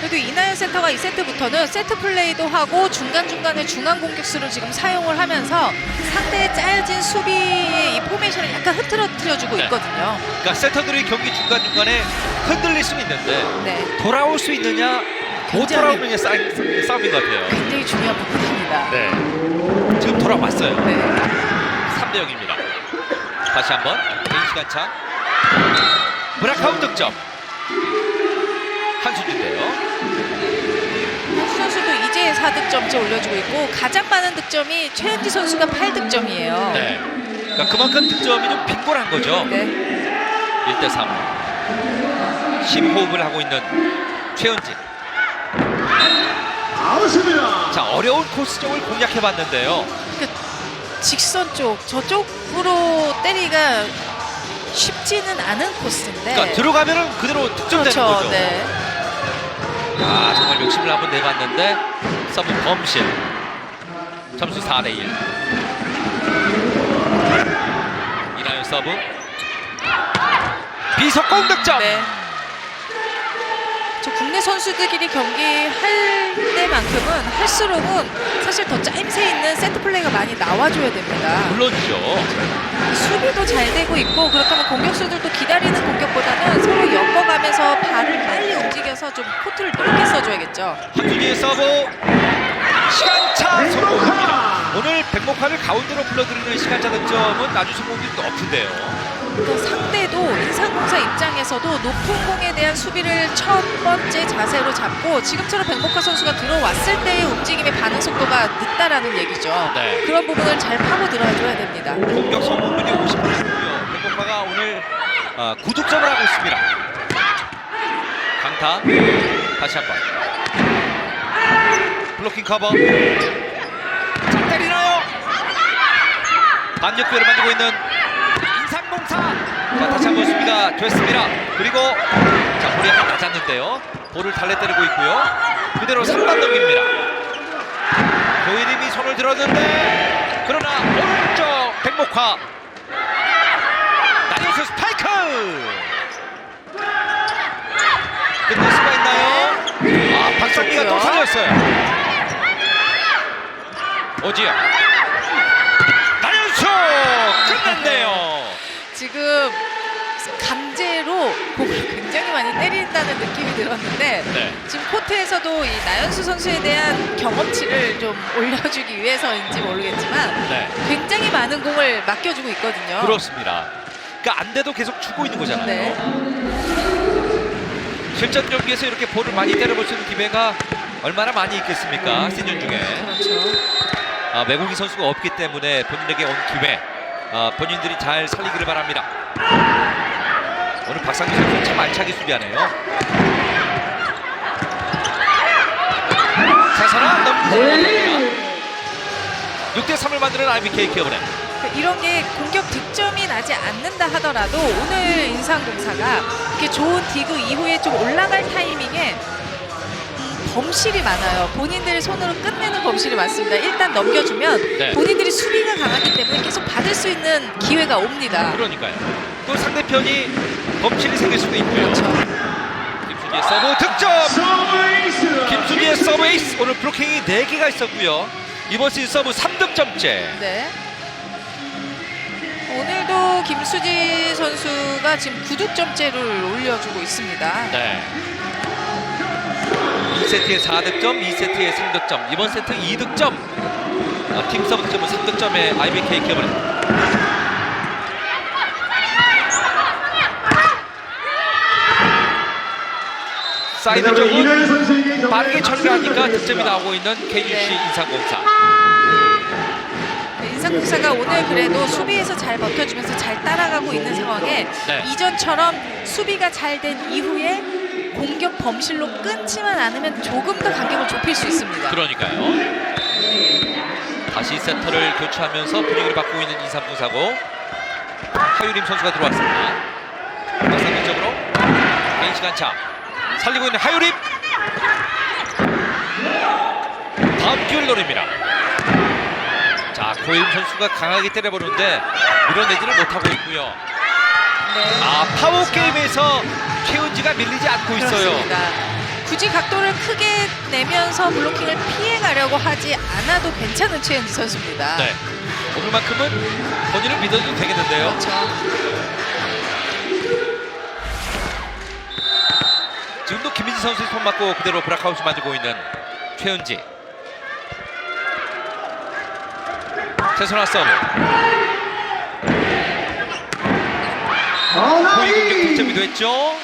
그래도 이나연 센터가 2세트부터는 세트 플레이도 하고 중간중간에 중앙 공격수를 지금 사용을 하면서 상대의 짜여진 수비의 이 포메이션을 약간 흐트러뜨려주고 있거든요. 그러니까 세터들이 경기 중간중간에 흔들릴 수는 있는데 네. 돌아올 수 있느냐 못 돌아오느냐 싸움인 것 같아요. 굉장히 중요한 부분입니다. 네. 지금 돌아왔어요. 네. 3대 0입니다. 다시 한번 개인 시간차 브라카운 득점. 한수진인데요. 한수 선수도 이제 4득점째 올려주고 있고 가장 많은 득점이 최은지 선수가 8득점이에요. 네. 그러니까 그만큼 득점이 좀 빈곤한 거죠. 네. 1대3. 심호흡을 하고 있는 최은지. 자, 어려운 코스쪽을 공략해봤는데요. 직선 쪽, 저쪽으로 때리기가 쉽지는 않은 코스인데. 그러니까 들어가면은 그대로 득점되는 그렇죠, 거죠. 네. 아, 정말 욕심을 한번 내봤는데 서브 범실. 점수 4대1. 이나연 서브. 비석공 득점. 네. 저 국내 선수들끼리 경기할 때만큼은 할수록은 사실 더 짜임새 있는 세트 플레이가 많이 나와줘야 됩니다. 물론이죠. 수비도 잘 되고 있고 그렇다면 공격수들도 기다리는 공격보다는 서로 엮어가면서 발을 빨리 움직여서 좀 코트를 넓게 써줘야겠죠. 한준희의 서브. 시간차 성공입니다. 오늘 백목화를 가운데로 불러들이는 시간차 득점은 아주 성공률이 높은데요. 상대도 인상공사 입장에서도 높은 공에 대한 수비를 첫 번째 자세로 잡고 지금처럼 백목화 선수가 들어왔을 때의 움직임의 반응 속도가 늦다라는 얘기죠. 네. 그런 부분을 잘 파고 들어줘야 됩니다. 공격 성공률이 50%고요. 백목화가 오늘 9득점을 하고 있습니다. 강타. 다시 한번. 블로킹 커버. 자, 때리나요? 반격뼈를 만들고 있는 인상공사. 자, 다시 한번 수비가 됐습니다. 그리고 자, 볼이 약간 낮았는데요. 볼을 달래 때리고 있고요. 그대로 3반 넘깁니다. 조이림이 손을 들었는데 그러나 오른쪽 백목화. 나윤수 스파이크. 끝낼 수가 있나요? 아, 박성미가 또 살렸어요. 오지영. 나윤수 끝낸대요. 지금 강제로 공을 굉장히 많이 때린다는 느낌이 들었는데 네. 지금 코트에서도 이 나연수 선수에 대한 경험치를 좀 올려주기 위해서인지 모르겠지만 네. 굉장히 많은 공을 맡겨주고 있거든요. 그렇습니다. 그러니까 안 돼도 계속 주고 있는 거잖아요. 네. 실전 경기에서 이렇게 볼을 많이 때려볼 수 있는 기회가 얼마나 많이 있겠습니까? 시즌 중에. 그렇죠. 외국인 선수가 없기 때문에 본인에게 온 기회 본인들이 잘 살리기를 바랍니다. 오늘 박상규 선수 참 알차게 수비하네요. 세선아 넘기지 6대3을 만드는 IBK 기업은행. 이런 게 공격 득점이 나지 않는다 하더라도 오늘 인상공사가 이렇게 좋은 디그 이후에 좀 올라갈 타이밍에 범실이 많아요. 본인들의 손으로 끝내는 범실이 많습니다. 일단 넘겨주면 네. 본인들이 수비가 강하기 때문에 계속 받을 수 있는 기회가 옵니다. 그러니까요. 또 상대편이 범실이 생길 수도 있고요. 그렇죠. 김순희의 서브 득점! 김순희의 서브 에이스! 오늘 블로킹이 4개가 있었고요. 이번 시즌 서브 3득점째. 네. 오늘도 김수지 선수가 지금 9득점째를 올려주고 있습니다. 네. 1세트에 4득점, 2세트에 3득점, 이번 세트 2득점. 팀 서브 득점은 3득점의 IBK 기업은행. 사이드 쪽은 빠르게 전개하니까 득점이 나오고 있는 KGC 인상공사. 인상공사가 오늘 그래도 수비에서 잘 버텨주면서 잘 따라가고 있는 상황에 네. 이전처럼 수비가 잘 된 이후에 공격 범실로 끊지만 않으면 조금 더 간격을 좁힐 수 있습니다. 그러니까요. 다시 세터를 교체하면서 분위기를 바꾸고 있는 인삼공사고 하유림 선수가 들어왔습니다. 상대적으로 개인 시간차 살리고 있는 하유림. 다음 기회를 노립니다. 자, 고혜림 선수가 강하게 때려보는데 밀어내지를 못하고 있고요. 네. 파워 게임에서 최은지가 밀리지 않고 있어요. 그렇습니다. 굳이 각도를 크게 내면서 블로킹을 피해가려고 하지 않아도 괜찮은 최은지 선수입니다. 네. 오늘만큼은 본인을 믿어도 되겠는데요. 그렇죠. 지금도 김민지 선수의 손 맞고 그대로 브라카우스 만들고 있는 최은지. 최선화 서브. 고위 공격 득점이 됐죠.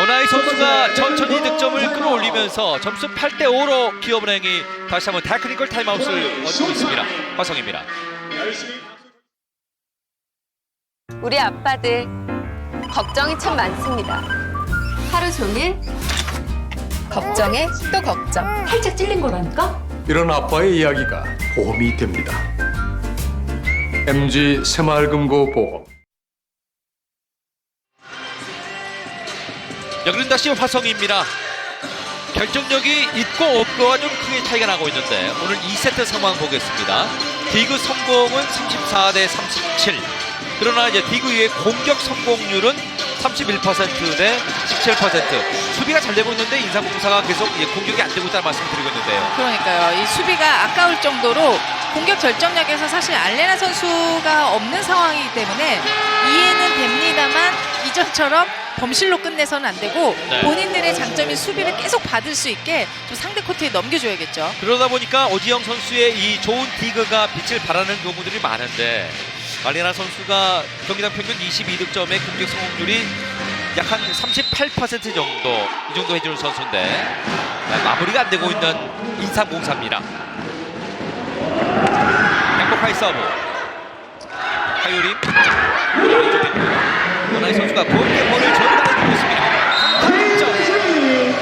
오나이 선수가 천천히 득점을 끌어올리면서 점수 8대5로 기업은행이 다시 한번 테크니컬 타임아웃을 얻고 있습니다. 화성입니다. 우리 아빠들 걱정이 참 많습니다. 하루 종일 걱정에 또 걱정. 살짝 찔린 거라니까? 이런 아빠의 이야기가 보험이 됩니다. MG 새마을금고 보험. 여기는 다시 화성입니다. 결정력이 있고 없고와 좀 크게 차이가 나고 있는데 오늘 2세트 상황 보겠습니다. 디그 성공은 34대 37. 그러나 이제 디그의 공격 성공률은 31% 대 17%. 수비가 잘 되고 있는데 인삼공사가 계속 공격이 안 되고 있다는 말씀을 드리고 있는데요. 그러니까요. 이 수비가 아까울 정도로 공격 결정력에서 사실 알레나 선수가 없는 상황이기 때문에 이해는 됩니다만 이전처럼 범실로 끝내서는 안 되고 네. 본인들의 장점인 수비를 계속 받을 수 있게 좀 상대 코트에 넘겨줘야겠죠. 그러다 보니까 오지영 선수의 이 좋은 디그가 빛을 발하는 경우들이 많은데 알레나 선수가 경기당 평균 22득점의 공격 성공률이 약 한 38% 정도 이 정도 해주는 선수인데 마무리가 안 되고 있는 인삼공사입니다. 행복하이 서브 하유림 오나이 선수가 볼을 전달해주고 있습니다.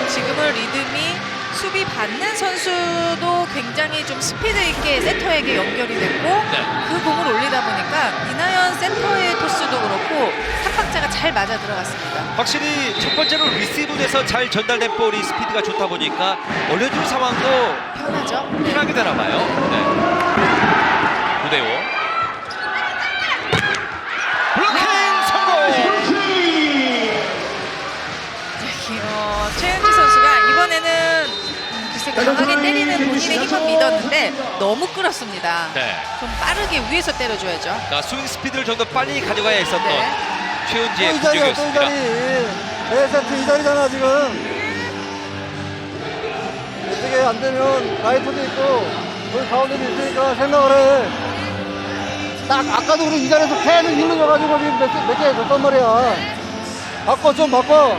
지금은 리듬이 수비 받는 선수도 굉장히 좀 스피드 있게 세터에게 연결이 됐고 그 공을 올리다 보니까 이나연 센터의 토스도 그렇고 탑박자가 잘 맞아 들어갔습니다. 확실히 첫 번째로 리시브돼서 잘 전달된 볼이 스피드가 좋다 보니까 올려줄 상황도 편하죠. 편하게 되나 봐요. 네. 9대5 블로킹 성공! 최은지 선수가 이번에는 글쎄 강하게 때리는 본인의 힘은 믿었는데 너무 끌었습니다. 네. 좀 빠르게 위에서 때려줘야죠. 자, 스윙 스피드를 좀 더 빨리 가져가야 했었던 최은지의 이 자리야, 또 이 공격이었습니다. 자리. 네 세트 이 자리잖아 지금. 어떻게 안 되면 라이트도 있고 거기 가운데도 있으니까 생각을 해. 딱 아까도 우리 이 자리에서 계속 일로 줘가지고 지금 몇 개 줬단 말이야. 바꿔 좀 바꿔.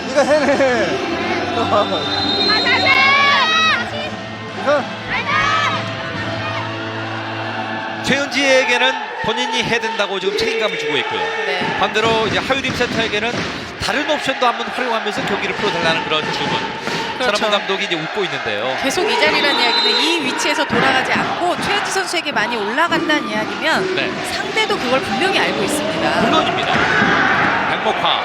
네가 해내. 최은지에게는 본인이 해야 된다고 지금 책임감을 주고 있고요. 네. 반대로 이제 하유림 센터에게는 다른 옵션도 한번 활용하면서 경기를 풀어달라는 그런 주문. 그렇죠. 서남원 감독이 이제 웃고 있는데요. 계속 이 자리라는 이야기는 이 위치에서 돌아가지 않고 최은지 선수에게 많이 올라간다는 이야기면 네. 상대도 그걸 분명히 알고 있습니다. 물론입니다. 백목화.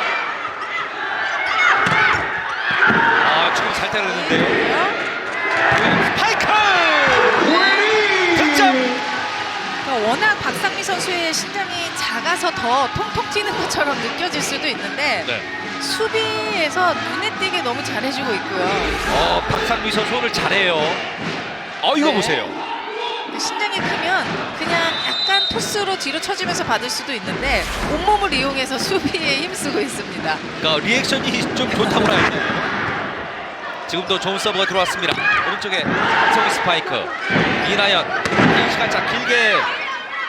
아, 지금 잘 때렸는데요. 스파이크! 득점! 그러니까 워낙 박상미 선수의 신장이 작아서 더 통통 튀는 것처럼 느껴질 수도 있는데 네. 수비에서 눈에 띄게 너무 잘해주고 있고요. 박상미 선수 오늘 잘해요. 이거 네. 보세요. 신장이 크면 그냥 약간 토스로 뒤로 쳐지면서 받을 수도 있는데 온몸을 이용해서 수비에 힘쓰고 있습니다. 그러니까 리액션이 좀 좋다고 나요. 지금도 좋은 서브가 들어왔습니다. 오른쪽에 박성희 스파이크. 이나연 긴 시간 차 길게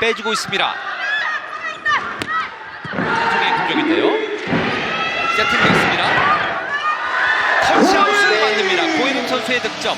빼주고 있습니다. 한쪽의 공격인데요. 세팅됐습니다. 터치아웃을 만듭니다. 고인웅 선수의 득점.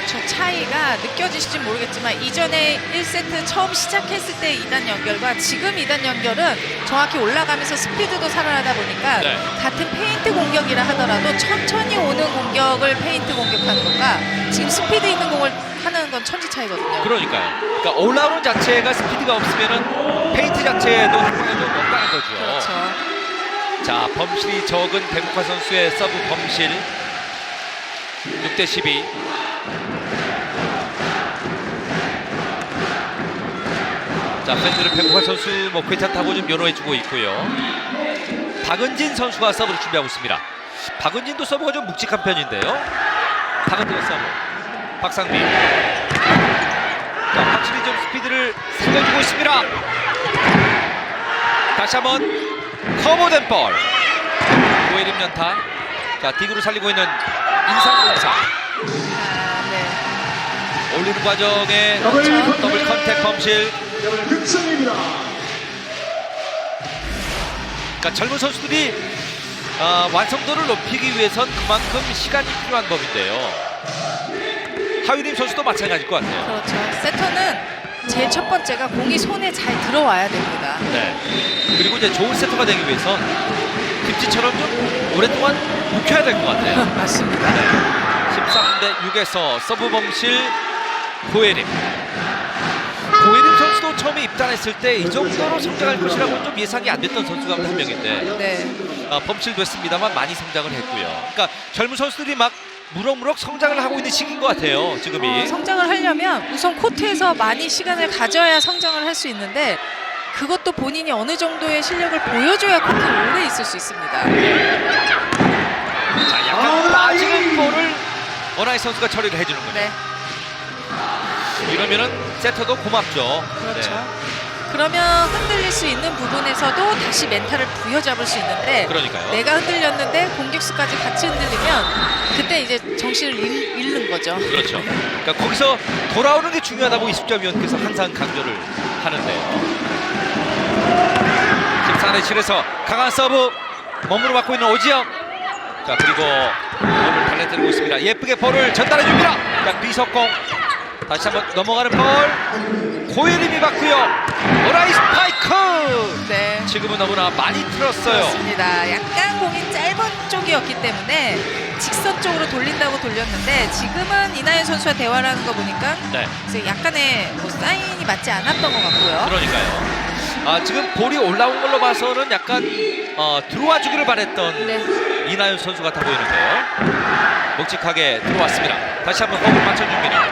저 차이가 느껴지실지 모르겠지만 이전에 1세트 처음 시작했을 때 2단 연결과 지금 2단 연결은 정확히 올라가면서 스피드도 살아나다 보니까 네. 같은 페인트 공격이라 하더라도 천천히 오는 공격을 페인트 공격하는 것과 지금 스피드 있는 공을 하는 건 천지 차이거든요. 그러니까요. 그러니까 올라오는 자체가 스피드가 없으면은 페인트 자체도 효과가 좀 없다는 거죠. 그렇죠. 자, 범실이 적은 백목화 선수의 서브 범실 6대12. 자, 팬들은 백목화 선수 뭐 괜찮다고 좀 연호해주고 있고요. 박은진 선수가 서브를 준비하고 있습니다. 박은진도 서브가 좀 묵직한 편인데요. 박은진의 서브. 박상민. 자, 확실히 좀 스피드를 살려주고 있습니다. 다시 한번 커버된 볼. 고혜림 연타. 자, 디그로 살리고 있는 인삼공사. 올리는 과정에 더블 컨택 범실. 그러니까 젊은 선수들이 완성도를 높이기 위해선 그만큼 시간이 필요한 법인데요. 하유림 선수도 마찬가지일 것 같아요. 그렇죠. 세터는 제일 첫 번째가 공이 손에 잘 들어와야 됩니다. 네. 그리고 이제 좋은 세터가 되기 위해선 김치처럼 좀 오랫동안 묵혀야 될 것 같아요. 맞습니다. 네. 13대 6에서 서브 범실 고예림. 고예림 선수도 처음에 입단했을 때 이 정도로 성장할 것이라고 좀 예상이 안 됐던 선수가 한 명인데 네. 범실도 했습니다만 많이 성장을 했고요. 그러니까 젊은 선수들이 막 무럭무럭 성장을 하고 있는 시기인 것 같아요. 지금이. 성장을 하려면 우선 코트에서 많이 시간을 가져야 성장을 할 수 있는데 그것도 본인이 어느 정도의 실력을 보여줘야 코트에 오래 있을 수 있습니다. 자, 약간 빠지는 볼을 원하이 선수가 처리를 해주는군요. 네. 이러면은 세터도 고맙죠. 그렇죠. 네. 그러면 흔들릴 수 있는 부분에서도 다시 멘탈을 부여잡을 수 있는데 그러니까요. 내가 흔들렸는데 공격수까지 같이 흔들리면 그때 이제 정신을 잃는 거죠. 그렇죠. 그러니까 거기서 돌아오는 게 중요하다고 이숙자 위원께서 항상 강조를 하는데요. 14대 7에서 강한 서브 몸으로 맡고 있는 오지영. 자, 그리고 볼을 달래뜨리고 있습니다. 예쁘게 볼을 전달해 줍니다. 자, 비석공 다시 한번 넘어가는 볼 고예림이 받고요. 오라이 스파이크. 네. 지금은 너무나 많이 틀었어요. 그렇습니다. 약간 공이 짧은 쪽이었기 때문에 직선 쪽으로 돌린다고 돌렸는데 지금은 이나연 선수와 대화를 하는 거 보니까 네. 그래서 약간의 뭐 사인이 맞지 않았던 것 같고요. 그러니까요. 지금 볼이 올라온 걸로 봐서는 약간 들어와 주기를 바랬던 네. 이나연 선수 같아 보이는데요. 묵직하게 들어왔습니다. 다시 한번 호흡을 맞춰줍니다.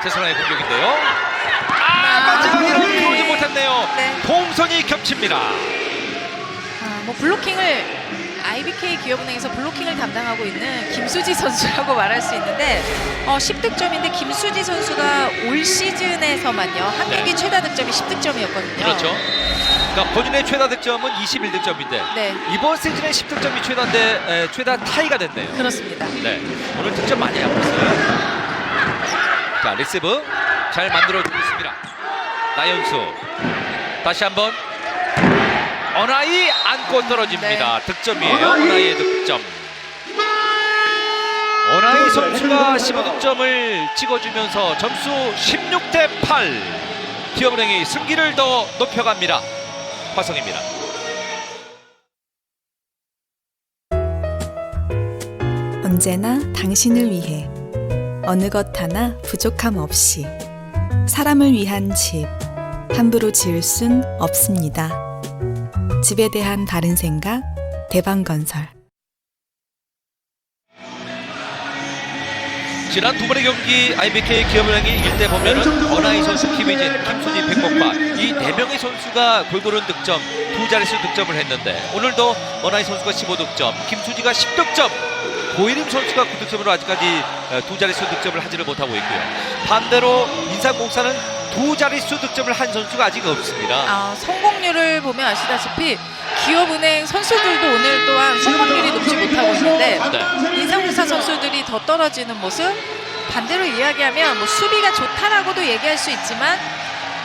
최선화의 공격인데요. 마지막에는 들어오지 못했네요. 네. 동선이 겹칩니다. 뭐 블로킹을 IBK 기업은행에서 블로킹을 담당하고 있는 김수지 선수라고 말할 수 있는데 10득점인데 김수지 선수가 올 시즌에서만요 한 경기 최다 득점이 10득점이었거든요. 그렇죠. 그러니까 본인의 최다 득점은 21득점인데 네. 이번 시즌에 10득점이 최다인데 최다 타이가 됐네요. 그렇습니다. 네, 오늘 득점 많이 하고 있어요. 자, 리시브 잘 만들어주고 있습니다. 나연수 다시 한번 어나이 안고 떨어집니다. 네. 득점이에요. 어나이의 득점. 어나이 선수가 15득점을 찍어주면서 점수 16대 8. 기업은행이 승기를 더 높여갑니다. 화성입니다. 언제나 당신을 위해 어느 것 하나 부족함 없이 사람을 위한 집 함부로 지을 순 없습니다. 집에 대한 바른 생각 대방건설. 지난 두 번의 경기 IBK 기업은행이 이길 때 보면은 어나이 선수, 김혜진, 김수지, 백목파 이 네 명의 선수가 골고루 득점, 두 자릿수 득점을 했는데 오늘도 어나이 선수가 15득점, 김수지가 10득점, 고예림 선수가 9득점으로 아직까지 두 자릿수 득점을 하지를 못하고 있고요. 반대로 인삼공사는 두 자릿수 득점을 한 선수가 아직 없습니다. 성공률을 보면 아시다시피 기업은행 선수들도 오늘 또한 성공률이 높지 못하고 있는데 네. 인삼공사 선수들이 더 떨어지는 모습 반대로 이야기하면 뭐 수비가 좋다라고도 얘기할 수 있지만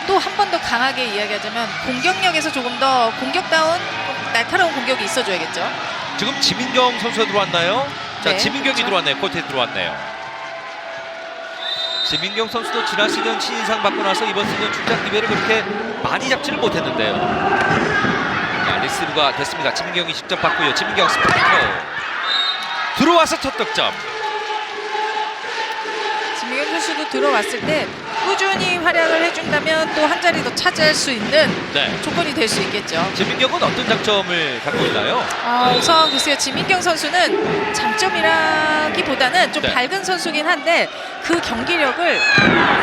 또 한 번 더 강하게 이야기하자면 공격력에서 조금 더 공격다운 날카로운 공격이 있어줘야겠죠. 지금 지민경 선수가 들어왔나요? 자, 네, 지민경이 그렇죠. 들어왔네요. 코트에 들어왔네요. 지민경 선수도 지난 시즌 신인상 받고 나서 이번 시즌 출장 기회를 그렇게 많이 잡지를 못했는데요. 자, 리시브가 됐습니다. 지민경이 직접 받고요. 지민경 스파이크 들어와서 첫 득점. 지민경 선수도 들어왔을 때 꾸준히 활약을 해준다면 또 한 자리 더 차지할 수 있는 네. 조건이 될 수 있겠죠. 지민경은 어떤 장점을 갖고 있나요? 우선 글쎄요, 지민경 선수는 장점이라기보다는 좀 네. 밝은 선수긴 한데 그 경기력을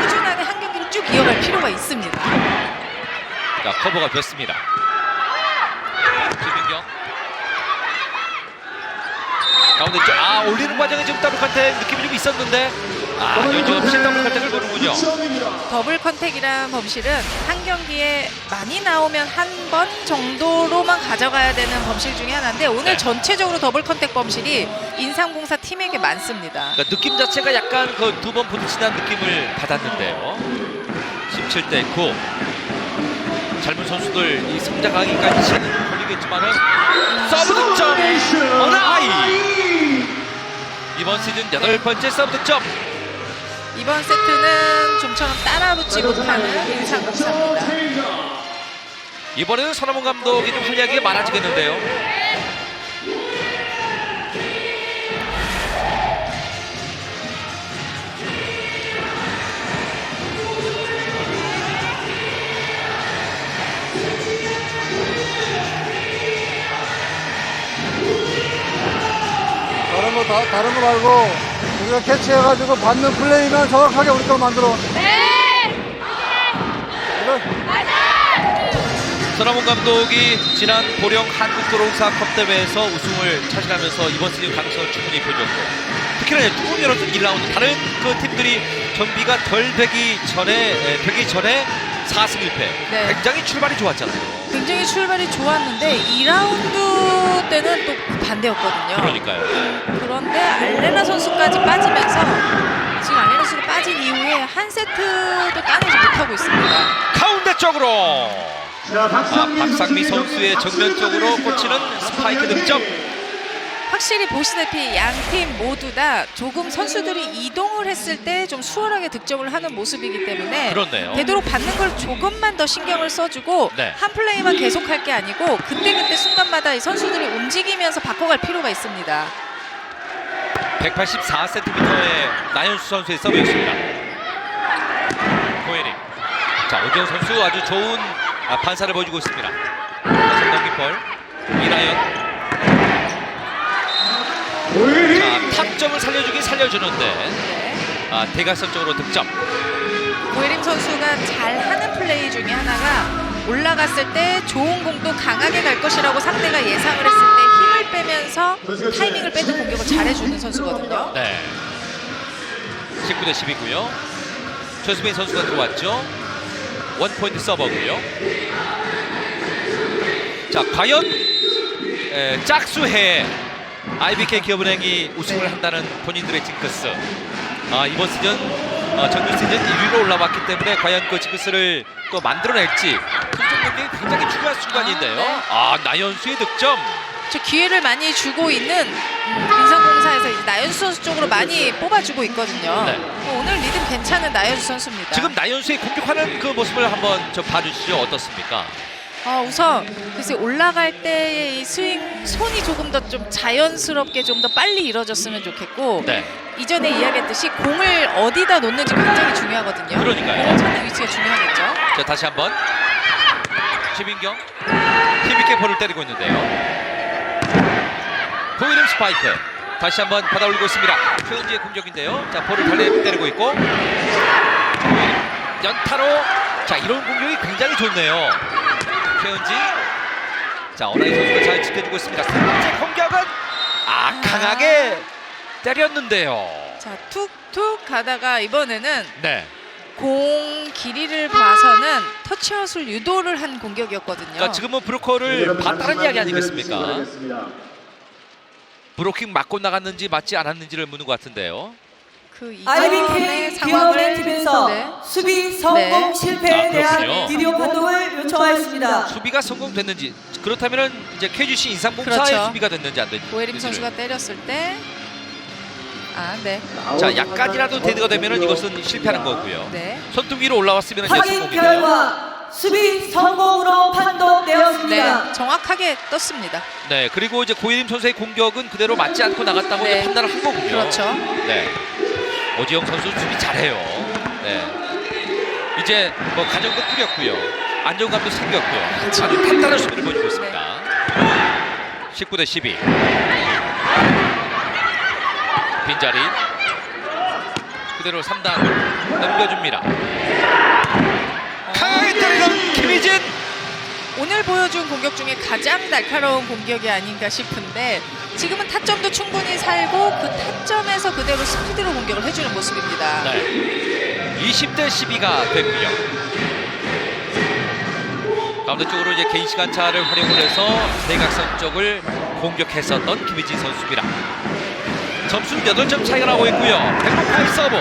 꾸준하게 한 경기를 쭉 이어갈 필요가 있습니다. 자, 커버가 됐습니다. 지민경 가운데 쪽 올리는 과정에 지금 더블 컨택 느낌이 좀 있었는데 여지없이 더블 컨택을 보는군요. 더블 컨택이란 범실은 한 경기에 많이 나오면 한 번 정도로만 가져가야 되는 범실 중에 하나인데 오늘 네. 전체적으로 더블 컨택 범실이 인삼공사 팀에게 많습니다. 그러니까 느낌 자체가 약간 그 두 번 부딪히는 느낌을 받았는데요. 17대 9. 젊은 선수들 이 성장하기까지 시간이 걸리겠지만은 서브 득점 어나이 이번 시즌 8번째 서브 득점. 이번 세트는 좀처럼 따라붙지 못하는 인상공사입니다. 이번에는 서남원 감독이 좀 할 이야기가 많아지겠는데요. 다른 거 말고 우리가 캐치해가지고 받는 플레이만 정확하게 우리 거 만들어. 서남원 감독이 지난 보령 한국도로공사컵 대회에서 우승을 차지하면서 이번 시즌 가능성을 충분히 보여줬고, 특히나 두 번 열었던 1라운드 다른 그 팀들이 경기가 덜 되기 전에 4승 1패 네. 굉장히 출발이 좋았잖아요. 굉장히 출발이 좋았는데 2라운드 때는 또 반대였거든요. 그러니까요. 그런데 알레나 선수까지 빠지면서 지금 알레나 선수가 빠진 이후에 한 세트도 따내지 못하고 있습니다. 가운데 쪽으로 박상미 선수의 정면 쪽으로 꽂히는 스파이크 득점. 확실히 보시다시피 양 팀 모두 다 조금 선수들이 이동을 했을 때 좀 수월하게 득점을 하는 모습이기 때문에 그렇네요. 되도록 받는 걸 조금만 더 신경을 써주고 네. 한 플레이만 계속할 게 아니고 그때그때 순간마다 이 선수들이 움직이면서 바꿔갈 필요가 있습니다. 184cm의 나연수 선수의 서브였습니다. 고혜림. 자, 오지영 선수 아주 좋은 반사를 보여주고 있습니다. 넘긴 볼. 이나연. 자, 탑점을 살려주는데 대각선 쪽으로 득점. 고혜림 선수가 잘하는 플레이 중에 하나가 올라갔을 때 좋은 공도 강하게 갈 것이라고 상대가 예상을 했을 때 힘을 빼면서 타이밍을 빼는 공격을 잘해주는 선수거든요. 네. 19대 10이고요. 최수빈 선수가 들어왔죠. 원포인트 서버고요. 자, 과연 짝수해 IBK 기업은행이 우승을 한다는 본인들의 징크스. 이번 시즌 정규 시즌 1위로 올라왔기 때문에 과연 그 징크스를 또 만들어낼지 득점 경쟁이 굉장히 중요한 순간인데요. 네. 나연수의 득점. 저 기회를 많이 주고 있는 인상공사에서 이제 나연수 선수 쪽으로 많이 뽑아주고 있거든요. 네. 오늘 리듬 괜찮은 나연수 선수입니다. 지금 나연수의 공격하는 그 모습을 한번 좀 봐주시죠. 어떻습니까? 우선 글쎄 올라갈 때의 이 스윙 손이 조금 더 좀 자연스럽게 좀 더 빨리 이루어졌으면 좋겠고, 네. 이전에 이야기했듯이 공을 어디다 놓는지 굉장히 중요하거든요. 그러니까요. 공을 찾는 위치가 중요하겠죠. 자, 다시 한번 최민경 힘있게 볼을 때리고 있는데요. 고이름 스파이크 다시 한번 받아 올리고 있습니다. 최은지의 공격인데요. 자, 볼을 달리 때리고 있고 연타로. 자, 이런 공격이 굉장히 좋네요. 최은지. 자, 어나이 선수가 잘 지켜주고 있습니다. 세 번째 공격은 강하게 때렸는데요. 자, 툭툭 가다가 이번에는 네. 공 길이를 봐서는 터치아웃을 유도를 한 공격이었거든요. 그러니까 지금은 브로커를 봤다는 이야기 아니겠습니까? 브로킹 맞고 나갔는지 맞지 않았는지를 묻는 것 같은데요. 그 IBK 기업은행 팀에서 수비 성공 실패에 대한 그렇군요. 비디오 판독을 요청하였습니다. 수비가 성공됐는지, 그렇다면 이제 KGC 인상공사의 그렇죠. 수비가 됐는지 안 됐는지. 고혜림 선수가 때렸을 때 네. 자, 약간이라도 데드가 되면은 이것은 실패하는 거고요. 네. 손등 위로 올라왔으면 이제 확인 성공이네요. 결과 수비 성공으로 판독되었습니다. 네, 정확하게 떴습니다. 네, 그리고 이제 고혜림 선수의 공격은 그대로 맞지 않고 나갔다고 이제 판단을 한 거군요. 그렇죠. 네. 오지영 선수 수비 잘해요. 네. 이제 뭐 가정도 꾸렸고요. 안정감도 생겼고요. 아주 단단한 수비를 보여주고 있습니다. 19대 12. 빈자리. 그대로 3단 넘겨줍니다. 강하게 때리는 김희진. 오늘 보여준 공격 중에 가장 날카로운 공격이 아닌가 싶은데 지금은 타점도 충분히 살고 그 타점에서 그대로 스피드로 공격을 해주는 모습입니다. 네. 20대 12가 됐고요. 가운데 쪽으로 이제 개인 시간차를 활용을 해서 대각선 쪽을 공격했었던 김희진 선수입니다. 점수는 8점 차이가 나고 있고요. 백목파이 서브.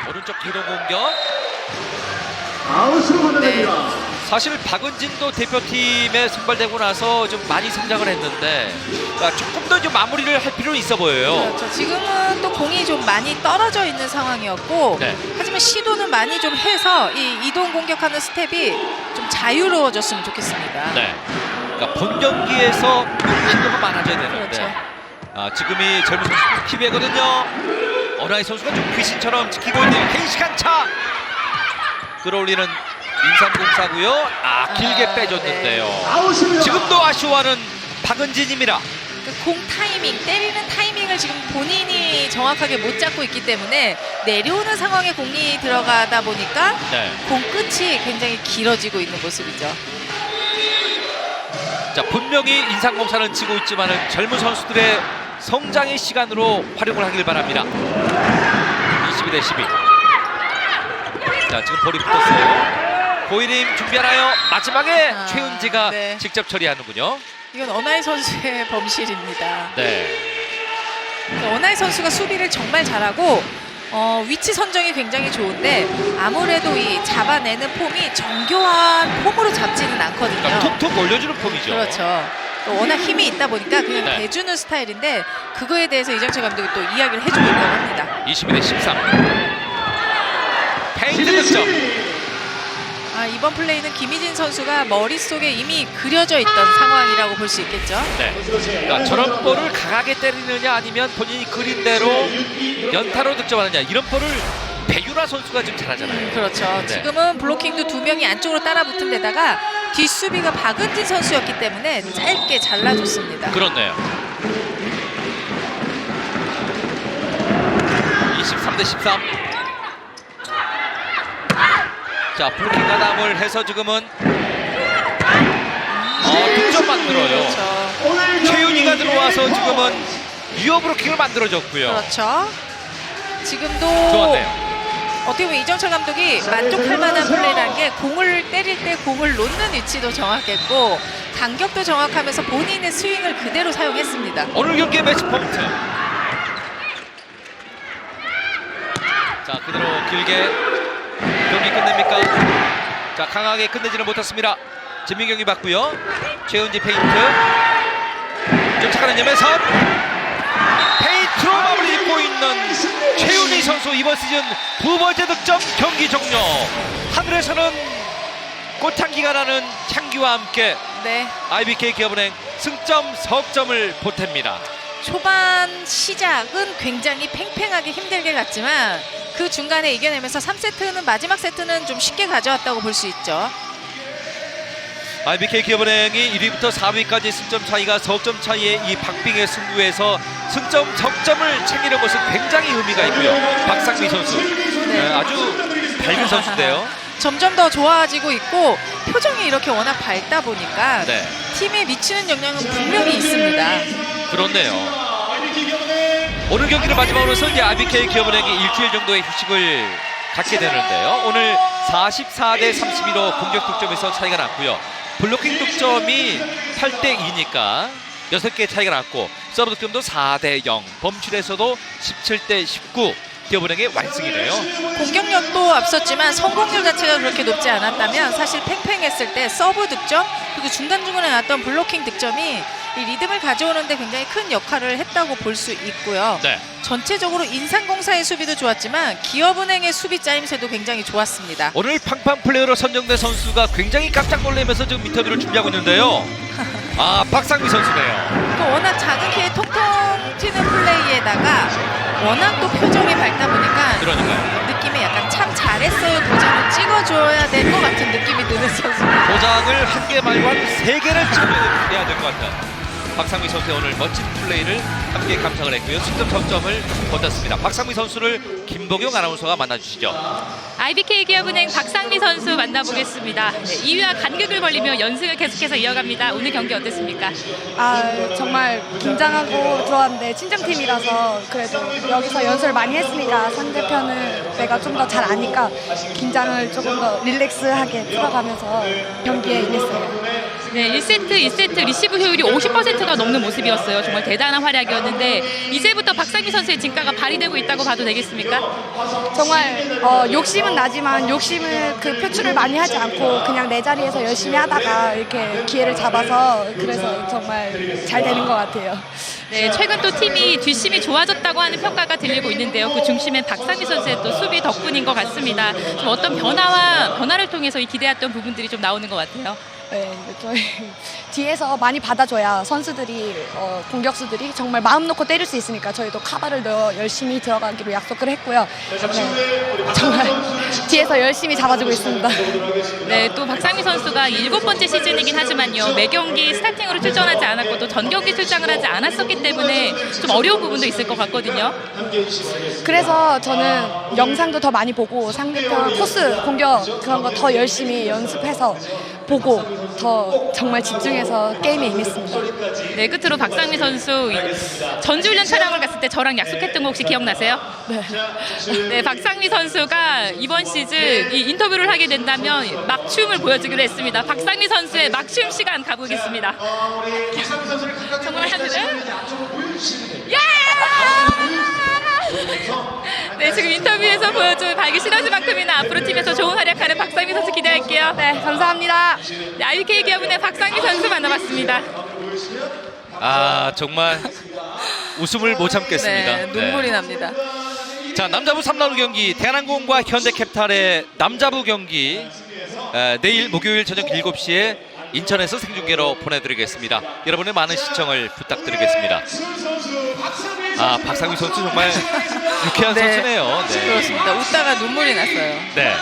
오른쪽 기동 공격. 아웃으로 보내됩니다. 사실 박은진도 대표팀에 선발되고 나서 좀 많이 성장을 했는데 조금 더 좀 마무리를 할 필요는 있어 보여요. 그렇죠. 지금은 또 공이 좀 많이 떨어져 있는 상황이었고 네. 하지만 시도는 많이 좀 해서 이 이동 공격하는 스텝이 좀 자유로워졌으면 좋겠습니다. 네. 그러니까 본 경기에서 시도가 많아져야 되는데 그렇죠. 지금이 젊은 선수 기회거든요. 어나이 선수가 좀 귀신처럼 지키고 있네요. 긴 시간 차 끌어올리는 인삼공사고요. 길게 빼줬는데요. 아웃입니다. 지금도 아쉬워하는 박은진입니다. 공 타이밍, 때리는 타이밍을 지금 본인이 정확하게 못 잡고 있기 때문에 내려오는 상황에 공이 들어가다 보니까 네. 공 끝이 굉장히 길어지고 있는 모습이죠. 자, 분명히 인상공사는 지고 있지만은 젊은 선수들의 성장의 시간으로 활용을 하길 바랍니다. 22대 12. 자, 지금 볼이 붙었어요. 고이림 준비하나요? 마지막에 최은지가 직접 처리하는군요. 이건 어나이 선수의 범실입니다. 네. 어나이 선수가 수비를 정말 잘하고 위치 선정이 굉장히 좋은데 아무래도 이 잡아내는 폼이 정교한 폼으로 잡지는 않거든요. 그러니까 툭툭 올려주는 폼이죠. 그렇죠. 또 워낙 힘이 있다 보니까 그냥 네. 대주는 스타일인데 그거에 대해서 이정철 감독이 또 이야기를 해주고 있다고 합니다. 22대 13. 페인트 득점. 이번 플레이는 김희진 선수가 머릿속에 이미 그려져 있던 상황이라고 볼 수 있겠죠. 네. 그러니까 저런 볼을 강하게 때리느냐 아니면 본인이 그린 대로 연타로 득점하느냐 이런 볼을 배유라 선수가 좀 잘하잖아요. 그렇죠. 네. 지금은 블로킹도 두 명이 안쪽으로 따라붙은 데다가 뒷수비가 박은진 선수였기 때문에 짧게 잘라줬습니다. 그렇네요. 23대 13. 자, 블로킹 가담을 해서 지금은 득점 만들어요. 그렇죠. 최윤희가 들어와서 지금은 유효 브로킹을 만들어줬고요. 그렇죠. 지금도 좋았네요. 어떻게 보면 이정철 감독이 만족할 만한 플레이라는 게 공을 때릴 때 공을 놓는 위치도 정확했고 간격도 정확하면서 본인의 스윙을 그대로 사용했습니다. 오늘 경기의 매치 포인트. 자, 그대로 길게 경기 끝냅니까? 자, 강하게 끝내지는 못했습니다. 진민경이 받고요. 최은지 페인트. 쫓아가는 염혜선. 페인트로 마무리 짓고 있는 최윤희 선수 이번 시즌 두 번째 득점. 경기 종료. 하늘에서는 꽃향기가 나는 향기와 함께 IBK 기업은행 승점 석점을 보탭니다. 초반 시작은 굉장히 팽팽하게 힘들게 갔지만 그 중간에 이겨내면서 3세트는 마지막 세트는 좀 쉽게 가져왔다고 볼 수 있죠. IBK 기업은행이 1위부터 4위까지 승점 차이가 석점 차이의 이 박빙의 승부에서 승점 석점을 챙기는 것은 굉장히 의미가 있고요. 박상미 선수 아주 밝은 선수인데요. 점점 더 좋아지고 있고 표정이 이렇게 워낙 밝다 보니까 팀에 미치는 영향은 분명히 있습니다. 그렇네요. 오늘 경기를 마지막으로 해서 이제 IBK 기업은행이 일주일 정도의 휴식을 갖게 되는데요. 오늘 44대 31로 공격 득점에서 차이가 났고요. 블로킹 득점이 8대 2니까 6개 차이가 났고 서브 득점도 4대 0, 범실에서도 17대 19. 기업은행의 완승이네요. 공격력도 앞섰지만 성공률 자체가 그렇게 높지 않았다면 사실 팽팽했을 때 서브 득점 그리고 중간중간에 나왔던 블로킹 득점이 이 리듬을 가져오는데 굉장히 큰 역할을 했다고 볼 수 있고요. 전체적으로 인삼공사의 수비도 좋았지만 기업은행의 수비 짜임새도 굉장히 좋았습니다. 오늘 팡팡 플레이어로 선정된 선수가 굉장히 깜짝 놀라면서 지금 인터뷰를 준비하고 있는데요. 박상미 선수네요. 워낙 작은 키에 통통 튀는 플레이에다가 워낙 또 표정이 밝다 보니까 느낌이 약간 참 잘했어요 도장을 찍어줘야 될 것 같은 느낌이 드는 선수입니다. 도장을 한 개 말고 한 3개를 찍어야 될 것 같아요. 박상미 선수의 오늘 멋진 플레이를 함께 감상을 했고요. 승점 석점을 거뒀습니다. 박상미 선수를 김보경 아나운서가 만나주시죠. IBK 기업은행 박상미 선수 만나보겠습니다. 2위와 간격을 벌리며 연승을 계속해서 이어갑니다. 오늘 경기 어땠습니까? 정말 긴장하고 좋았는데 친정팀이라서 그래도 여기서 연습을 많이 했으니까 상대편을 내가 좀 더 잘 아니까 긴장을 조금 더 릴렉스하게 풀어가면서 경기에 임했어요. 네, 1세트 리시브 효율이 50%가 넘는 모습이었어요. 정말 대단한 활약이었는데 이제부터 박상미 선수의 진가가 발휘되고 있다고 봐도 되겠습니까? 정말 욕심은 나지만 욕심을 그 표출을 많이 하지 않고 그냥 내 자리에서 열심히 하다가 이렇게 기회를 잡아서 그래서 정말 잘 되는 것 같아요. 네, 최근 또 팀이 뒷심이 좋아졌다고 하는 평가가 들리고 있는데요. 그 중심엔 박상미 선수의 또 수비 덕분인 것 같습니다. 좀 어떤 변화를 통해서 이 기대했던 부분들이 좀 나오는 것 같아요. 네, 저희 뒤에서 많이 받아줘야 선수들이 공격수들이 정말 마음 놓고 때릴 수 있으니까 저희도 카바를 더 열심히 들어가기로 약속을 했고요. 네, 정말 뒤에서 열심히 잡아주고 있습니다. 네, 또 박상미 선수가 7번째 시즌이긴 하지만요. 매 경기 스타팅으로 출전하지 않았고 또 전 경기 출장을 하지 않았었기 때문에 좀 어려운 부분도 있을 것 같거든요. 그래서 저는 영상도 더 많이 보고 상대편 코스 공격 그런 거 더 열심히 연습해서 보고 더 정말 집중해서 게임에 임했습니다. 네, 끝으로 박상미 선수 전지훈련 촬영을 갔을 때 저랑 약속했던 거 혹시 기억나세요? 네. 네, 박상미 선수가 이번 시즌 이 인터뷰를 하게 된다면 막춤을 보여주기로 했습니다. 박상미 선수의 막춤 시간 가보겠습니다. 정말 하늘을 예! 네, 지금 인터뷰에서 보여준 발기 시너지만큼이나 앞으로 팀에서 좋은 활약하는 박상미 선수 기대할게요. 네, 감사합니다. 네, IBK 기업은의 박상미 선수 만나봤습니다. 아, 정말 웃음을 못 참겠습니다. 네, 눈물이 납니다. 자, 남자부 3라운드 경기 대한항공과 현대캐피탈의 남자부 경기 내일 목요일 저녁 7시에 인천에서 생중계로 보내드리겠습니다. 여러분의 많은 시청을 부탁드리겠습니다. 아, 박상미 선수 정말 유쾌한 네, 선수네요. 네. 그렇습니다. 웃다가 눈물이 났어요. 네.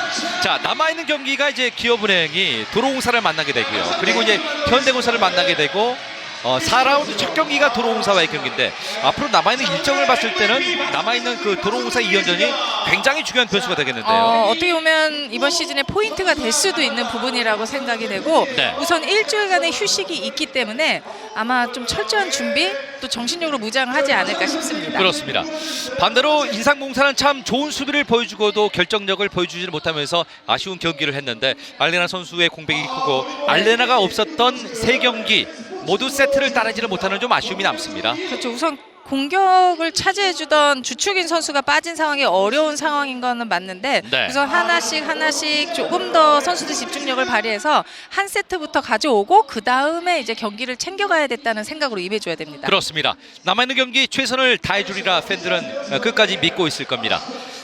자, 남아있는 경기가 이제 기업은행이 도로공사를 만나게 되고요. 그리고 이제 현대건설을 만나게 되고 4라운드 첫 경기가 도로공사와의 경기인데 앞으로 남아있는 일정을 봤을 때는 남아있는 그 도로공사 2연전이 굉장히 중요한 변수가 되겠는데요. 어떻게 보면 이번 시즌에 포인트가 될 수도 있는 부분이라고 생각이 되고 네. 우선 일주일간의 휴식이 있기 때문에 아마 좀 철저한 준비 또 정신력으로 무장을 하지 않을까 싶습니다. 그렇습니다. 반대로 인상공사는 참 좋은 수비를 보여주고도 결정력을 보여주지는 못하면서 아쉬운 경기를 했는데 알레나 선수의 공백이 크고 알레나가 없었던 세 경기 모두 세트를 따내지를 못하는 좀 아쉬움이 남습니다. 그렇죠. 우선 공격을 차지해주던 주축인 선수가 빠진 상황이 어려운 상황인 거는 맞는데 네. 우선 하나씩 조금 더 선수들 집중력을 발휘해서 한 세트부터 가져오고 그 다음에 이제 경기를 챙겨가야 됐다는 생각으로 임해줘야 됩니다. 그렇습니다. 남아있는 경기 최선을 다해주리라 팬들은 끝까지 믿고 있을 겁니다.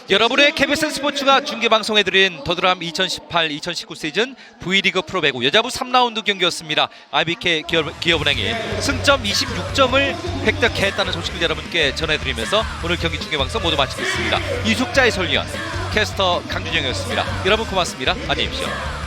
여러분의 KBS 스포츠가 중계방송해드린 더드람 2018-2019 시즌 V리그 프로배구 여자부 3라운드 경기였습니다. IBK 기업은행이 승점 26점을 획득했다는 소식을 여러분께 전해드리면서 오늘 경기 중계방송 모두 마치겠습니다. 이숙자 해설위원, 캐스터 강준영이었습니다. 여러분 고맙습니다. 안녕히 계십시오.